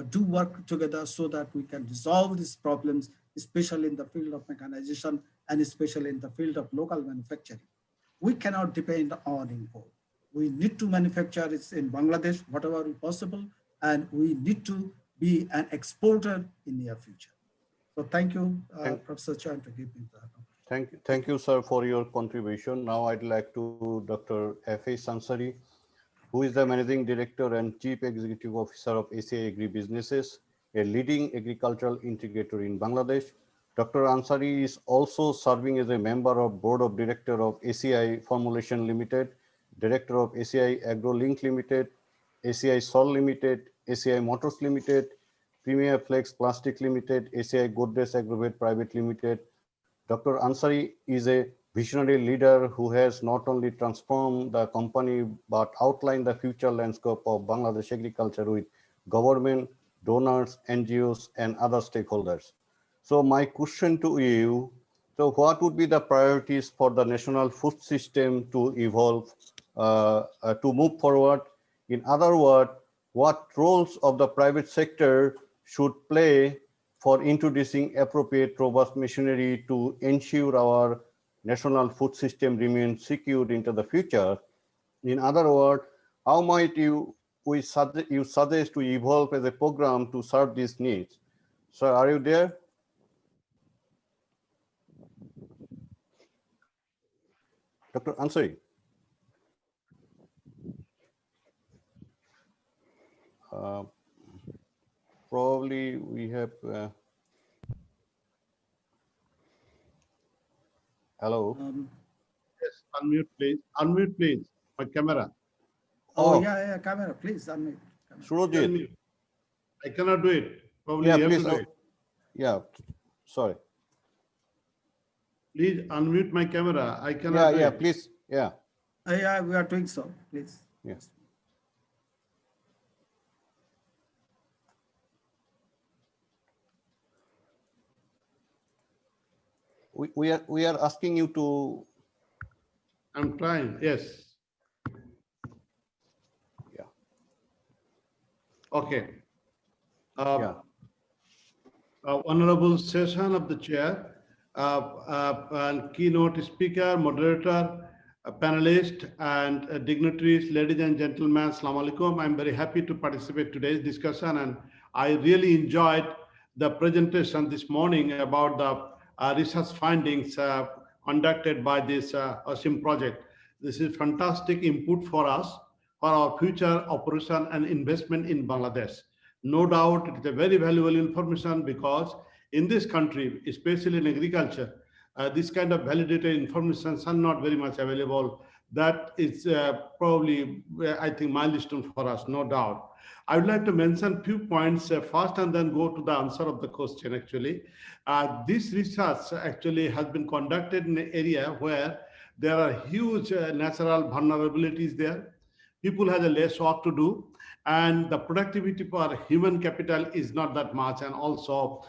do work together so that we can resolve these problems, especially in the field of mechanization and especially in the field of local manufacturing. We cannot depend on import. We need to manufacture it in Bangladesh, whatever possible, and we need to be an exporter in the near future. So thank you, Professor Chayan, to give me that. Thank you, sir, for your contribution. Now I'd like to Dr. F.A. Sansari, who is the Managing Director and Chief Executive Officer of ACI Agribusinesses, a leading agricultural integrator in Bangladesh. Dr. Ansari is also serving as a member of Board of Directors of ACI Formulation Limited, Director of ACI AgroLink Limited, ACI Sol Limited, ACI Motors Limited, Premier Flex Plastic Limited, ACI Godrej Agrovet Private Limited. Dr. Ansari is a visionary leader who has not only transformed the company, but outlined the future landscape of Bangladesh agriculture with government, donors, NGOs, and other stakeholders. So my question to you, so what would be the priorities for the national food system to evolve, to move forward? In other words, what roles of the private sector should play for introducing appropriate robust machinery to ensure our national food system remains secure into the future? In other words, how might you you suggest to evolve as a program to serve these needs. Sir, are you there? Dr. Ansari. Probably we have. Hello. Yes, unmute please. Unmute please. My camera. Oh, yeah, camera, please unmute. Surojit. I cannot do it. Probably Yeah, you have please. to do it. Yeah, sorry. Please unmute my camera. I cannot do it. Please. Yeah, we are doing so, please. Yes. We are asking you to. I'm trying. Yes. Yeah. Okay. Honorable session of the chair, and keynote speaker, moderator, panelist, and dignitaries, ladies and gentlemen, assalamu alaikum. I'm very happy to participate today's discussion, and I really enjoyed the presentation this morning about the research findings conducted by this ASIM project. This is fantastic input for us for our future operation and investment in Bangladesh. No doubt it is a very valuable information because in this country, especially in agriculture, this kind of validated information are not very much available. That is probably, I think, milestone for us, no doubt. I would like to mention few points first and then go to the answer of the question actually. This research actually has been conducted in an area where there are huge natural vulnerabilities there. People have a less work to do, and the productivity per human capital is not that much, and also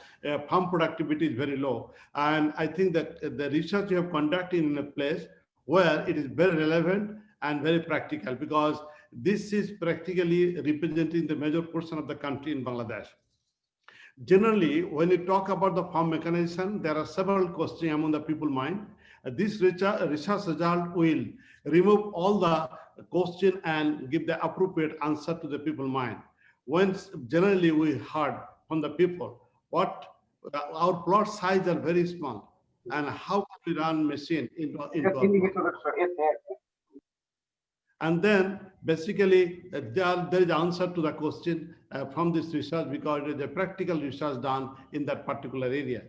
farm productivity is very low. And I think that the research you have conducted in a place where it is very relevant and very practical, because this is practically representing the major portion of the country in Bangladesh. Generally, when you talk about the farm mechanization, there are several questions among the people mind. This research result will remove all the question and give the appropriate answer to the people mind. Once generally we heard from the people what our plot size are very small, and how can we run machine into and then basically there is answer to the question from this research, because it is a practical research done in that particular area.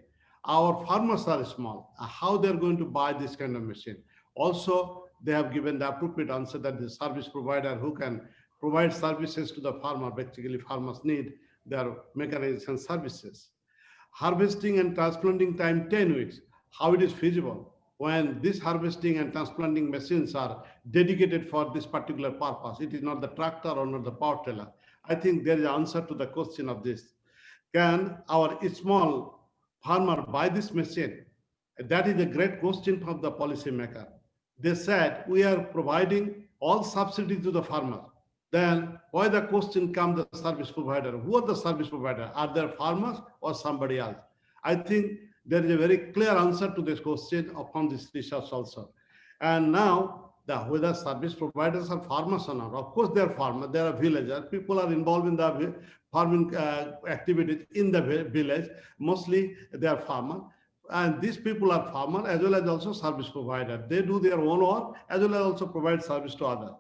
Our farmers are small. How they're going to buy this kind of machine? Also, they have given the appropriate answer that the service provider who can provide services to the farmer, basically farmers need their mechanization services. Harvesting and transplanting time 10 weeks. How it is feasible when this harvesting and transplanting machines are dedicated for this particular purpose? It is not the tractor or not the power tiller. I think there is an answer to the question of this. Can our small farmer buy this machine? That is a great question from the policymaker. They said, we are providing all subsidy to the farmer. Then why the question comes the service provider? Who are the service provider? Are they farmers or somebody else? I think there is a very clear answer to this question upon this research also. And now, whether service providers are farmers or not, of course they are farmers, they are villagers. People are involved in the farming activities in the village. Mostly they are farmers. And these people are farmers as well as also service provider. They do their own work as well as also provide service to others.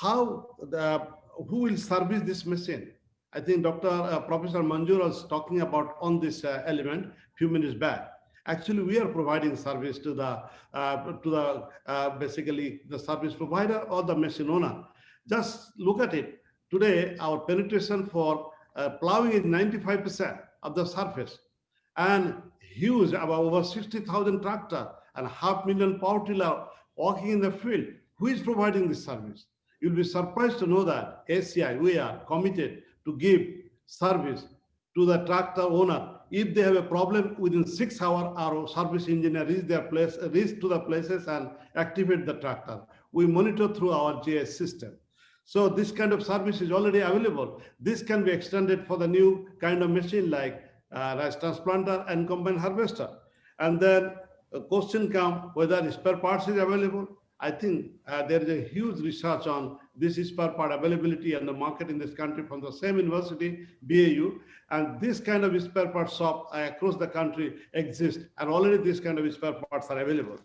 Who will service this machine? I think Professor Manjur was talking about on this element few minutes back. Actually, we are providing service to the basically the service provider or the machine owner. Just look at it. Today, our penetration for plowing is 95% of the surface, and huge, about over 60,000 tractors and 500,000 power tiller walking in the field. Who is providing this service? You'll be surprised to know that ACI, we are committed to give service to the tractor owner. If they have a problem, within 6 hours, our service engineer reach to the places and activate the tractor. We monitor through our GIS system. So this kind of service is already available. This can be extended for the new kind of machine like rice transplanter and combine harvester. And then a question comes whether spare parts is available. I think there is a huge research on this spare part availability and the market in this country from the same university, BAU, and this kind of spare part shop across the country exist, and already this kind of spare parts are available.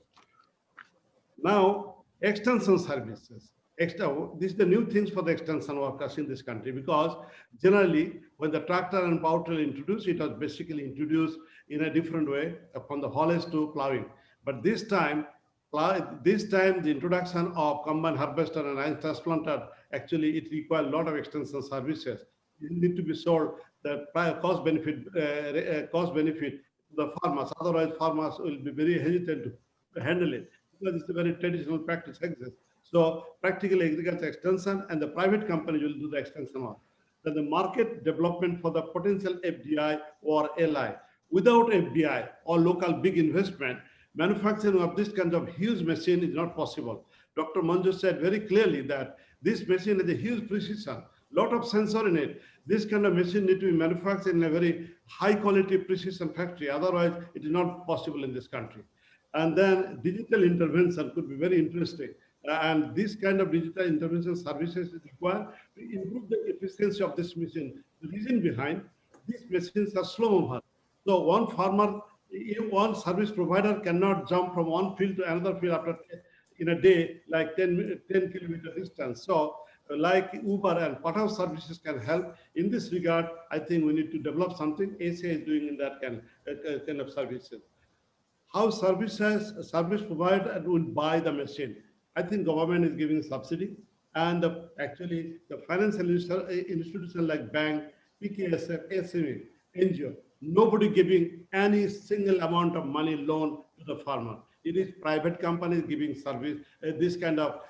Now, extension services. This is the new things for the extension workers in this country, because generally when the tractor and power trailer introduced, it was basically introduced in a different way from the haulage to plowing. But this time the introduction of combine harvester and iron transplanter, actually it requires a lot of extension services. It need to be sold the cost benefit to the farmers. Otherwise, farmers will be very hesitant to handle it, because it's a very traditional practice exists. So practical agriculture extension and the private companies will do the extension work. Then the market development for the potential FDI or LI. Without FDI or local big investment, manufacturing of this kind of huge machine is not possible. Dr. Manju said very clearly that this machine has a huge precision, lot of sensor in it. This kind of machine need to be manufactured in a very high quality precision factory. Otherwise, it is not possible in this country. And then digital intervention could be very interesting. And this kind of digital intervention services is required to improve the efficiency of this machine. The reason behind these machines are slow movers. So one service provider cannot jump from one field to another field after in a day, like 10 kilometer distance. So like Uber and Patron services can help. In this regard, I think we need to develop something. ASA is doing in that kind of services. How service provider will buy the machine. I think government is giving subsidy, and actually the financial institution like bank, PKSF, SME, NGO, nobody giving any single amount of money loan to the farmer. It is private companies giving service, this kind of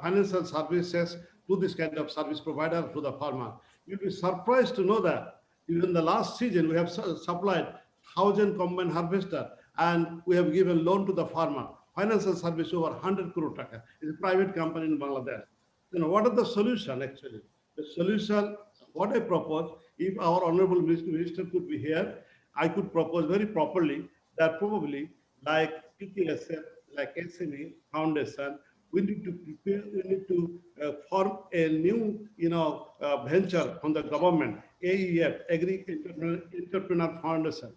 financial services to this kind of service provider to the farmer. You'll be surprised to know that even the last season we have supplied 1,000 combine harvester, and we have given loan to the farmer. Financial service over 100 crore taka. It's a private company in Bangladesh. What are the solution actually? The solution, what I propose, if our honorable minister could be here, I could propose very properly that probably like PKSF, like SME Foundation, we need to prepare, we need to form a new, venture from the government, AEF, Agri Entrepreneur Foundation.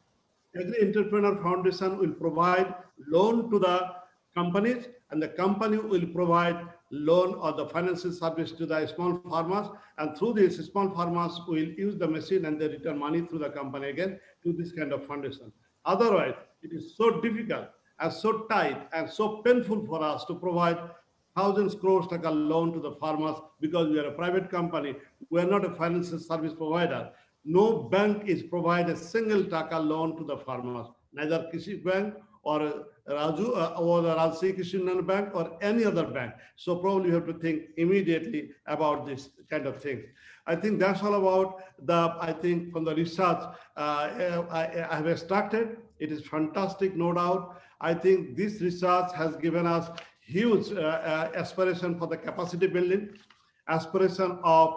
Agri Entrepreneur Foundation will provide loan to the companies, and the company will provide loan or the financial service to the small farmers, and through these small farmers will use the machine and they return money through the company again to this kind of foundation. Otherwise, it is so difficult and so tight and so painful for us to provide thousands crores taka loan to the farmers, because we are a private company. We are not a financial service provider. No bank is provide a single taka loan to the farmers, neither Krishi Bank or Raju or the Razzaque Kishinan Bank or any other bank. So probably you have to think immediately about this kind of thing. I think that's all about I think from the research I have extracted. It is fantastic, no doubt. I think this research has given us huge aspiration for the capacity building, aspiration of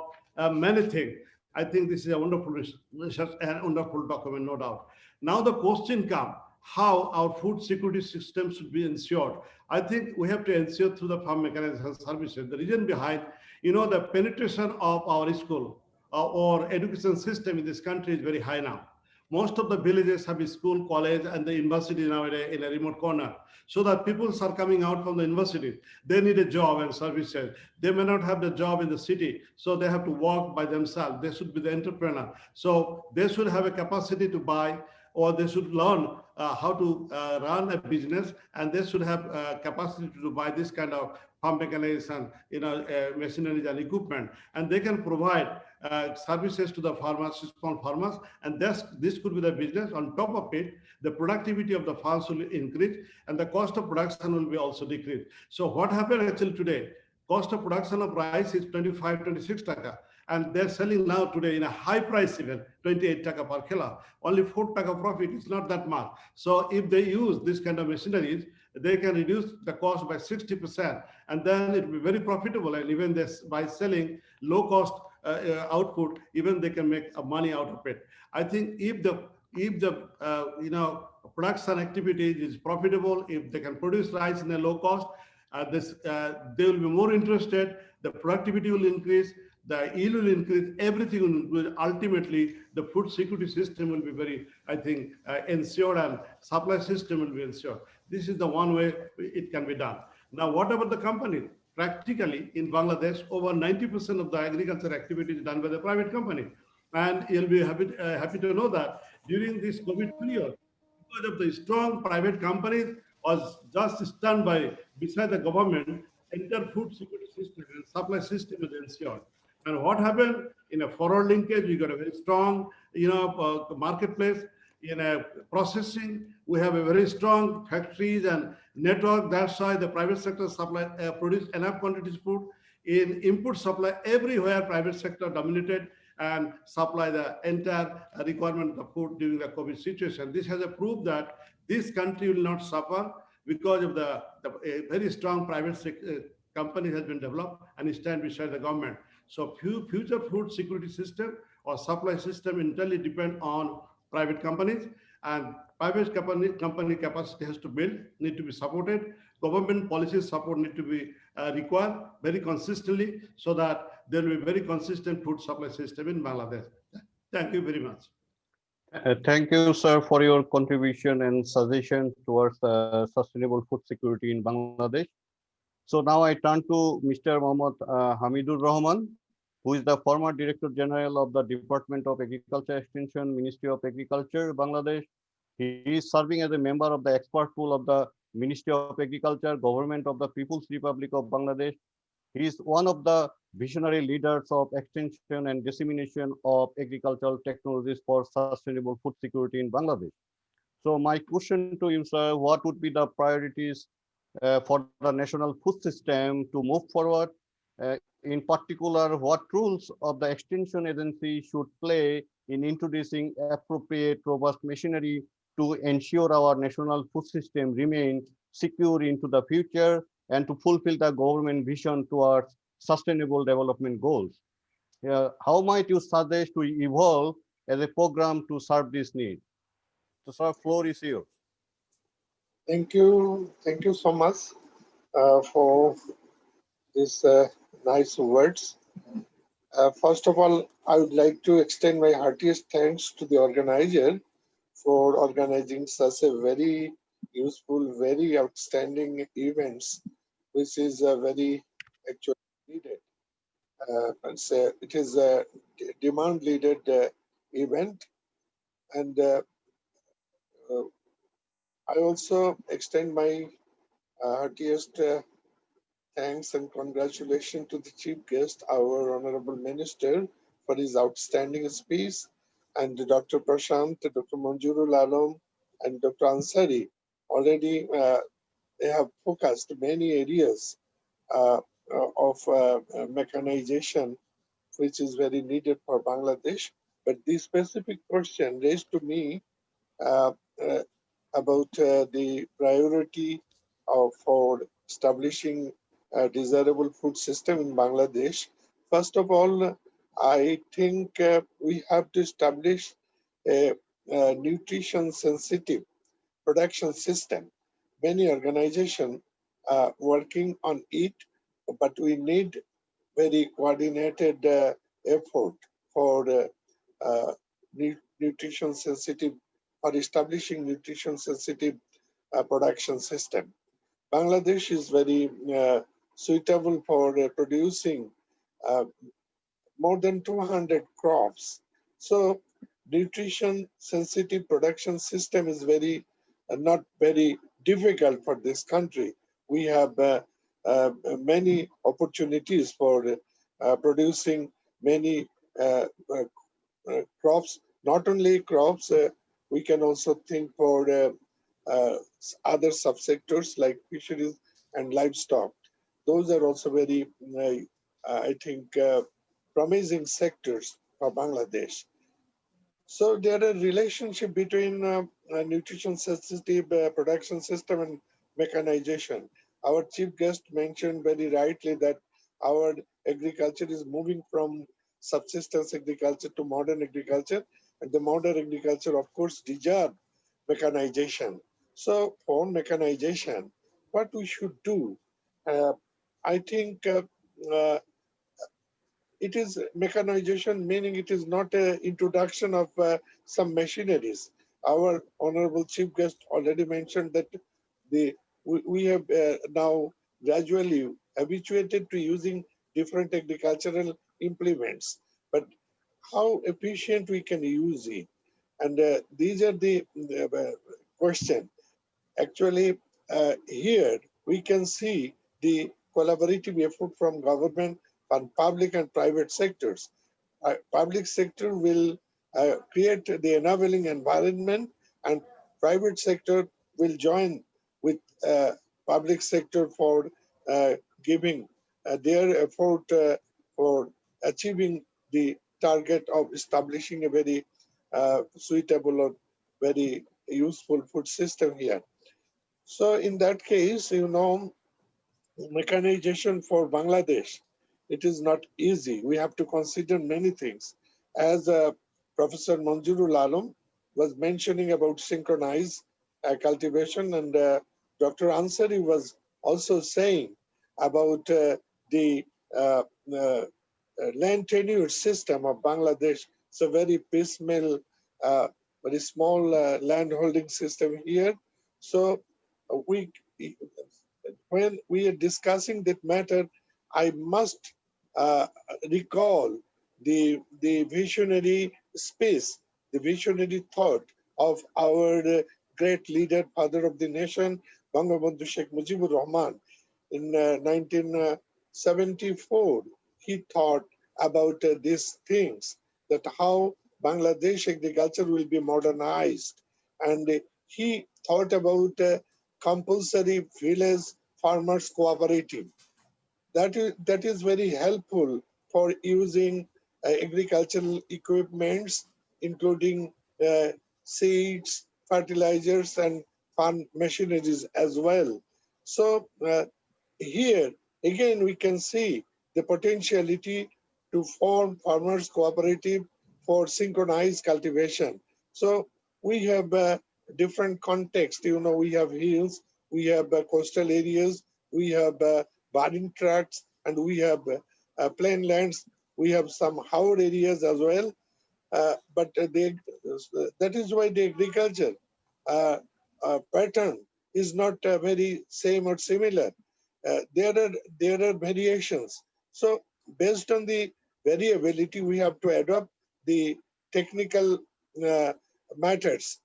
many things. I think this is a wonderful research and wonderful document, no doubt. Now the question comes, how our food security system should be ensured. I think we have to ensure through the farm mechanization services. The reason behind, the penetration of our school or education system in this country is very high now. Most of the villages have a school, college, and the university nowadays in a remote corner. So that people are coming out from the university. They need a job and services. They may not have the job in the city, so they have to work by themselves. They should be the entrepreneur. So they should have a capacity to buy, or they should learn how to run a business, and they should have capacity to buy this kind of farm mechanization, machinery and equipment, and they can provide services to the farmers, small farmers, and this could be the business. On top of it, the productivity of the farms will increase, and the cost of production will be also decreased. So what happened actually today? Cost of production of rice is 25, 26 taka. And they're selling now today in a high price even, 28 taka per kilo. Only 4 taka profit is not that much. So if they use this kind of machineries, they can reduce the cost by 60%. And then it will be very profitable. And even this, by selling low cost output, even they can make money out of it. I think if the production activity is profitable, if they can produce rice in a low cost, they will be more interested, the productivity will increase, the yield will increase, everything will increase. Ultimately, the food security system will be very, I think, ensured, and supply system will be ensured. This is the one way it can be done. Now, what about the company? Practically, in Bangladesh, over 90% of the agriculture activity is done by the private company. And you'll be happy to know that during this COVID period, because of the strong private companies was just stand by beside the government, entire food security system and supply system is ensured. And what happened in a forward linkage? We got a very strong, marketplace. In a processing, we have a very strong factories and network. That's why the private sector supply produce enough quantities of food. In input supply, everywhere private sector dominated and supply the entire requirement of food during the COVID situation. This has a proof that this country will not suffer because of the very strong private company has been developed and stand beside the government. So future food security system or supply system entirely depend on private companies, and private company capacity has to build, need to be supported. Government policy support need to be required very consistently, so that there will be very consistent food supply system in Bangladesh. Thank you very much. Thank you, sir, for your contribution and suggestion towards sustainable food security in Bangladesh. So now I turn to Mr. Mohammad Hamidur Rahman, who is the former Director General of the Department of Agriculture Extension, Ministry of Agriculture, Bangladesh. He is serving as a member of the expert pool of the Ministry of Agriculture, Government of the People's Republic of Bangladesh. He is one of the visionary leaders of extension and dissemination of agricultural technologies for sustainable food security in Bangladesh. So my question to you, sir, what would be the priorities for the national food system to move forward? In particular, what roles of the extension agency should play in introducing appropriate, robust machinery to ensure our national food system remain secure into the future and to fulfill the government vision towards sustainable development goals? How might you suggest to evolve as a program to serve this need? So, sir, floor is yours. Thank you so much for these nice words. First of all, I would like to extend my heartiest thanks to the organizer for organizing such a very useful, very outstanding events, which is very actually needed. It is a demand-needed event, and I also extend my heartiest thanks and congratulations to the chief guest, our honorable minister, for his outstanding speech, and Dr. Prashant, Dr. Manjurul Alam, and Dr. Ansari. Already they have focused many areas of mechanization, which is very needed for Bangladesh. But the specific question raised to me about the priority for establishing a desirable food system in Bangladesh. First of all, I think we have to establish a nutrition sensitive production system. Many organizations are working on it, but we need very coordinated effort for nutrition sensitive, or establishing nutrition sensitive production system. Bangladesh is very suitable for producing more than 200 crops. So nutrition sensitive production system is very not very difficult for this country. We have many opportunities for producing many crops. Not only crops, we can also think for other subsectors like fisheries and livestock. Those are also very, I think, promising sectors for Bangladesh. So there are a relationship between nutrition sensitive production system and mechanization. Our chief guest mentioned very rightly that our agriculture is moving from subsistence agriculture to modern agriculture, and the modern agriculture, of course, deserves mechanization. So for mechanization, what we should do I think it is mechanization, meaning it is not an introduction of some machineries. Our honorable chief guest already mentioned that we have now gradually habituated to using different agricultural implements, but how efficient we can use it. And these are the question. Actually, here we can see the collaborative effort from government and public and private sectors. Public sector will create the enabling environment, and private sector will join with public sector for giving their effort for achieving the target of establishing a very suitable or very useful food system here. So in that case, you know, mechanization for Bangladesh, it is not easy. We have to consider many things. As Professor Manjurul Alam was mentioning about synchronized cultivation, and Dr. Ansari was also saying about the land tenure system of Bangladesh. It's a very piecemeal, very small land holding system here. So when we are discussing that matter, I must recall the visionary space, the visionary thought of our great leader, father of the nation, Bangabandhu Sheikh Mujibur Rahman. In 1974, he thought about these things, that how Bangladesh agriculture will be modernized. And he thought about compulsory village farmers cooperative. That is very helpful for using agricultural equipments, including seeds, fertilizers, and farm machineries as well. So here, again, we can see the potentiality to form farmers cooperative for synchronized cultivation. So we have different context. You know, we have hills, we have coastal areas, we have barren tracts, and we have plain lands. We have some hard areas as well. But that is why the agriculture pattern is not very same or similar. There are variations. So based on the variability, we have to adopt the technical matters,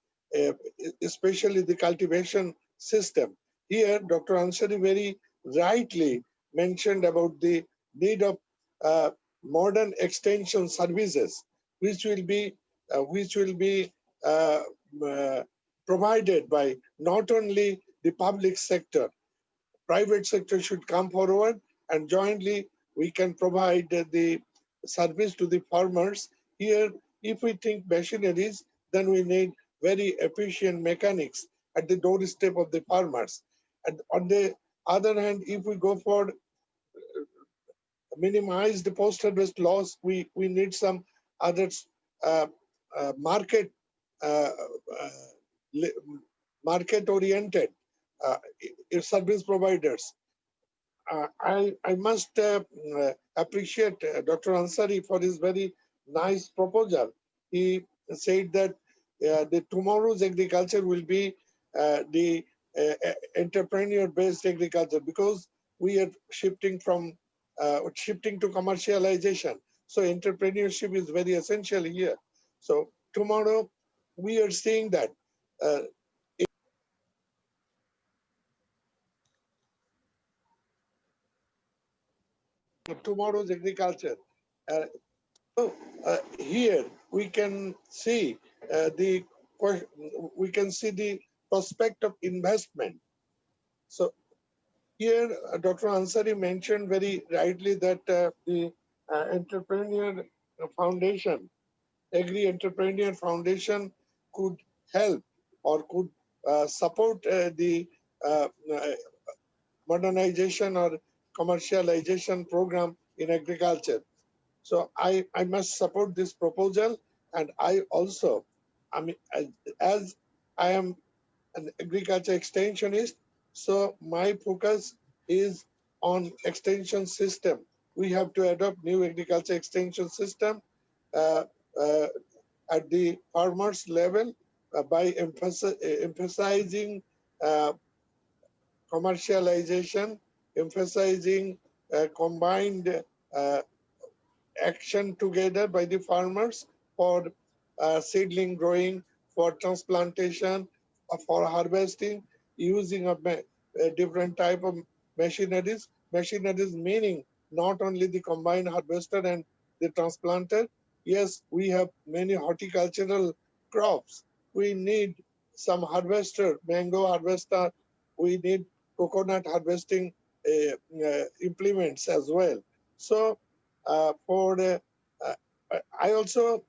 especially the cultivation system. Here, Dr. Ansari very rightly mentioned about the need of modern extension services, which will be provided by not only the public sector. Private sector should come forward, and jointly we can provide the service to the farmers. Here, if we think machineries, then we need very efficient mechanics at the doorstep of the farmers. And on the other hand, if we go for minimize the post-harvest loss, we need some other market market-oriented service providers. I must appreciate Dr. Ansari for his very nice proposal. He said that the tomorrow's agriculture will be the entrepreneur-based agriculture, because we are shifting to commercialization. So entrepreneurship is very essential here. So tomorrow we are seeing that tomorrow's agriculture. Here we can see the prospect of investment. So here Dr. Ansari mentioned very rightly that the entrepreneur foundation, Agri Entrepreneur Foundation, could help or could support the modernization or commercialization program in agriculture. So I must support this proposal, and I also, I mean, as I am an agriculture extensionist, so my focus is on extension system. We have to adopt new agriculture extension system at the farmers level by emphasizing commercialization, emphasizing combined action together by the farmers for seedling growing, for transplantation, for harvesting, using a different type of machineries. Machineries meaning not only the combined harvester and the transplanter. Yes, we have many horticultural crops. We need some harvester, mango harvester. We need coconut harvesting implements as well. So I also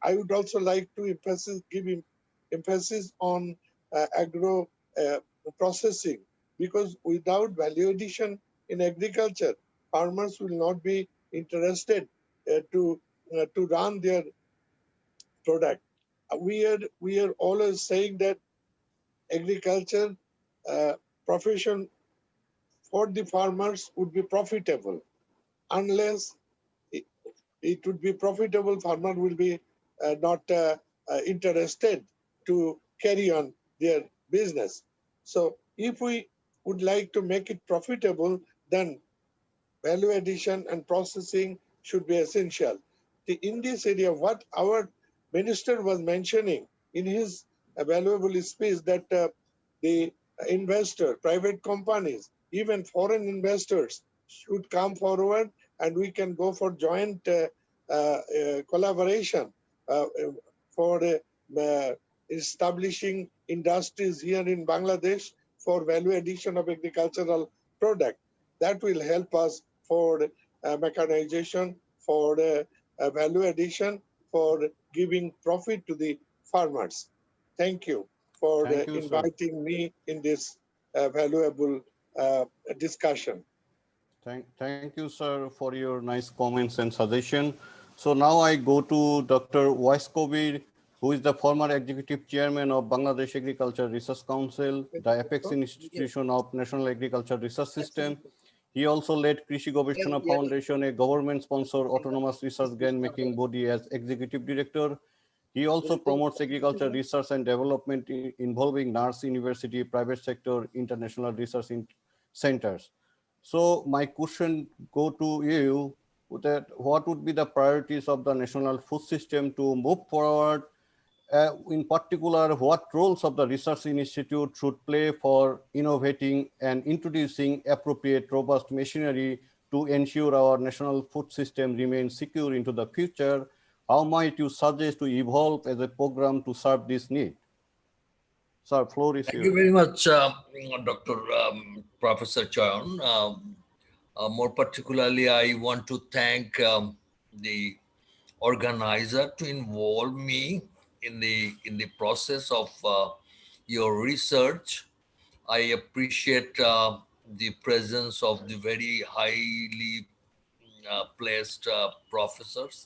I would also like to give emphasis on agro processing, because without value addition in agriculture, farmers will not be interested to run their product. We are always saying that agriculture profession for the farmers would be profitable. Unless it would be profitable, farmer will be not interested to carry on their business. So if we would like to make it profitable, then value addition and processing should be essential. In this area, what our minister was mentioning in his valuable speech, that the investor, private companies, even foreign investors should come forward, and we can go for joint collaboration for establishing industries here in Bangladesh for value addition of agricultural product. That will help us for mechanization, for value addition, for giving profit to the farmers. Thank you for inviting me in this valuable discussion. Thank you, sir, for your nice comments and suggestion. So now I go to Dr. Wais, who is the former executive chairman of Bangladesh Agriculture Research Council, the apex institution of National Agriculture Research System. He also led Krishi Gobeshona Foundation, a government-sponsored autonomous research grant-making body, as executive director. He also promotes agriculture research and development involving NARS University, private sector, international research centers. So my question go to you, that what would be the priorities of the national food system to move forward? In particular, what roles of the research institute should play for innovating and introducing appropriate robust machinery to ensure our national food system remains secure into the future? How might you suggest to evolve as a program to serve this need? Sir, floor is yours. Thank you very much, Dr. Professor Chayan. More particularly, I want to thank the organizer to involve me in the process of your research. I appreciate the presence of the very highly placed professors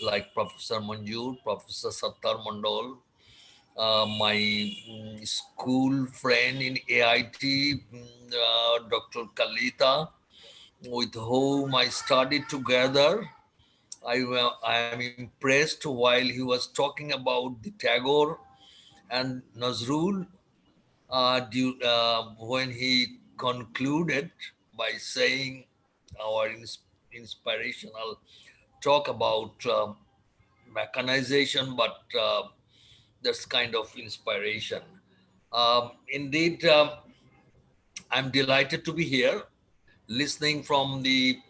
like Professor Manjur, Professor Sattar Mandal, my school friend in AIT, Dr. Kalita, with whom I studied together. I am impressed while he was talking about the Tagore and Nazrul, when he concluded by saying our inspirational talk about mechanization, but that's kind of inspiration. Indeed, I'm delighted to be here, listening from the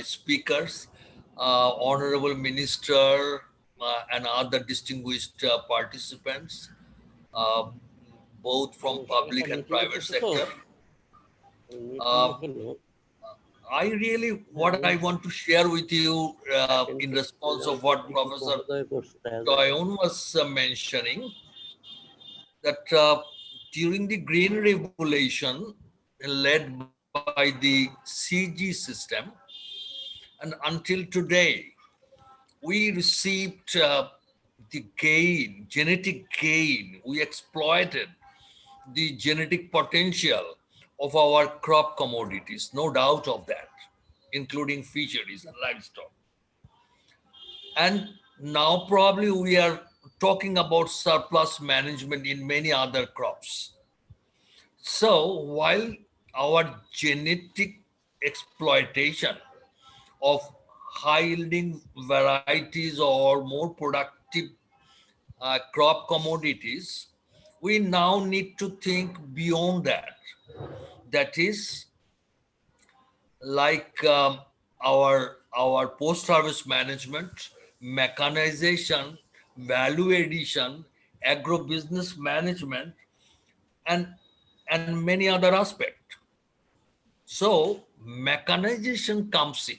speakers, Honorable Minister, and other distinguished participants, both from public and private sector. What I want to share with you in response of what Professor Chayan was mentioning, that during the Green Revolution led by the CG system, and until today, we received the gain, genetic gain. We exploited the genetic potential of our crop commodities, no doubt of that, including fisheries and livestock. And now probably we are talking about surplus management in many other crops. So while our genetic exploitation of high-yielding varieties or more productive crop commodities, we now need to think beyond that. That is like our post-harvest management, mechanization, value addition, agro-business management, and many other aspects. So mechanization comes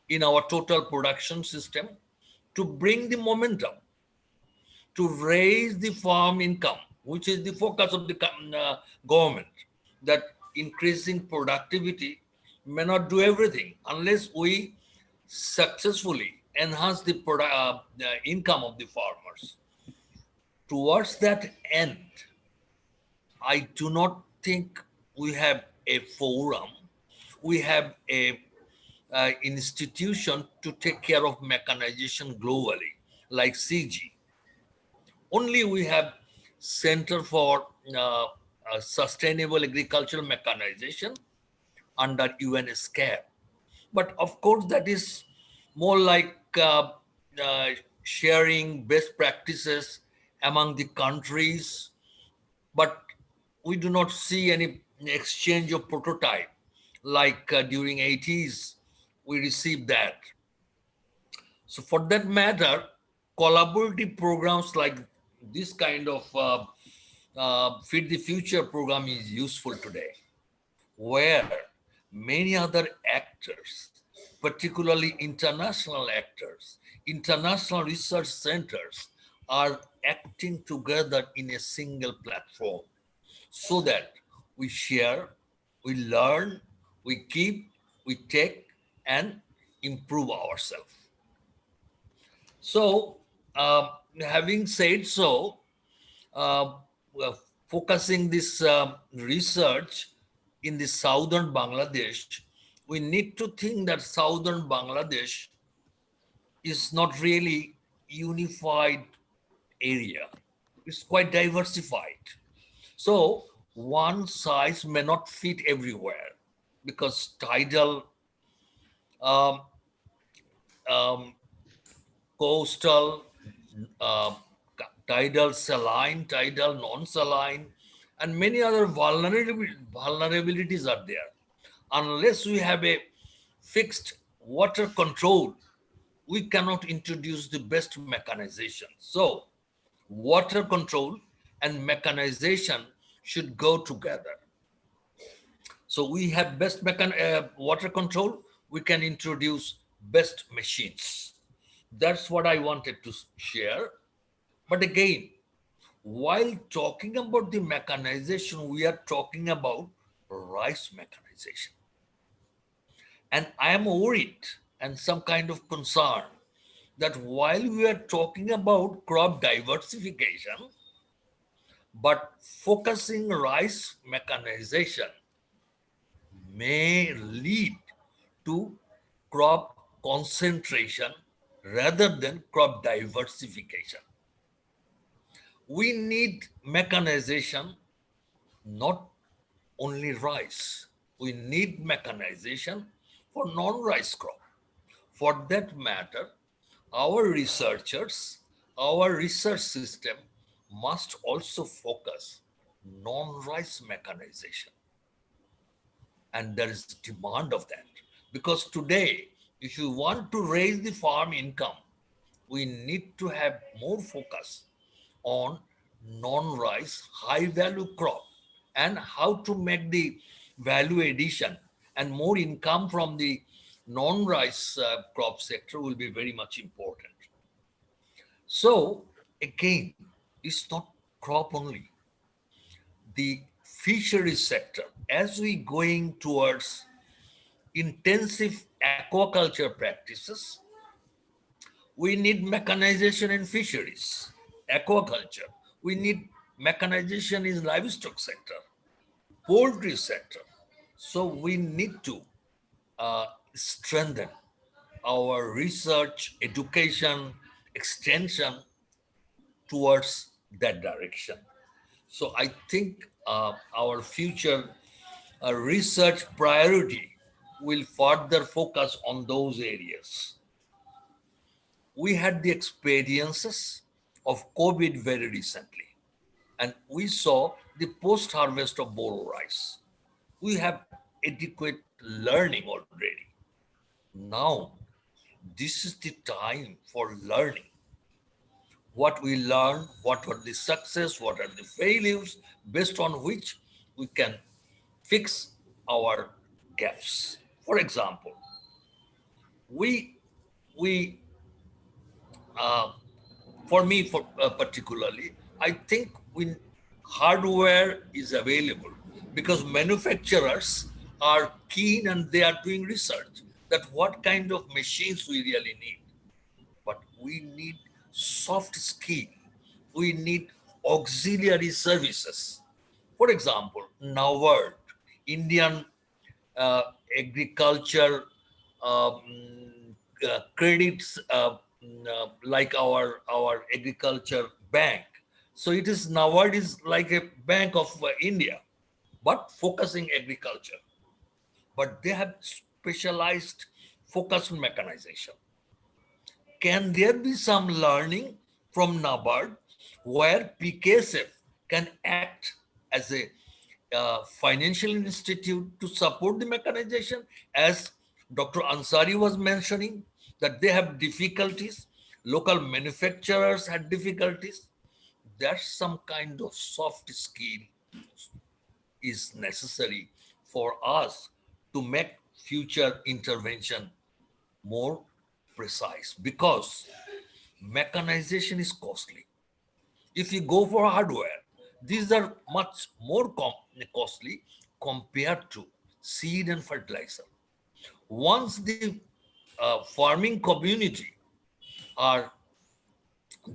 in our total production system to bring the momentum, to raise the farm income, which is the focus of the government, that increasing productivity may not do everything unless we successfully enhance the income of the farmers. Towards that end, I do not think we have a forum, we have a institution to take care of mechanization globally, like CG. Only we have Center for Sustainable Agricultural Mechanization under UNSCAP. But of course, that is more like sharing best practices among the countries, but we do not see any exchange of prototype like during 80s we received that. So for that matter, collaborative programs like this kind of Feed the Future program is useful today, where many other actors, particularly international actors, international research centers, are acting together in a single platform so that we share, we learn, we keep, we take, and improve ourselves. So, having said so, focusing this research in the southern Bangladesh, we need to think that southern Bangladesh is not really unified area. It's quite diversified. So one size may not fit everywhere because tidal, coastal, tidal saline, tidal non-saline, and many other vulnerabilities are there. Unless we have a fixed water control, we cannot introduce the best mechanization. So water control and mechanization should go together. So we have best water control, we can introduce best machines. That's what I wanted to share. But again, while talking about the mechanization, we are talking about rice mechanization. And I am worried and some kind of concern that while we are talking about crop diversification, but focusing rice mechanization may lead to crop concentration rather than crop diversification. We need mechanization, not only rice. We need mechanization for non-rice crop. For that matter, our researchers, our research system must also focus non-rice mechanization. And there is demand of that. Because today, if you want to raise the farm income, we need to have more focus on non-rice high-value crop and how to make the value addition and more income from the non-rice crop sector will be very much important. So again, it's not crop only. The fisheries sector, as we going towards intensive aquaculture practices, we need mechanization in fisheries, aquaculture. We need mechanization in livestock sector. poultry sector. So we need to strengthen our research, education, extension towards that direction. So I think our future research priority will further focus on those areas. We had the experiences of COVID very recently, and we saw the post-harvest of boro rice. We have adequate learning already. Now, this is the time for learning. What we learn, what were the success, what are the failures, based on which we can fix our gaps. For example, for me, particularly, I think hardware is available because manufacturers are keen and they are doing research that what kind of machines we really need. But we need soft skill. We need auxiliary services. For example, NAWARD, Indian agriculture credits like our agriculture bank. So it is NAWARD is like a bank of India, but focusing agriculture. But they have specialized focus on mechanization. Can there be some learning from NABARD where PKSF can act as a financial institute to support the mechanization, as Dr. Ansari was mentioning, that they have difficulties, local manufacturers had difficulties. There's some kind of soft skill is necessary for us to make future intervention more precise, because mechanization is costly. If you go for hardware, these are much more costly compared to seed and fertilizer. Once the farming community are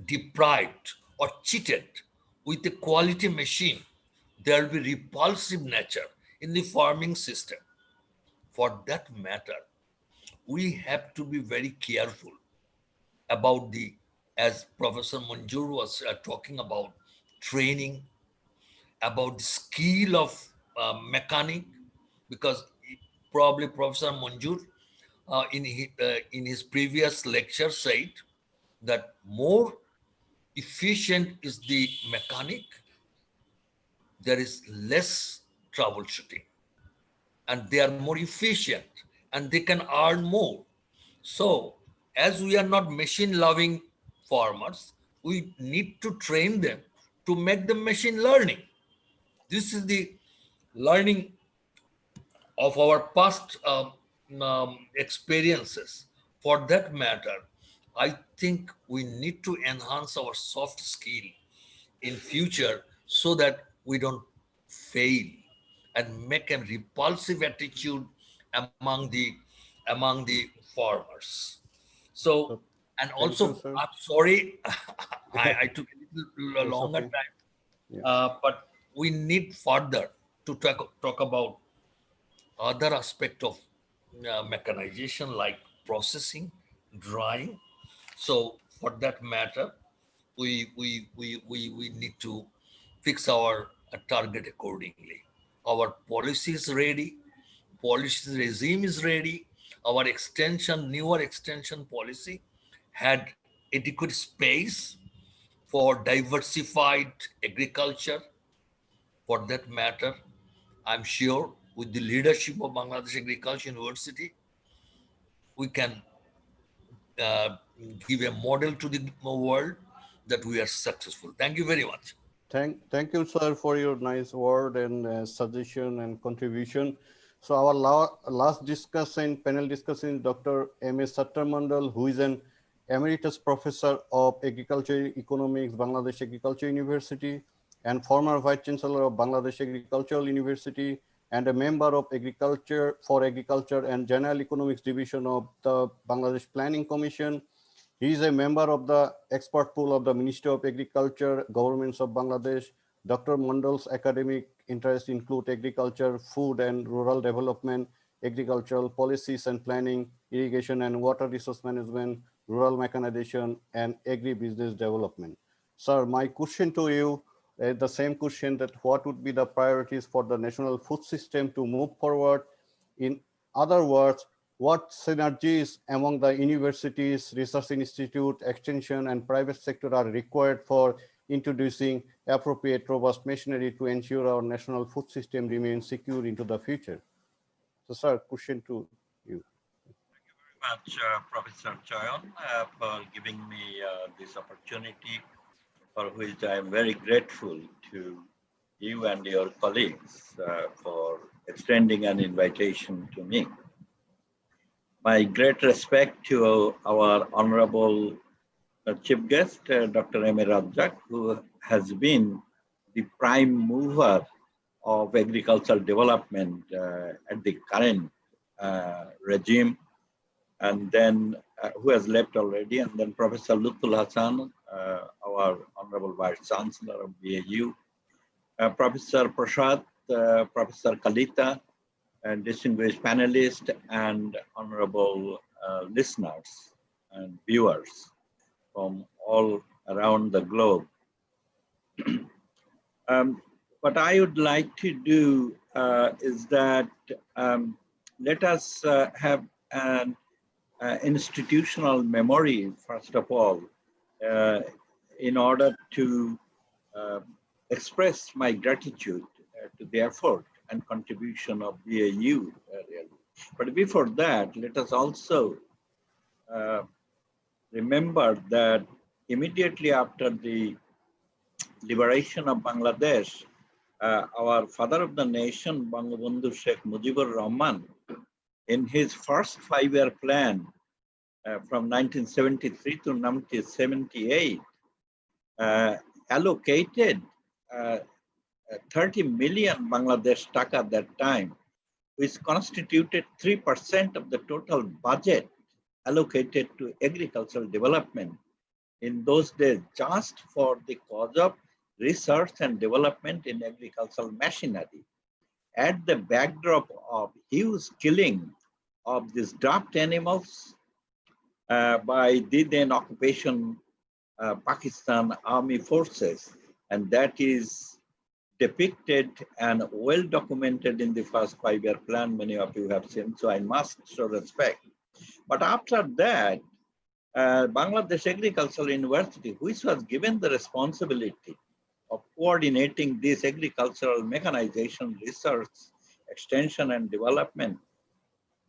deprived or cheated with a quality machine, there will be repulsive nature in the farming system. For that matter, we have to be very careful about the, as Professor Manjur was talking about, training, about the skill of mechanic, because probably Professor Manjur in his previous lecture said that more efficient is the mechanic, there is less troubleshooting, and they are more efficient and they can earn more. So as we are not machine loving farmers, we need to train them to make the machine learning. This is the learning of our past experiences. For that matter, I think we need to enhance our soft skill in future so that we don't fail and make a repulsive attitude among the farmers. So, and also, I'm sorry, I took a little longer time, but we need further to talk about other aspect of mechanization like processing, drying. So for that matter, we need to fix our target accordingly. Our policy is ready, policy regime is ready. Our extension, newer extension policy had adequate space for diversified agriculture. For that matter, I'm sure with the leadership of Bangladesh Agriculture University, we can give a model to the world that we are successful. Thank you very much. Thank you, sir, for your nice word and suggestion and contribution. So our last discussion, panel discussion, is Dr. M.A. Sattar Mandal, who is an Emeritus Professor of Agriculture Economics, Bangladesh Agriculture University, and former Vice Chancellor of Bangladesh Agricultural University, and a member of Agriculture and General Economics Division of the Bangladesh Planning Commission. He is a member of the expert pool of the Ministry of Agriculture, Governments of Bangladesh, Dr. Mandal's academic interests include agriculture, food and rural development, agricultural policies and planning, irrigation and water resource management, rural mechanization, and agribusiness development. Sir, my question to you is the same question, that what would be the priorities for the national food system to move forward? In other words, what synergies among the universities, research institute, extension, and private sector are required for introducing appropriate robust machinery to ensure our national food system remains secure into the future? So, sir, question to you. Thank you very much, Professor Chayan, for giving me this opportunity, for which I am very grateful to you and your colleagues for extending an invitation to me. My great respect to our honorable chief guest, Dr. Razzaque, who has been the prime mover of agricultural development at the current regime, and then who has left already, and then Professor Luthor Hassan, our honorable Vice Chancellor of BAU, Professor Prasad, Professor Kalita, and distinguished panelists and honorable listeners and viewers from all around the globe. What I would like to do is that let us have an institutional memory, first of all, in order to express my gratitude to the effort and contribution of BAU. But before that, let us also remember that immediately after the liberation of Bangladesh, our father of the nation, Bangabandhu Sheikh Mujibur Rahman, in his first 5-year plan from 1973 to 1978, allocated 30 million Bangladesh taka at that time, which constituted 3% of the total budget allocated to agricultural development in those days, just for the cause of research and development in agricultural machinery. At the backdrop of huge killing of these draft animals by the then occupation Pakistan army forces, and that is depicted and well documented in the first 5-year plan. Many of you have seen, so I must show respect. But after that, Bangladesh Agricultural University, which was given the responsibility of coordinating this agricultural mechanization research, extension and development,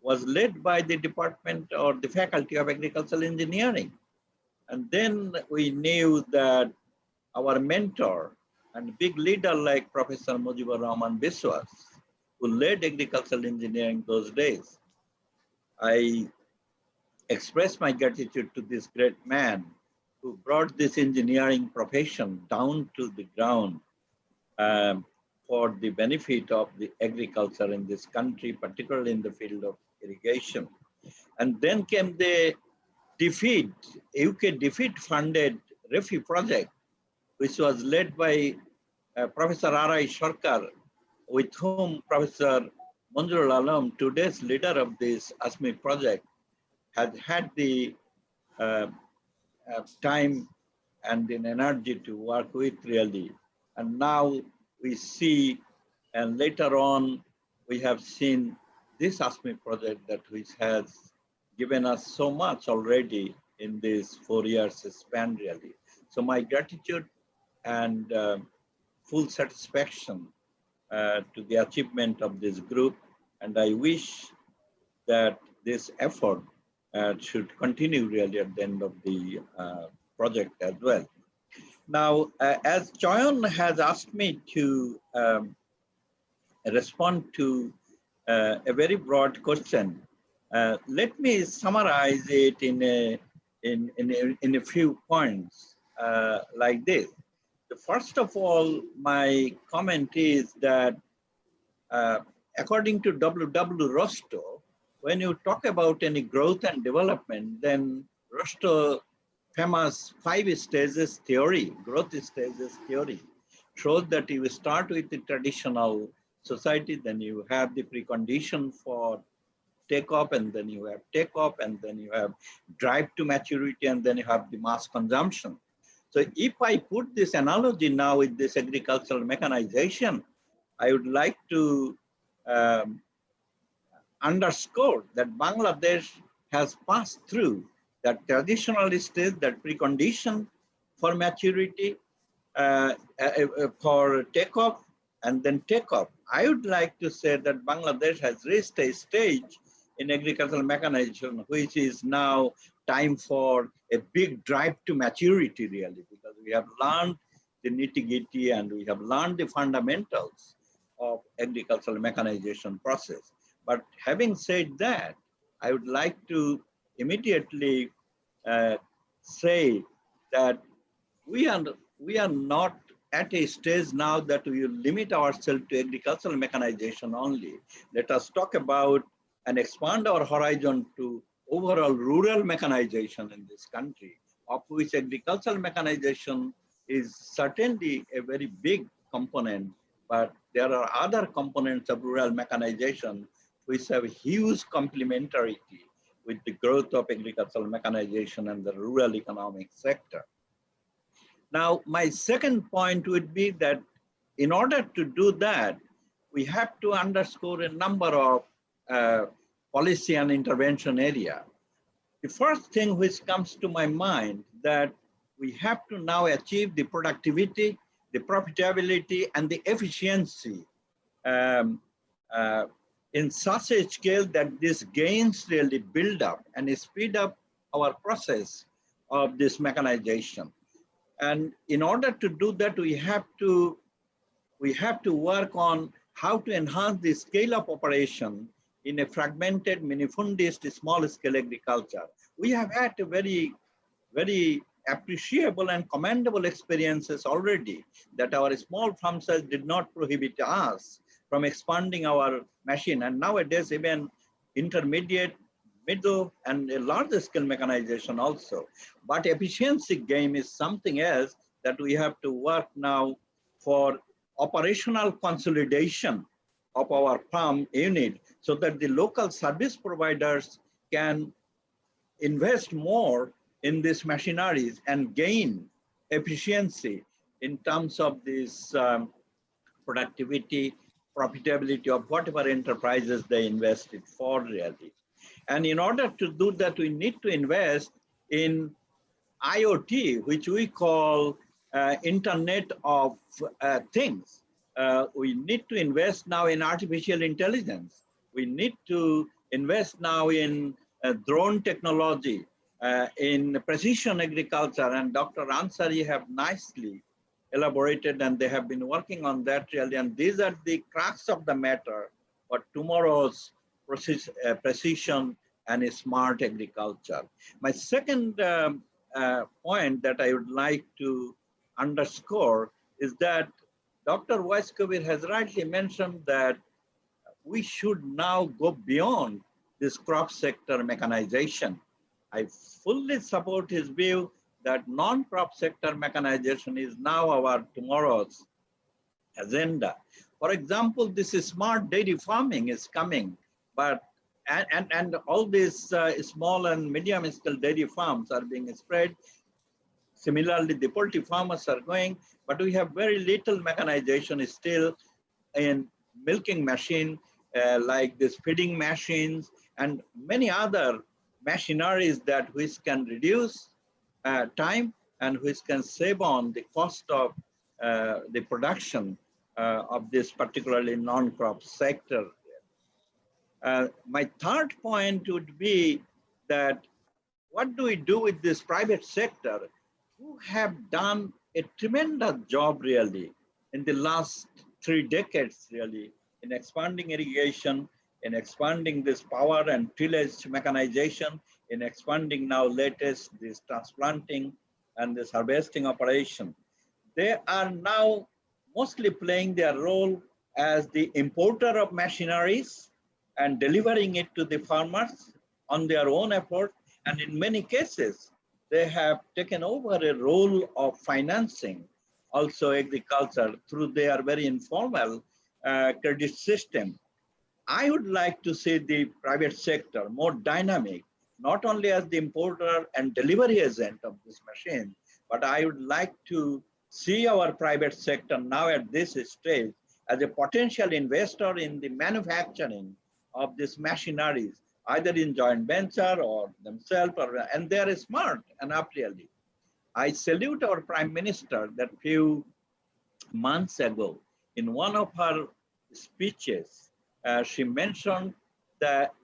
was led by the department or the faculty of agricultural engineering. And then we knew that our mentor and big leader like Professor Mujibur Rahman Biswas, who led agricultural engineering those days, I express my gratitude to this great man who brought this engineering profession down to the ground for the benefit of the agriculture in this country, particularly in the field of irrigation. And then came the UK defeat funded REFI project, which was led by Professor R.I. Sarkar, with whom Professor Manjurul Alam, today's leader of this ASMIH project, has had the time and the energy to work with really. And now we see, and later on, we have seen this ASMIH project that which has given us so much already in this 4 years span really. So my gratitude and full satisfaction to the achievement of this group. And I wish that this effort should continue really at the end of the project as well. Now, as Chayan has asked me to respond to a very broad question, let me summarize it in a few points like this. First of all, my comment is that according to W.W. Rostow, when you talk about any growth and development, then Rostow famous 5 stages theory, growth stages theory, shows that you start with the traditional society, then you have the precondition for takeoff, and then you have takeoff, and then you have drive to maturity, and then you have the mass consumption. So if I put this analogy now with this agricultural mechanization, I would like to underscore that Bangladesh has passed through that traditional stage, that precondition for maturity, for takeoff, and then takeoff. I would like to say that Bangladesh has reached a stage in agricultural mechanization, which is now time for a big drive to maturity, really, because we have learned the nitty-gritty and we have learned the fundamentals of agricultural mechanization process. But having said that, I would like to immediately say that we are not at a stage now that we will limit ourselves to agricultural mechanization only. Let us talk about and expand our horizon to overall rural mechanization in this country, of which agricultural mechanization is certainly a very big component, but there are other components of rural mechanization which have huge complementarity with the growth of agricultural mechanization and the rural economic sector. Now, my second point would be that in order to do that, we have to underscore a number of policy and intervention area. The first thing which comes to my mind that we have to now achieve the productivity, the profitability, and the efficiency in such a scale that these gains really build up and speed up our process of this mechanization. And in order to do that, we have to work on how to enhance the scale of operation in a fragmented, minifundist, small-scale agriculture. We have had a very, very appreciable and commendable experiences already that our small farm size did not prohibit us from expanding our machine. And nowadays, even intermediate, middle, and a larger scale mechanization also. But efficiency game is something else that we have to work now for operational consolidation of our farm unit so that the local service providers can invest more in these machineries and gain efficiency in terms of this productivity, profitability of whatever enterprises they invested for really. And in order to do that, we need to invest in IoT, which we call Internet of Things. We need to invest now in artificial intelligence. We need to invest now in drone technology, in precision agriculture, and Dr. Ansari have nicely elaborated, and they have been working on that really. And these are the crux of the matter for tomorrow's precision and smart agriculture. My second point that I would like to underscore is that Dr. Wais has rightly mentioned that we should now go beyond this crop sector mechanization. I fully support his view that non-crop sector mechanization is now our tomorrow's agenda. For example, this smart dairy farming is coming, but and all these small and medium scale dairy farms are being spread. Similarly, the poultry farmers are going, but we have very little mechanization still in milking machine, like this feeding machines and many other machineries that which can reduce time and which can save on the cost of the production of this particularly non-crop sector. My third point would be that what do we do with this private sector who have done a tremendous job really in the last 3 decades really in expanding irrigation, in expanding this power and tillage mechanization, in expanding now latest this transplanting and this harvesting operation. They are now mostly playing their role as the importer of machineries and delivering it to the farmers on their own effort. And in many cases, they have taken over a role of financing also agriculture through their very informal credit system. I would like to see the private sector more dynamic, not only as the importer and delivery agent of this machine, but I would like to see our private sector now at this stage as a potential investor in the manufacturing of these machineries, either in joint venture or themselves, and they are smart enough really. I salute our Prime Minister that few months ago, in one of her speeches, she mentioned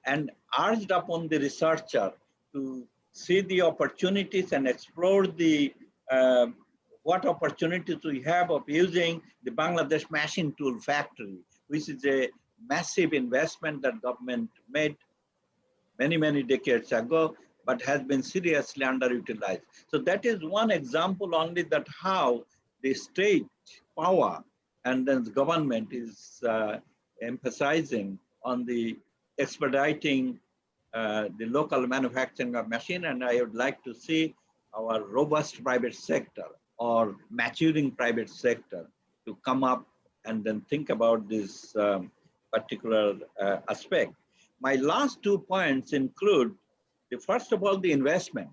and urged upon the researcher to see the opportunities and explore the what opportunities we have of using the Bangladesh Machine Tool Factory, which is a massive investment that government made many decades ago, but has been seriously underutilized. So that is one example only that how the state power and then the government is emphasizing on the expediting the local manufacturing of machine. And I would like to see our robust private sector or maturing private sector to come up and then think about this particular aspect. My last 2 points include, first of all, the investment.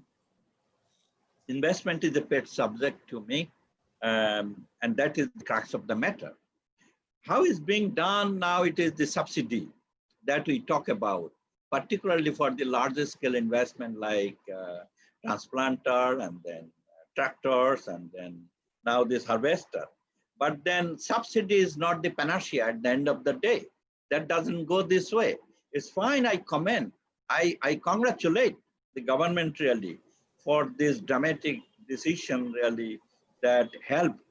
Investment is a pet subject to me, and that is the crux of the matter. How is being done now? It is the subsidy that we talk about, particularly for the larger scale investment like transplanter and then tractors and then now this harvester. But then subsidy is not the panacea at the end of the day. That doesn't go this way. It's fine, I commend, I congratulate the government really for this dramatic decision really that helped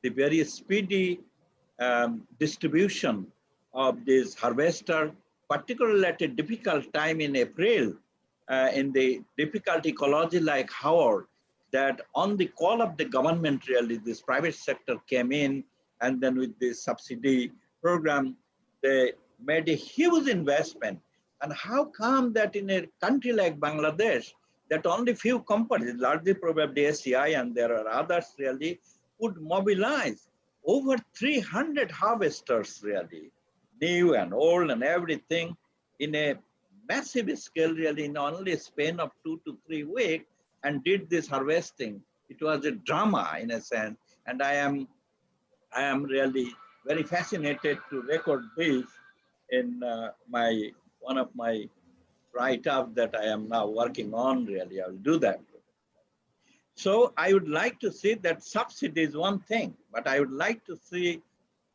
the very speedy distribution of this harvester, particularly at a difficult time in April, in the difficult ecology like Howard, that on the call of the government really, this private sector came in, and then with this subsidy program, they made a huge investment. And how come that in a country like Bangladesh, that only few companies, largely probably SIIL and there are others really, would mobilize over 300 harvesters really, new and old and everything, in a massive scale really in only a span of 2 to 3 weeks, and did this harvesting. It was a drama in a sense, and I am really very fascinated to record this in one of my write-up that I am now working on really. I will do that. So I would like to see that subsidy is one thing, but I would like to see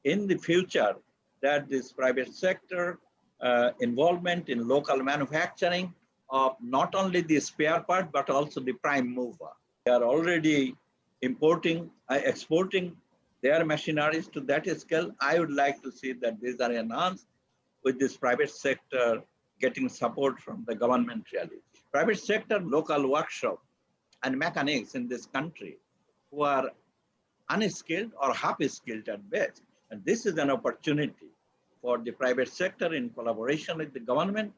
in the future that this private sector involvement in local manufacturing of not only the spare part, but also the prime mover. They are already exporting their machineries to that scale. I would like to see that these are enhanced with this private sector getting support from the government really. Private sector local workshop and mechanics in this country who are unskilled or half-skilled at best. And this is an opportunity for the private sector in collaboration with the government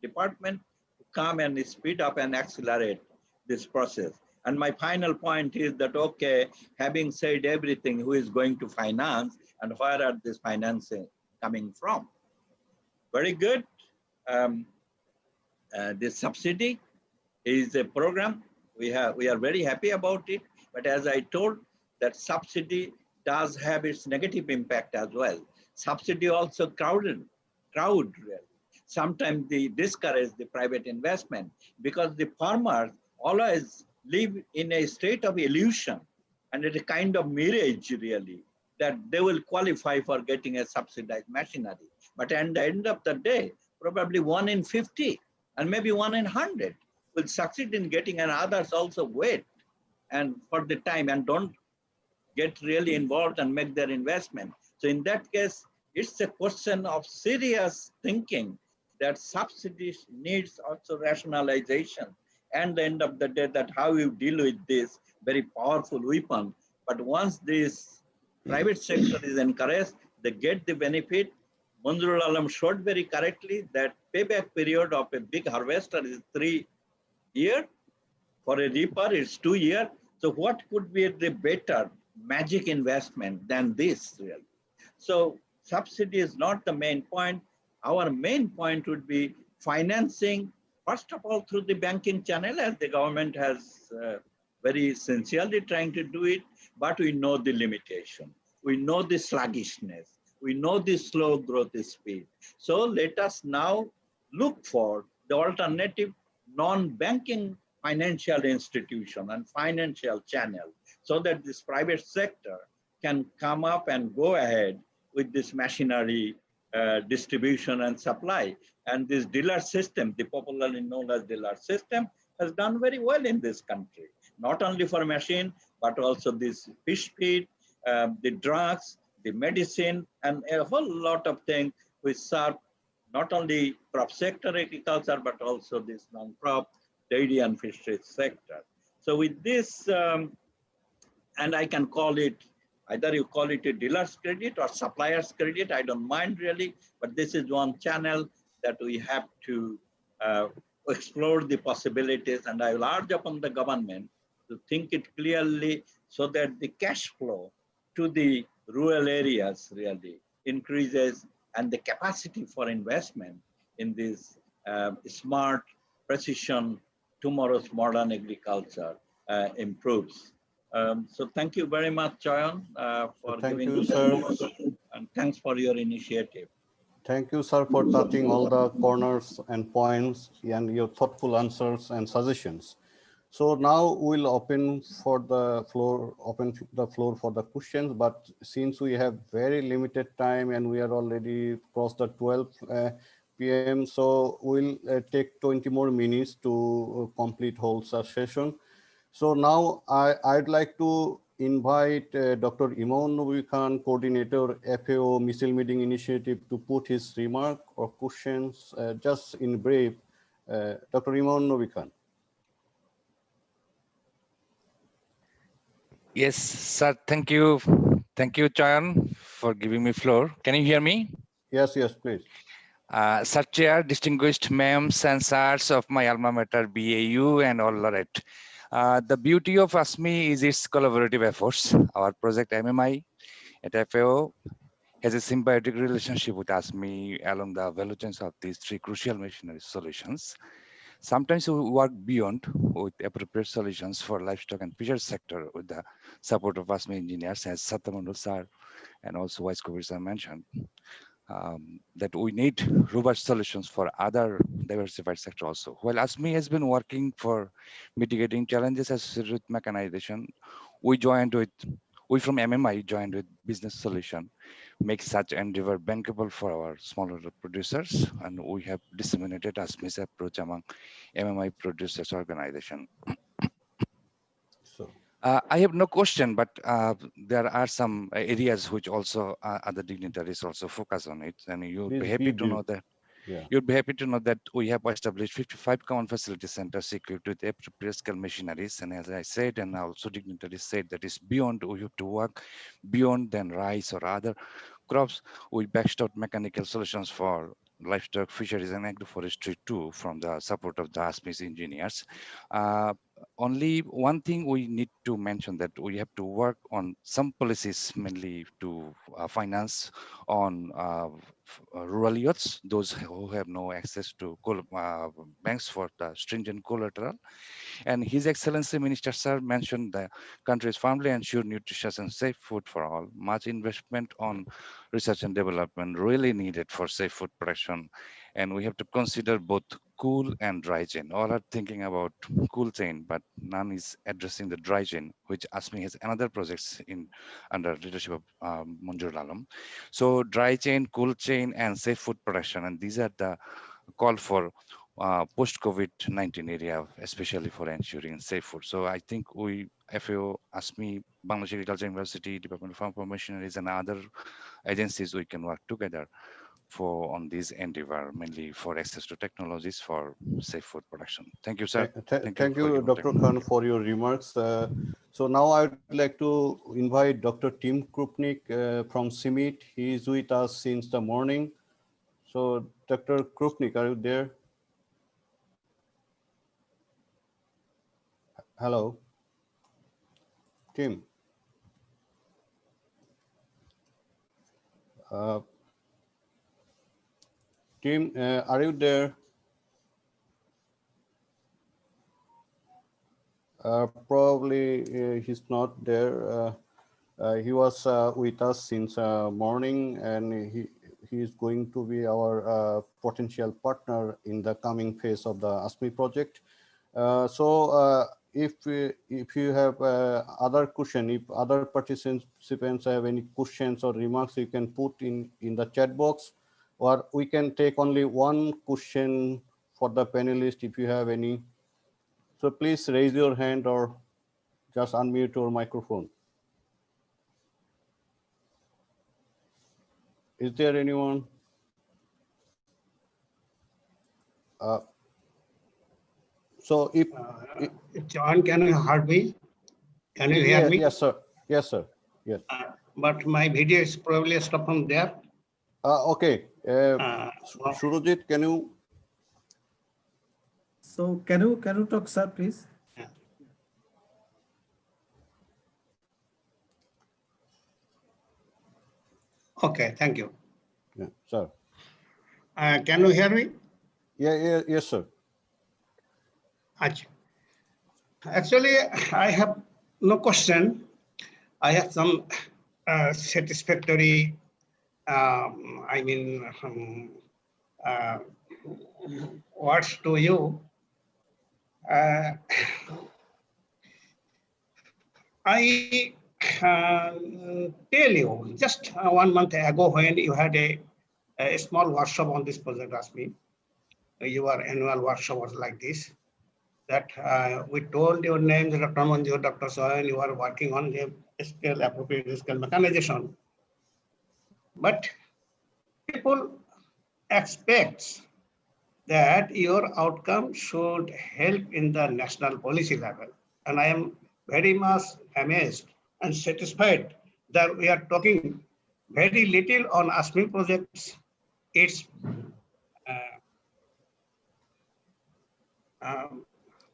department to come and speed up and accelerate this process. And my final point is that, okay, having said everything, who is going to finance and where are this financing coming from? Very good. This subsidy is a program. We are very happy about it. But as I told, that subsidy does have its negative impact as well. Subsidy also crowd really. Sometimes they discourage the private investment because the farmers always live in a state of illusion and it's a kind of mirage really, that they will qualify for getting a subsidized machinery. But at the end of the day, probably 1 in 50 and maybe 1 in 100 will succeed in getting, and others also wait and for the time and don't get really involved and make their investment. So in that case, it's a question of serious thinking that subsidies needs also rationalization. And the end of the day, that how you deal with this very powerful weapon. But once this private sector is encouraged, they get the benefit. Manzurul Alam showed very correctly that payback period of a big harvester is 3 years. For a reaper, it's 2 years. So what could be the better magic investment than this, really. So subsidy is not the main point. Our main point would be financing, first of all, through the banking channel, as the government has very sincerely trying to do it, but we know the limitation. We know the sluggishness. We know the slow growth speed. So let us now look for the alternative non-banking financial institution and financial channel so that this private sector can come up and go ahead with this machinery distribution and supply. And this dealer system, the popularly known as dealer system, has done very well in this country, not only for machine, but also this fish feed, the drugs, the medicine, and a whole lot of things which serve not only crop sector agriculture, but also this non-crop, dairy and fisheries sector. So with this, and I can call it, either you call it a dealer's credit or supplier's credit, I don't mind really, but this is one channel that we have to explore the possibilities, and I will urge upon the government to think it clearly so that the cash flow to the rural areas really increases and the capacity for investment in this smart, precision, tomorrow's modern agriculture improves. So thank you very much, Chayan, for giving us and thanks for your initiative. Thank you, sir, for touching all the corners and points and your thoughtful answers and suggestions. So now we'll open the floor for the questions. But since we have very limited time and we are already crossed the 12 p.m., so we'll take 20 more minutes to complete whole session. So now I'd like to invite Dr. Imam Nobi Khan, Coordinator, FAO Missile Meeting Initiative, to put his remark or questions just in brief. Dr. Imam Nobi Khan. Yes, sir. Thank you. Thank you, Chayan, for giving me floor. Can you hear me? Yes, yes, please. Sir Chair, distinguished ma'ams and sirs of my alma mater, BAU, and all laureate. The beauty of ASMI is its collaborative efforts. Our project MMI at FAO has a symbiotic relationship with ASMI along the value chains of these three crucial machinery solutions. Sometimes we work beyond with appropriate solutions for livestock and fisheries sector with the support of ASMI engineers, as Sattar sir and also Wais sir mentioned. That we need robust solutions for other diversified sector also. While ASMI has been working for mitigating challenges associated with mechanization, we from MMI joined with business solution, make such endeavor bankable for our smaller producers, and we have disseminated ASMI's approach among MMI producers organization. I have no question, but there are some areas which also other dignitaries also focus on it, and you'll be happy to know that. Yeah. You'll be happy to know that we have established 55 common facility centers equipped with appropriate scale machineries, and as I said, and also dignitaries said, that is beyond, we have to work beyond than rice or other crops. We backstop mechanical solutions for livestock, fisheries, and agroforestry too, from the support of the ASMI's engineers. Only one thing we need to mention, that we have to work on some policies mainly to finance on rural youths, those who have no access to banks for the stringent collateral. And His Excellency Minister Sir mentioned the country's firmly ensure nutritious and safe food for all. Much investment on research and development really needed for safe food production. And we have to consider both cool and dry chain. All are thinking about cool chain, but none is addressing the dry chain, which ASMI has another projects in under leadership of Munjur Alam. So dry chain, cool chain, and safe food production. And these are the call for post-COVID-19 area, especially for ensuring safe food. So I think we, FAO, ASMI, Bangladesh Agriculture University, Department of Farm Machineries, and other agencies, we can work together on this endeavor, mainly for access to technologies for safe food production. Thank you, sir. Thank you, Dr. Khan, for your remarks. So now I'd like to invite Dr. Tim Krupnik from CIMIT. He is with us since the morning. So Dr. Krupnik, are you there? Hello, Tim. Tim, are you there? Probably he's not there. He was with us since morning, and he is going to be our potential partner in the coming phase of the ASMI project. If you have other question, if other participants have any questions or remarks, you can put in the chat box, or we can take only one question for the panelist if you have any. So please raise your hand or just unmute your microphone. Is there anyone? So if John, can you hear me? Can you hear me? Yes, sir. Yes, sir. Yes. But my video is probably stopped from there. Okay. Surojit, can you? So can you talk, sir, please? Okay, thank you. Yeah, sir. Can you hear me? Yes, sir. Actually, I have no question. I have some satisfactory, words to you. I tell you, just 1 month ago when you had a small workshop on this project, ASMI, your annual workshop was like this, that we told your names, Dr. Manju, Dr. Chayan, you are working on the appropriate scale mechanization. But people expect that your outcome should help in the national policy level. And I am very much amazed and satisfied that we are talking very little on ASMI projects. It's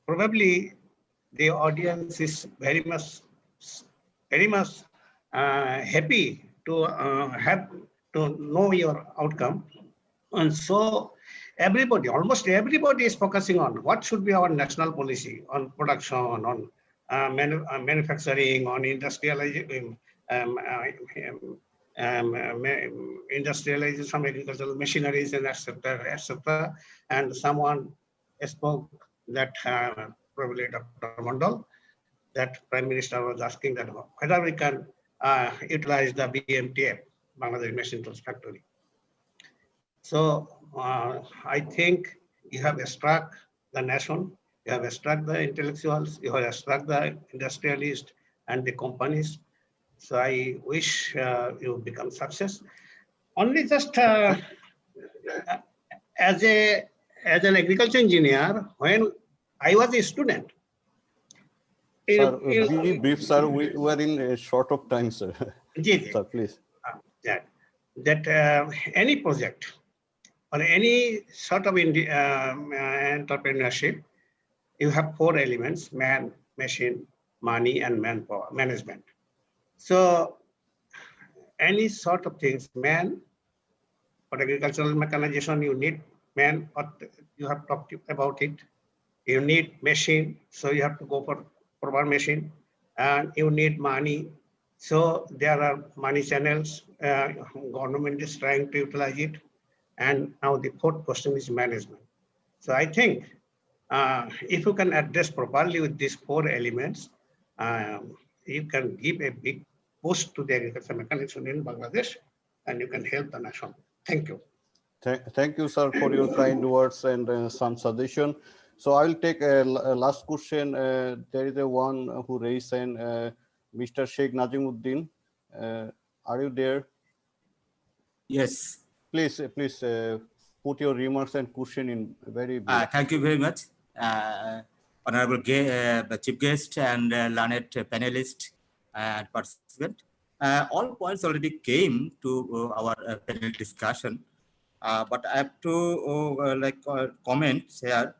probably the audience is very much happy to have to know your outcome. And so everybody, almost everybody is focusing on what should be our national policy on production, on manufacturing, on industrialization, industrialization of agricultural machineries and etc., etc. And someone spoke that probably Dr. Mandal, that Prime Minister was asking that whether we can utilize the BMTF, Bangladesh Machine Tools Factory. So I think you have struck the nation, you have struck the intellectuals, you have struck the industrialists and the companies. So I wish you become success. Only just as an agriculture engineer, when I was a student. Sir, be brief, sir. We were in a short of time, sir. Sir, please. That any project or any sort of entrepreneurship, you have 4 elements: man, machine, money, and manpower management. So any sort of things, man, for agricultural mechanization, you need man, or you have talked about it. You need machine, so you have to go for proper machine, and you need money. So there are money channels, government is trying to utilize it. And now the 4th question is management. So I think if you can address properly with these 4 elements, you can give a big boost to the agriculture mechanization in Bangladesh, and you can help the nation. Thank you. Thank you, sir, for your kind words and some suggestion. So I will take a last question. There is a one who raised an Mr. Sheikh Najimuddin. Are you there? Yes. Please put your remarks and question in very brief. Thank you very much, Honorable Chief Guest and learned panelist and participant. All points already came to our panel discussion, but I have to comment here.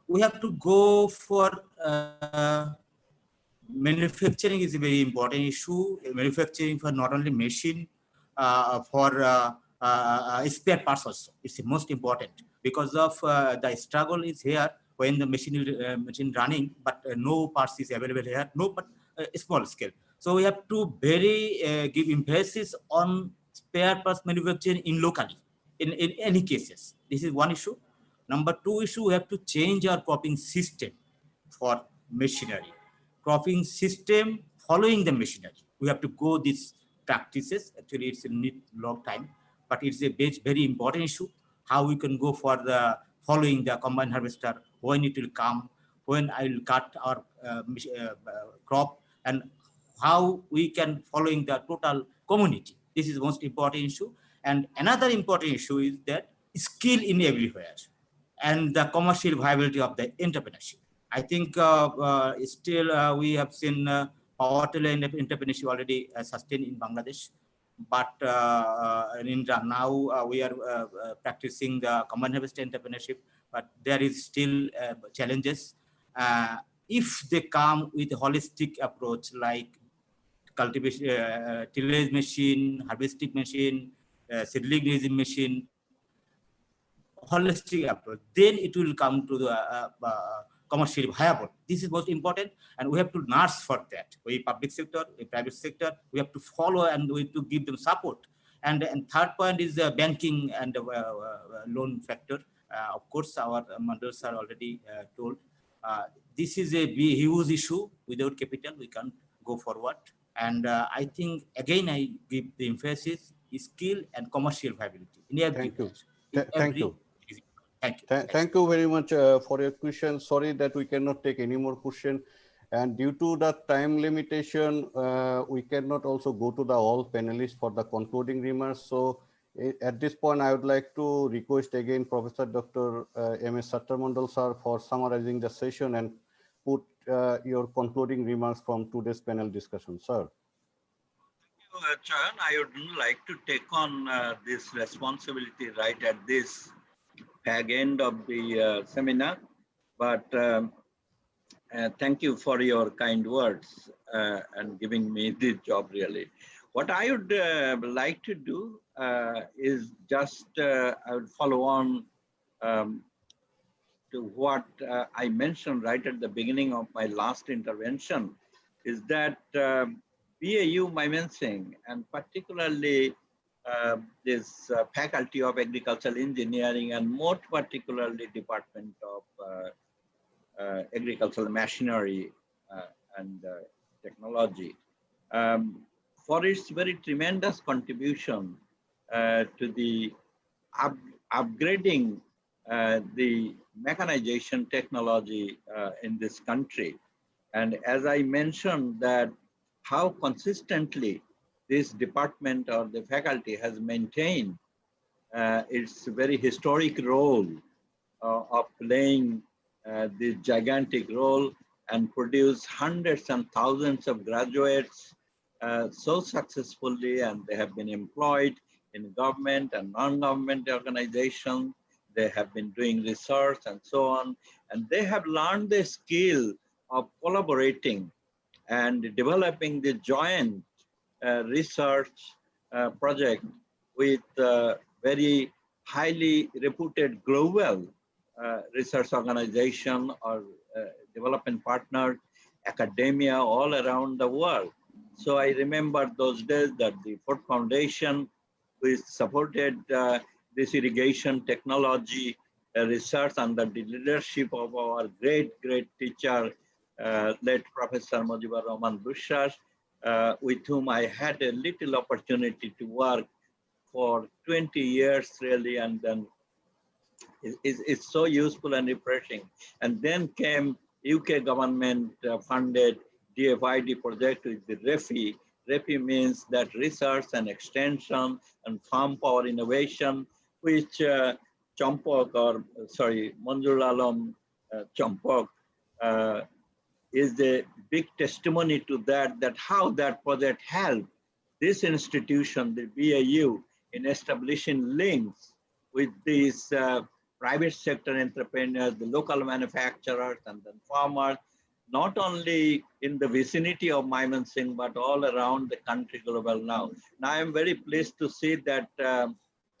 We have to go for manufacturing is a very important issue. Manufacturing for not only machine, for spare parts also. It's the most important because of the struggle is here when the machine running, but no parts is available here, no, but small scale. So we have to very give emphasis on spare parts manufacturing in locally, in any cases. This is one issue. Number two issue, we have to change our cropping system for machinery. Cropping system following the machinery. We have to go these practices. Actually, it's a need long time, but it's a very important issue. How we can go for the following the combine harvester, when it will come, when I will cut our crop, and how we can following the total community. This is the most important issue. And another important issue is that skill in everywhere and the commercial viability of the entrepreneurship. I think still we have seen power-tiller entrepreneurship already sustained in Bangladesh, but now we are practicing the combined harvest entrepreneurship, but there is still challenges. If they come with a holistic approach like cultivation, tillage machine, harvesting machine, seedling raising machine, holistic approach, then it will come to the commercially viable. This is most important, and we have to nurse for that. We public sector, we private sector, we have to follow and we have to give them support. And third point is the banking and loan factor. Of course, our mandals are already told. This is a huge issue. Without capital, we can't go forward. And I think, again, I give the emphasis, skill and commercial viability. In every Thank you. Thank you. Thank you very much for your question. Sorry that we cannot take any more question. And due to the time limitation, we cannot also go to the all panelists for the concluding remarks. So at this point, I would like to request again Professor Dr. M.S. Sattar Mandal sir for summarizing the session and put your concluding remarks from today's panel discussion, sir. Chayan, I would like to take on this responsibility right at this fag end of the seminar, but thank you for your kind words and giving me this job really. What I would like to do is just, I would follow on to what I mentioned right at the beginning of my last intervention, is that BAU Mymensingh, and particularly this Faculty of Agricultural Engineering, and more particularly Department of Agricultural Machinery and Technology, for its very tremendous contribution to the upgrading the mechanization technology in this country. And as I mentioned, that how consistently this department or the faculty has maintained its very historic role of playing this gigantic role and produce hundreds and thousands of graduates so successfully, and they have been employed in government and non-government organizations. They have been doing research and so on, and they have learned the skill of collaborating and developing the joint research project with very highly reputed global research organization or development partner, academia all around the world. So I remember those days that the Ford Foundation, which supported this irrigation technology research under the leadership of our great teacher, late Professor Mujibur Rahman Bushar, with whom I had a little opportunity to work for 20 years really, and then it's so useful and refreshing. And then came UK government funded DFID project with the REFI. REFI means that research and extension and farm power innovation, which Champok, or sorry, Manjur Alam Champok is a big testimony to that, that how that project helped this institution, the BAU, in establishing links with these private sector entrepreneurs, the local manufacturers, and then farmers, not only in the vicinity of Mymensingh, but all around the country global now. Now I am very pleased to see that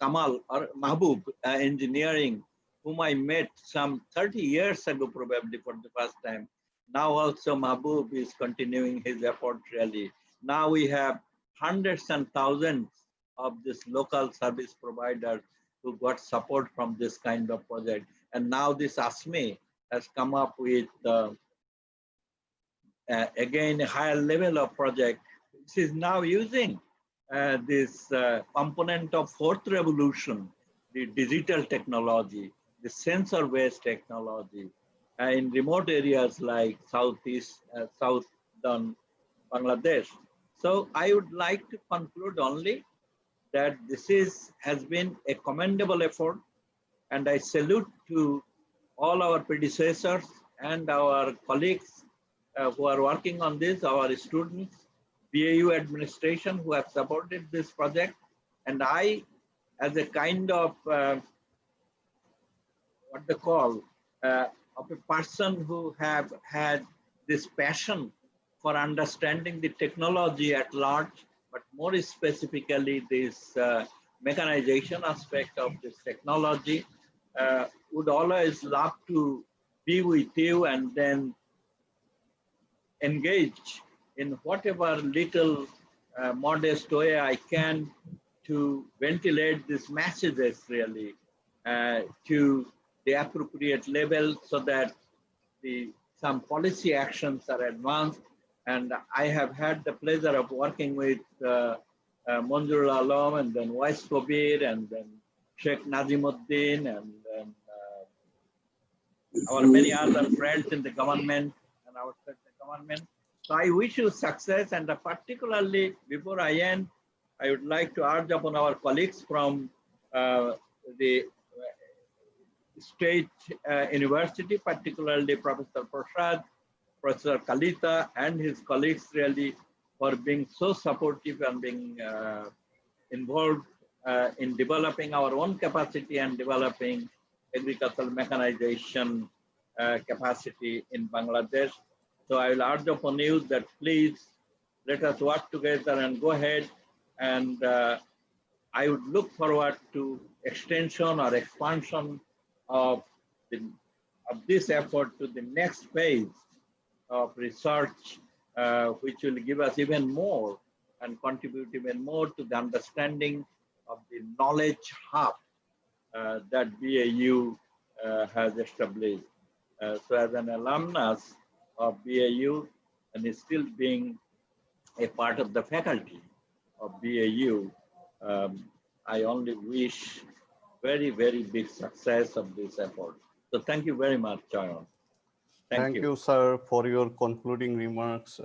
Kamal or Mahbub Engineering, whom I met some 30 years ago, probably for the first time. Now also Mahbub is continuing his effort really. Now we have hundreds and thousands of this local service providers who got support from this kind of project. And now this ASME has come up with again a higher level of project. This is now using this component of fourth revolution, the digital technology, the sensor-based technology in remote areas like southern Bangladesh. So I would like to conclude only that this has been a commendable effort, and I salute to all our predecessors and our colleagues who are working on this, our students, BAU administration who have supported this project, and I, as a kind of what they call of a person who have had this passion for understanding the technology at large, but more specifically this mechanization aspect of this technology, would always love to be with you and then engage in whatever little modest way I can to ventilate these messages really to the appropriate level so that some policy actions are advanced. And I have had the pleasure of working with Manjurul Alam and then Wais Kabir and then Sheikh Nazimuddin and then our many other friends in the government and outside the government. So I wish you success, and particularly before I end, I would like to urge upon our colleagues from the state university, particularly Professor Prasad, Professor Kalita and his colleagues really for being so supportive and being involved in developing our own capacity and developing agricultural mechanization capacity in Bangladesh. So I will urge upon you that please let us work together and go ahead. And I would look forward to extension or expansion of this effort to the next phase of research, which will give us even more and contribute even more to the understanding of the knowledge hub that BAU has established. So as an alumnus of BAU and is still being a part of the faculty of BAU, I only wish very, very big success of this effort. So thank you very much, Chayan. Thank you, sir, for your concluding remarks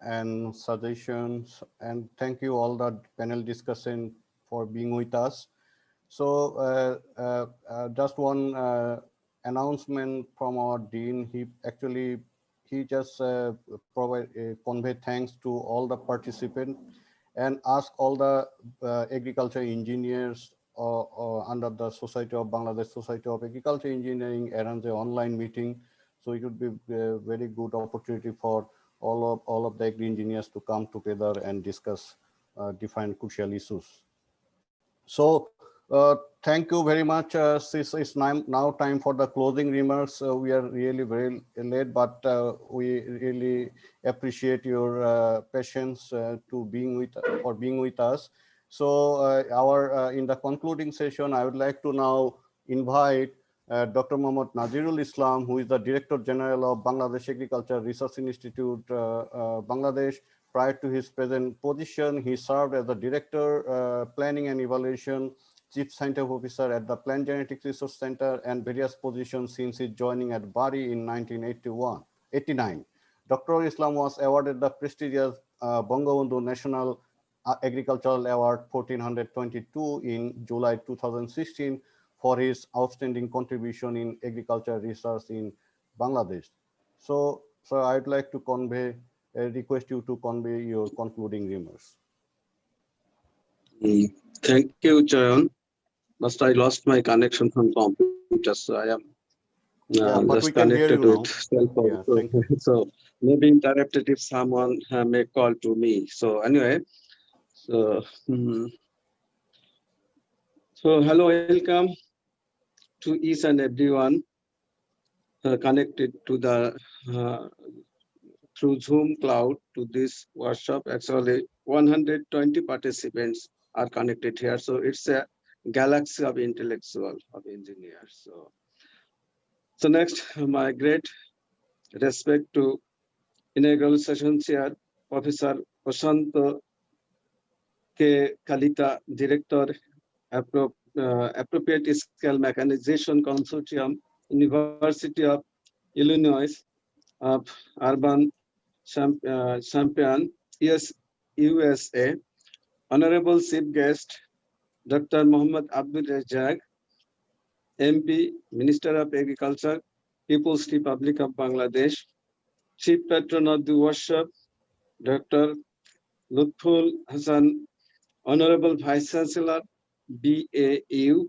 and suggestions. And thank you all the panel discussion for being with us. So just one announcement from our dean. He just convey thanks to all the participants and ask all the agriculture engineers under the Society of Bangladesh Society of Agriculture Engineering arrange an online meeting. So it would be a very good opportunity for all of the agri engineers to come together and discuss different crucial issues. So thank you very much. It's now time for the closing remarks. We are really very late, but we really appreciate your patience for being with us. So in the concluding session, I would like to now invite Dr. Mohammad Nazirul Islam, who is the Director General of Bangladesh Agriculture Research Institute, Bangladesh. Prior to his present position, he served as the Director, Planning and Evaluation, Chief Scientific Officer at the Plant Genetics Research Center, and various positions since his joining at Bari in 1989. Dr. Islam was awarded the prestigious Bangabandhu National Agricultural Award 1422 in July 2016 for his outstanding contribution in agriculture research in Bangladesh. So I'd like to request you to convey your concluding remarks. Thank you, Chayan. But I lost my connection from computer, so I am but we can hear you now. Yeah, thank you. So maybe interrupted if someone may call to me. So anyway, so so hello, welcome to each and everyone connected to the through Zoom cloud to this workshop. Actually, 120 participants are connected here. So it's a galaxy of intellectual of engineers. So next, my great respect to Inaugural Session Chair, Professor Prasanta Kalita, Director, Appropriate Scale Mechanization Consortium, University of Illinois of Urbana-Champaign, USA, Honorable Chief Guest, Dr. Muhammad Abdur Razzaque, MP, Minister of Agriculture, People's Republic of Bangladesh, Chief Patron of the workshop, Dr. Lutful Hassan, Honorable Vice Chancellor, BAU,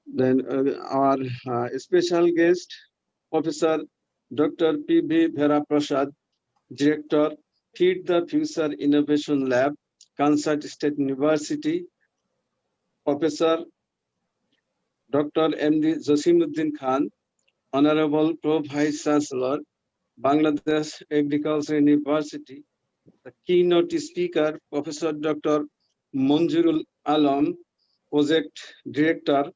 then our special guest, Professor Dr. P.B. Vara Prasad, Director, Feed the Future Innovation Lab, Kansas State University, Professor Dr. MD Jasimuddin Khan, Honorable Pro Vice Chancellor, Bangladesh Agriculture University, the keynote speaker, Professor Dr. Monjurul Alam, Project Director,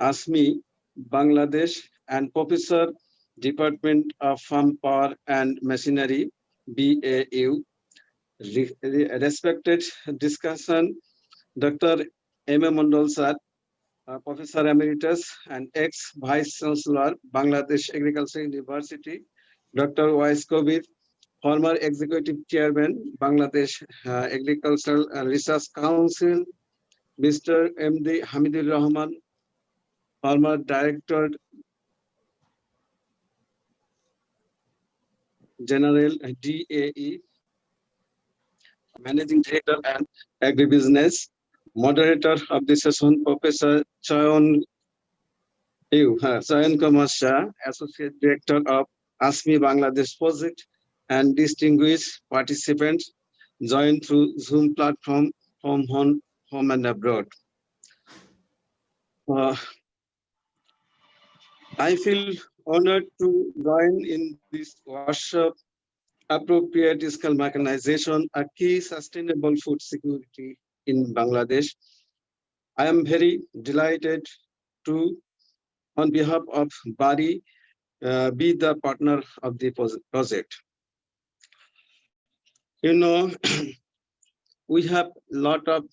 ASMI, Bangladesh, and Professor, Department of Farm Power and Machinery, BAU. Respected discussion, Dr. M.A. Mandal sir, Professor Emeritus and ex-Vice Chancellor, Bangladesh Agriculture University, Dr. Wais, former Executive Chairman, Bangladesh Agricultural Research Council, Mr. M.D. Hamidul Rahman, former Director General DAE, Managing Director and Agribusiness, moderator of the session, Professor Chayan Kumar Shah, Associate Director of ASMIH-Bangladesh Project, and distinguished participants joined through Zoom platform from home and abroad. I feel honored to join in this workshop, Appropriate Scale Mechanization, a key sustainable food security in Bangladesh. I am very delighted to, on behalf of Bari, be the partner of the project. You know, we have a lot of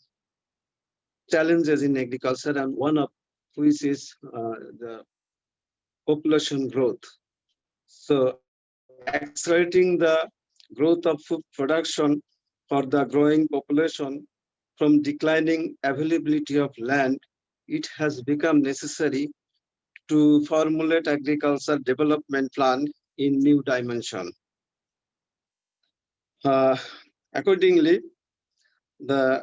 challenges in agriculture, and one of which is the population growth. So accelerating the growth of food production for the growing population from declining availability of land, it has become necessary to formulate agriculture development plan in new dimension. Accordingly, our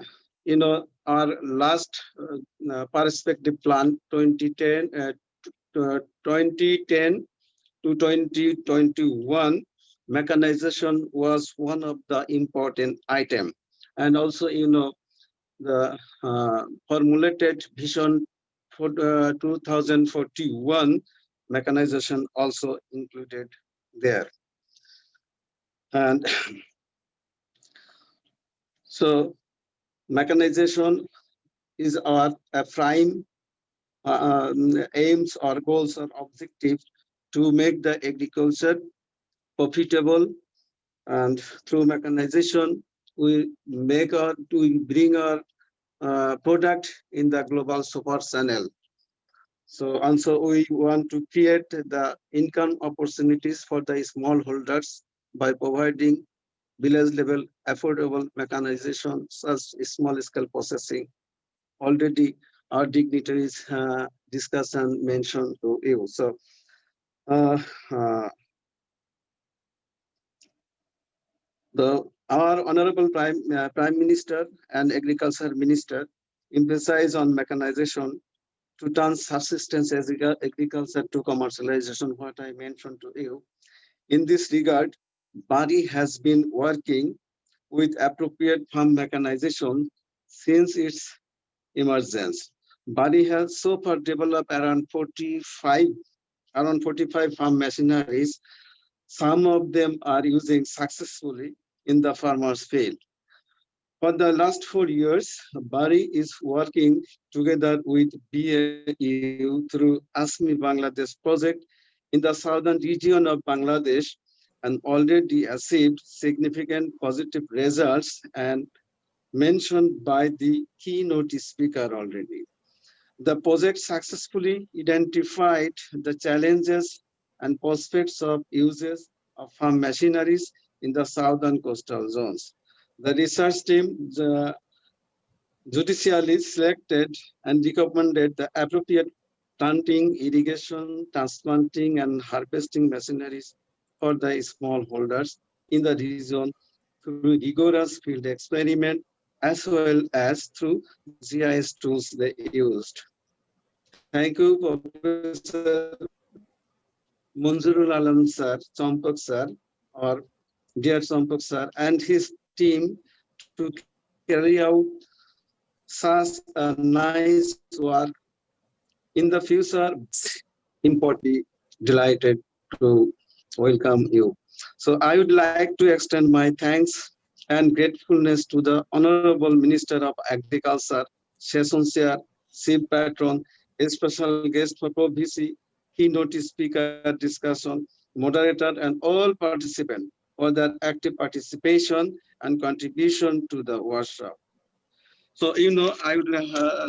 last perspective plan 2010 to 2021, mechanization was one of the important item, and also the formulated vision for 2041, mechanization also included there. And so mechanization is our prime aims or goals or objectives to make the agriculture profitable, and through mechanization we bring our product in the global super channel. So also we want to create the income opportunities for the smallholders by providing village level affordable mechanization such small scale processing. Already our dignitaries discussion mentioned to you. So our Honorable Prime Minister and Agriculture Minister emphasize on mechanization to turn subsistence agriculture to commercialization, what I mentioned to you. In this regard, Bari has been working with appropriate farm mechanization since its emergence. Bari has so far developed around 45 farm machineries. Some of them are using successfully in the farmers' field. For the last 4 years, Bari is working together with BAU through ASMIH-Bangladesh project in the southern region of Bangladesh and already achieved significant positive results and mentioned by the keynote speaker already. The project successfully identified the challenges and prospects of uses of farm machineries in the southern coastal zones. The research team judicially selected and recommended the appropriate planting, irrigation, transplanting, and harvesting machineries for the smallholders in the region through rigorous field experiment as well as through GIS tools they used. Thank you, Professor Munzurul Alam sir, Champak sir, or dear Champak sir, and his team to carry out such a nice work. In the future, importantly, delighted to welcome you. So I would like to extend my thanks and gratefulness to the Honorable Minister of Agriculture, Session Chair, Chief Patron, a special guest for ProVC, keynote speaker, discussion, moderator, and all participants for their active participation and contribution to the workshop. So, you know, I would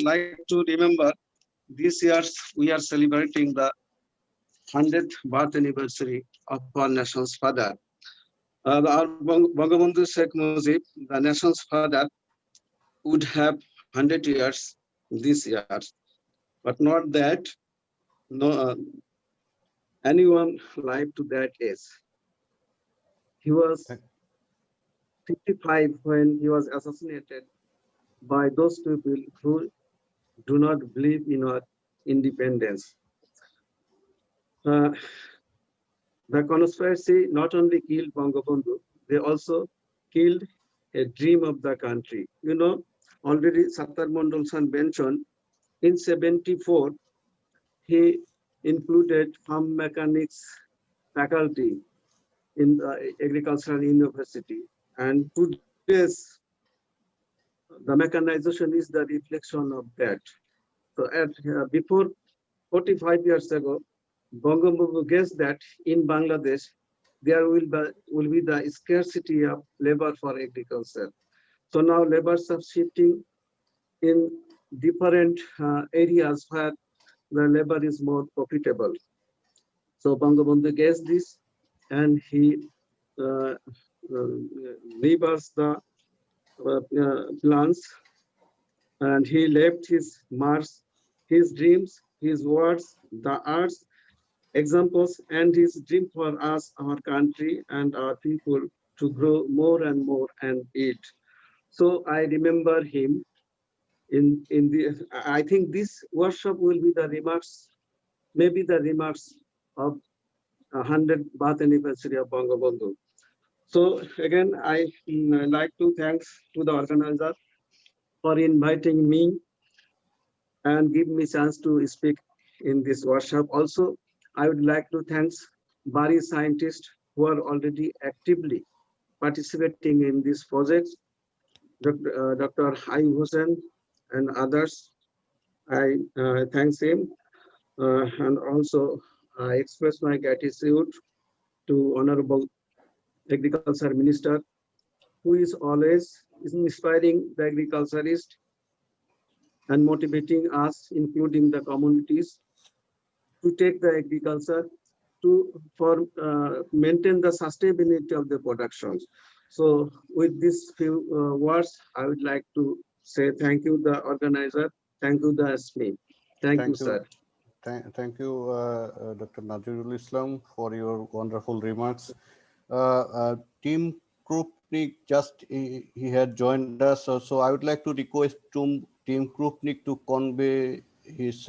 like to remember this year we are celebrating the 100th birth anniversary of our nation's father. Our Bangabandhu Sheikh Mujib, the nation's father, would have 100 years this year, but not that no anyone lived to that age. He was 55 when he was assassinated by those people who do not believe in our independence. The conspiracy not only killed Bangabandhu, they also killed a dream of the country. You know, already Sattar Mandal mentioned in 74, he included farm mechanics faculty in the agricultural university. And today's the mechanization is the reflection of that. So before 45 years ago, Bangabandhu guessed that in Bangladesh, there will be the scarcity of labor for agriculture. So now laborers are shifting in different areas where the labor is more profitable. So Bangabandhu guessed this and he reversed the plans and he left his marks, his dreams, his words, the arts, examples, and his dream for us, our country, and our people to grow more and more and eat. So I remember him in the. I think this workshop will be the remarks, maybe the remarks of 100th birth anniversary of Bangabandhu. So again, I like to thanks to the organizer for inviting me and give me chance to speak in this workshop. Also, I would like to thanks Bari scientists who are already actively participating in this project, Dr. Ayub Hussain and others. I thanks him and also I express my gratitude to Honorable Agriculture Minister, who is always inspiring the agriculturists and motivating us, including the communities, to take the agriculture for maintain the sustainability of the production. So with these few words, I would like to say thank you, the organizer. Thank you, the ASMIH. Thank you, sir. Thank you, Dr. Nazirul Islam, for your wonderful remarks. Team Krupnik he had joined us, so I would like to request Team Krupnik to convey his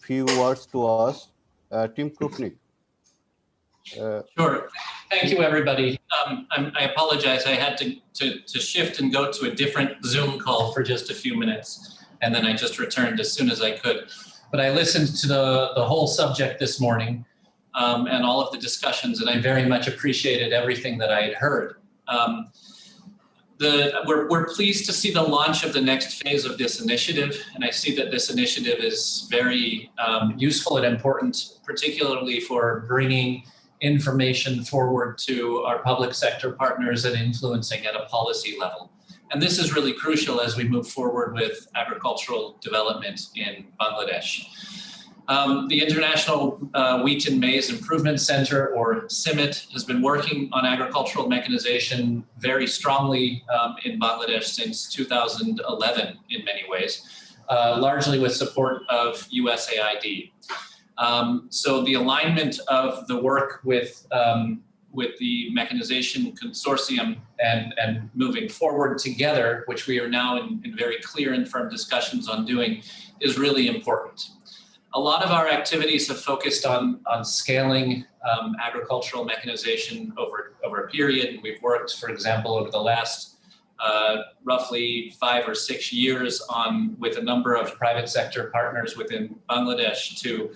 few words to us. Tim Krupnik. Sure. Thank you, everybody. I apologize. I had to shift and go to a different Zoom call for just a few minutes, and then I just returned as soon as I could. But I listened to the whole subject this morning and all of the discussions, and I very much appreciated everything that I had heard. We're pleased to see the launch of the next phase of this initiative, and I see that this initiative is very useful and important, particularly for bringing information forward to our public sector partners and influencing at a policy level. And this is really crucial as we move forward with agricultural development in Bangladesh. The International Wheat and Maize Improvement Center, or CIMMYT, has been working on agricultural mechanization very strongly in Bangladesh since 2011 in many ways, largely with support of USAID. So the alignment of the work with the Mechanization Consortium and moving forward together, which we are now in very clear and firm discussions on doing, is really important. A lot of our activities have focused on scaling agricultural mechanization over a period. And we've worked, for example, over the last roughly 5 or 6 years with a number of private sector partners within Bangladesh to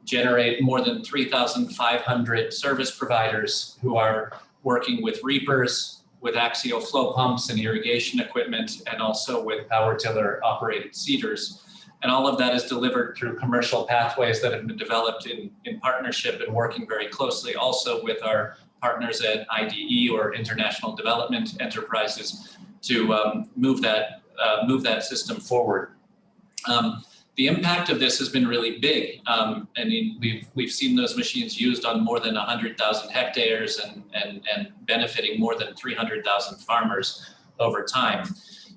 generate more than 3,500 service providers who are working with reapers, with axial flow pumps and irrigation equipment, and also with power tiller operated seeders. And all of that is delivered through commercial pathways that have been developed in partnership and working very closely also with our partners at IDE, or International Development Enterprises, to move that system forward. The impact of this has been really big. I mean, we've seen those machines used on more than 100,000 hectares and benefiting more than 300,000 farmers over time.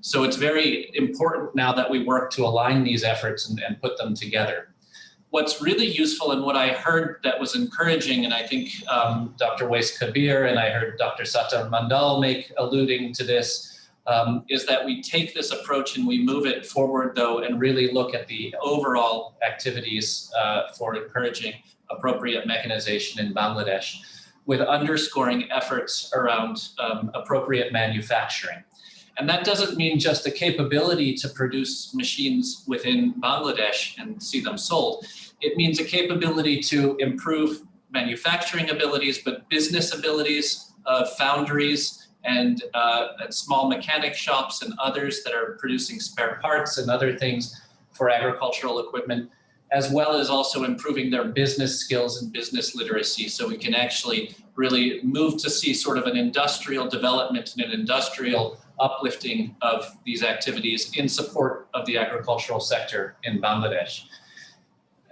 So it's very important now that we work to align these efforts and put them together. What's really useful and what I heard that was encouraging, and I think Dr. Wais Kabir and I heard Dr. Sattar Mandal alluding to this, is that we take this approach and we move it forward though and really look at the overall activities for encouraging appropriate mechanization in Bangladesh, with underscoring efforts around appropriate manufacturing. And that doesn't mean just the capability to produce machines within Bangladesh and see them sold. It means a capability to improve manufacturing abilities, but business abilities of foundries and small mechanic shops and others that are producing spare parts and other things for agricultural equipment, as well as also improving their business skills and business literacy, so we can actually really move to see sort of an industrial development and an industrial uplifting of these activities in support of the agricultural sector in Bangladesh.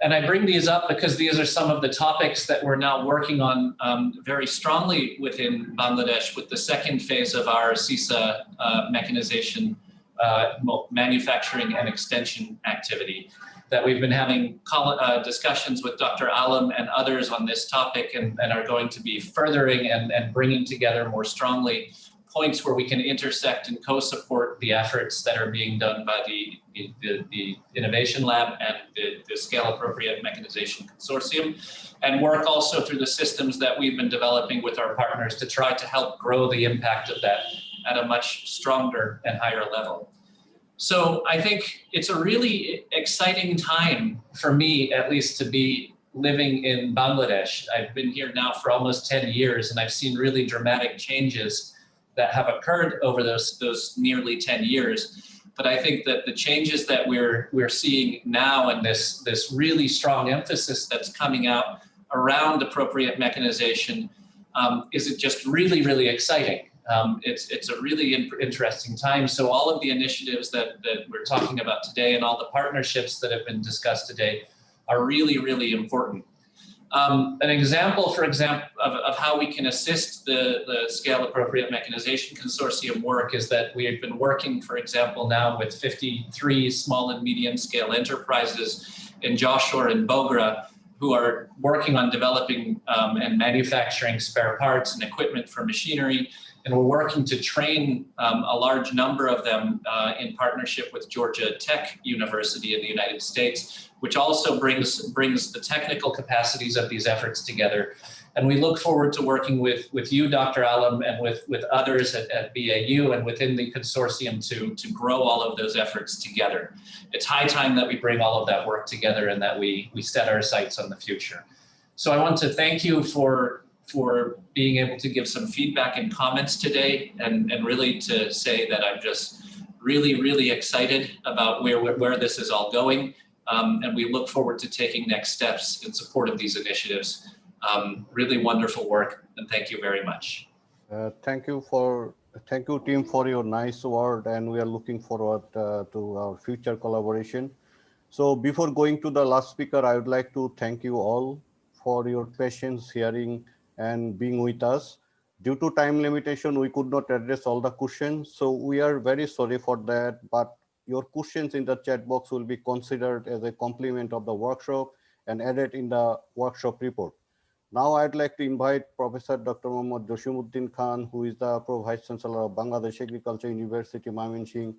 And I bring these up because these are some of the topics that we're now working on very strongly within Bangladesh with the second phase of our CISA mechanization, manufacturing and extension activity, that we've been having discussions with Dr. Alam and others on this topic, and are going to be furthering and bringing together more strongly points where we can intersect and co-support the efforts that are being done by the Innovation Lab and the Scale Appropriate Mechanization Consortium, and work also through the systems that we've been developing with our partners to try to help grow the impact of that at a much stronger and higher level. So I think it's a really exciting time for me, at least, to be living in Bangladesh. I've been here now for almost 10 years, and I've seen really dramatic changes that have occurred over those nearly 10 years. But I think that the changes that we're seeing now, and this really strong emphasis that's coming out around appropriate mechanization, is just really, really exciting. It's a really interesting time. So all of the initiatives that we're talking about today and all the partnerships that have been discussed today are really, really important. An example, for example, of how we can assist the Scale Appropriate Mechanization Consortium work is that we have been working, for example, now with 53 small and medium scale enterprises in Joshua and Bogra, who are working on developing and manufacturing spare parts and equipment for machinery, And we're working to train a large number of them in partnership with Georgia Tech University in the United States, which also brings the technical capacities of these efforts together. And we look forward to working with you, Dr. Alam, and with others at BAU and within the consortium to grow all of those efforts together. It's high time that we bring all of that work together and that we set our sights on the future. So I want to thank you for being able to give some feedback and comments today, and really to say that I'm just really excited about where this is all going. And we look forward to taking next steps in support of these initiatives. Really wonderful work, and thank you very much. Thank you team for your nice word, and we are looking forward to our future collaboration. So before going to the last speaker, I would like to thank you all for your patience, hearing, and being with us. Due to time limitation, we could not address all the questions, so we are very sorry for that, but your questions in the chat box will be considered as a complement of the workshop and added in the workshop report. Now I'd like to invite Professor Dr. Mohammad Joshimuddin Khan, who is the Pro-Vice Chancellor of Bangladesh Agriculture University, Mymensingh,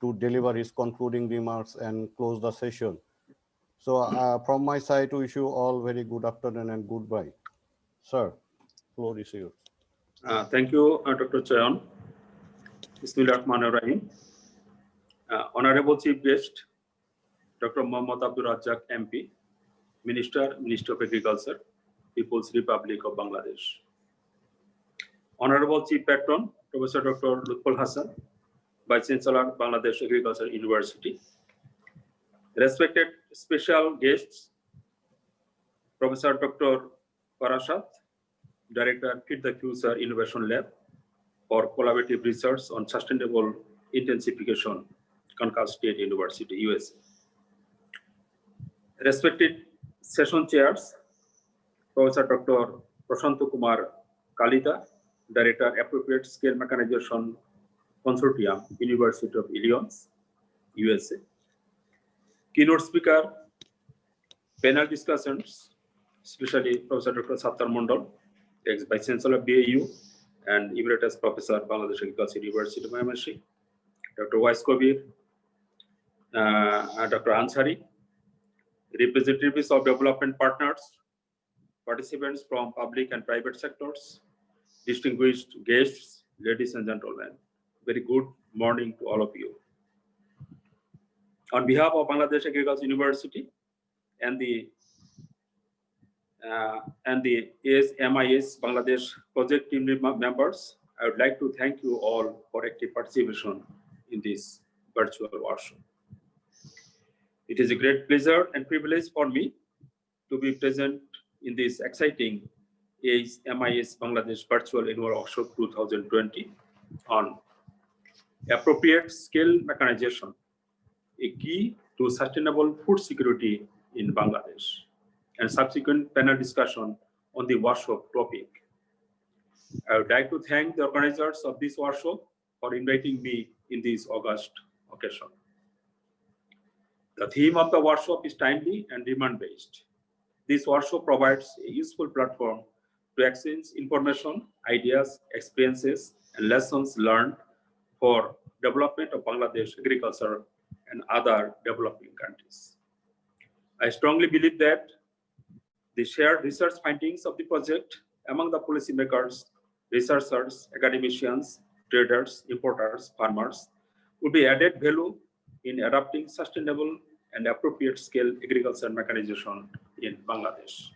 to deliver his concluding remarks and close the session. So from my side, to wish you all very good afternoon and goodbye. Sir, floor is yours. Thank you, Dr. Chayan. Bismillahirrahmanirrahim. Honorable Chief Guest, Dr. Mohammad Abdur Razzaque, MP, Minister of Agriculture, People's Republic of Bangladesh. Honorable Chief Patron, Professor Dr. Luthor Hassan, Vice Chancellor, Bangladesh Agriculture University. Respected special guests, Professor Dr. Prasad, Director, Feed the Future Innovation Lab for Collaborative Research on Sustainable Intensification, Kansas State University, USA. Respected session chairs, Professor Dr. Prasanta Kumar Kalita, Director, Appropriate Scale Mechanization Consortium, University of Illinois, USA. Keynote speaker, panel discussions, especially Professor Dr. Sattar Mandal, ex-Vice Chancellor of BAU and Emeritus Professor, Bangladesh Agriculture University, Mymensingh, Dr. Wais, Dr. Ansari, representatives of development partners, participants from public and private sectors, distinguished guests, ladies and gentlemen, very good morning to all of you. On behalf of Bangladesh Agriculture University and the ASMIH-Bangladesh project team members, I would like to thank you all for active participation in this virtual workshop. It is a great pleasure and privilege for me to be present in this exciting ASMIH-Bangladesh Virtual Annual Workshop 2020 on Appropriate Scale Mechanization, a key to sustainable food security in Bangladesh, and subsequent panel discussion on the workshop topic. I would like to thank the organizers of this workshop for inviting me in this August occasion. The theme of the workshop is timely and demand-based. This workshop provides a useful platform to exchange information, ideas, experiences, and lessons learned for development of Bangladesh agriculture and other developing countries. I strongly believe that the shared research findings of the project among the policymakers, researchers, academicians, traders, importers, farmers would be added value in adopting sustainable and appropriate scale agriculture mechanization in Bangladesh.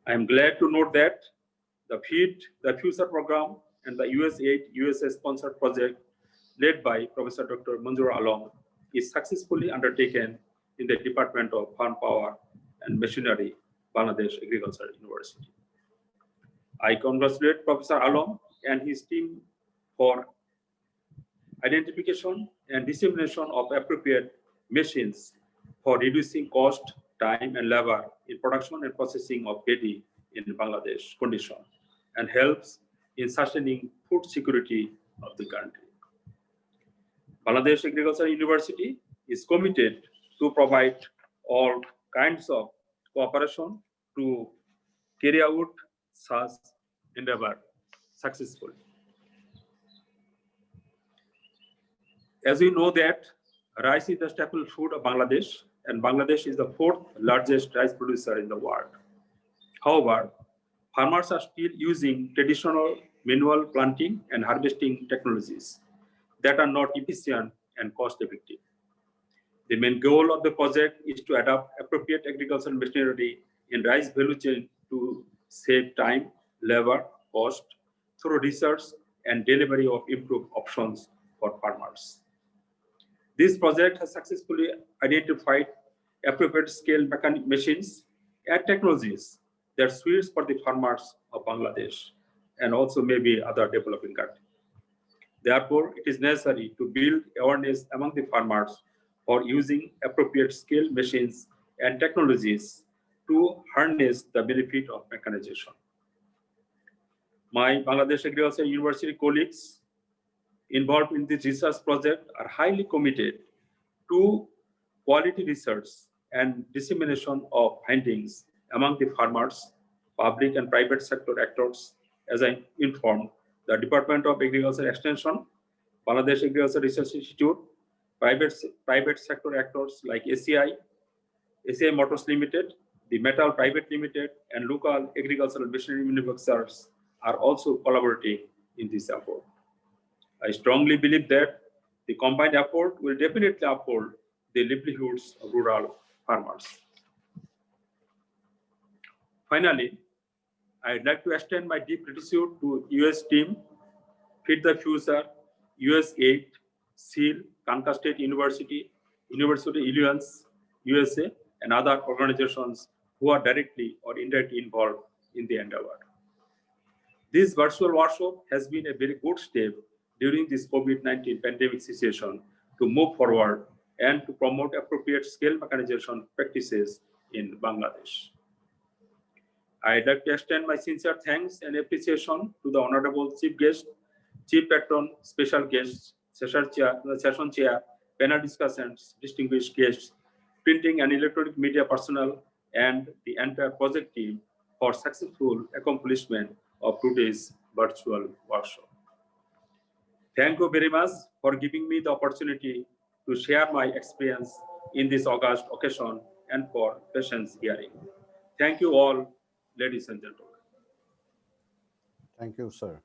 I am glad to note that the Feed the Future program and the USAID USA sponsored project led by Professor Dr. Manzoor Alam is successfully undertaken in the Department of Farm Power and Machinery, Bangladesh Agriculture University. I congratulate Professor Alam and his team for identification and dissemination of appropriate machines for reducing cost, time, and labor in production and processing of paddy in Bangladesh condition, and helps in sustaining food security of the country. Bangladesh Agriculture University is committed to provide all kinds of cooperation to carry out such endeavor successfully. As we know that rice is the staple food of Bangladesh, and Bangladesh is the 4th largest rice producer in the world. However, farmers are still using traditional manual planting and harvesting technologies that are not efficient and cost-effective. The main goal of the project is to adopt appropriate agricultural machinery in rice value chain to save time, labor, cost through research and delivery of improved options for farmers. This project has successfully identified appropriate scale machines and technologies that suits for the farmers of Bangladesh and also maybe other developing countries. Therefore, it is necessary to build awareness among the farmers for using appropriate scale machines and technologies to harness the benefit of mechanization. My Bangladesh Agricultural University colleagues involved in this research project are highly committed to quality research and dissemination of findings among the farmers, public and private sector actors. As I informed, the Department of Agriculture Extension, Bangladesh Agriculture Research Institute, private sector actors like ACI Motors Limited, the Metal Private Limited, and local agricultural machinery manufacturers are also collaborating in this effort. I strongly believe that the combined effort will definitely uphold the livelihoods of rural farmers. Finally, I'd like to extend my deep gratitude to US team, Feed the Future, USAID, SIIL, Kansas State University, University of Illinois, USA, and other organizations who are directly or indirectly involved in the endeavor. This virtual workshop has been a very good step during this COVID-19 pandemic situation to move forward and to promote appropriate scale mechanization practices in Bangladesh. I'd like to extend my sincere thanks and appreciation to the Honorable Chief Guest, Chief Patron, Special Guests, Session Chair, panel discussants, distinguished guests, printing and electronic media personnel, and the entire project team for successful accomplishment of today's virtual workshop. Thank you very much for giving me the opportunity to share my experience in this august occasion and for patience hearing. Thank you all, ladies and gentlemen. Thank you, sir.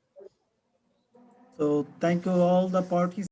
So thank you all the parties.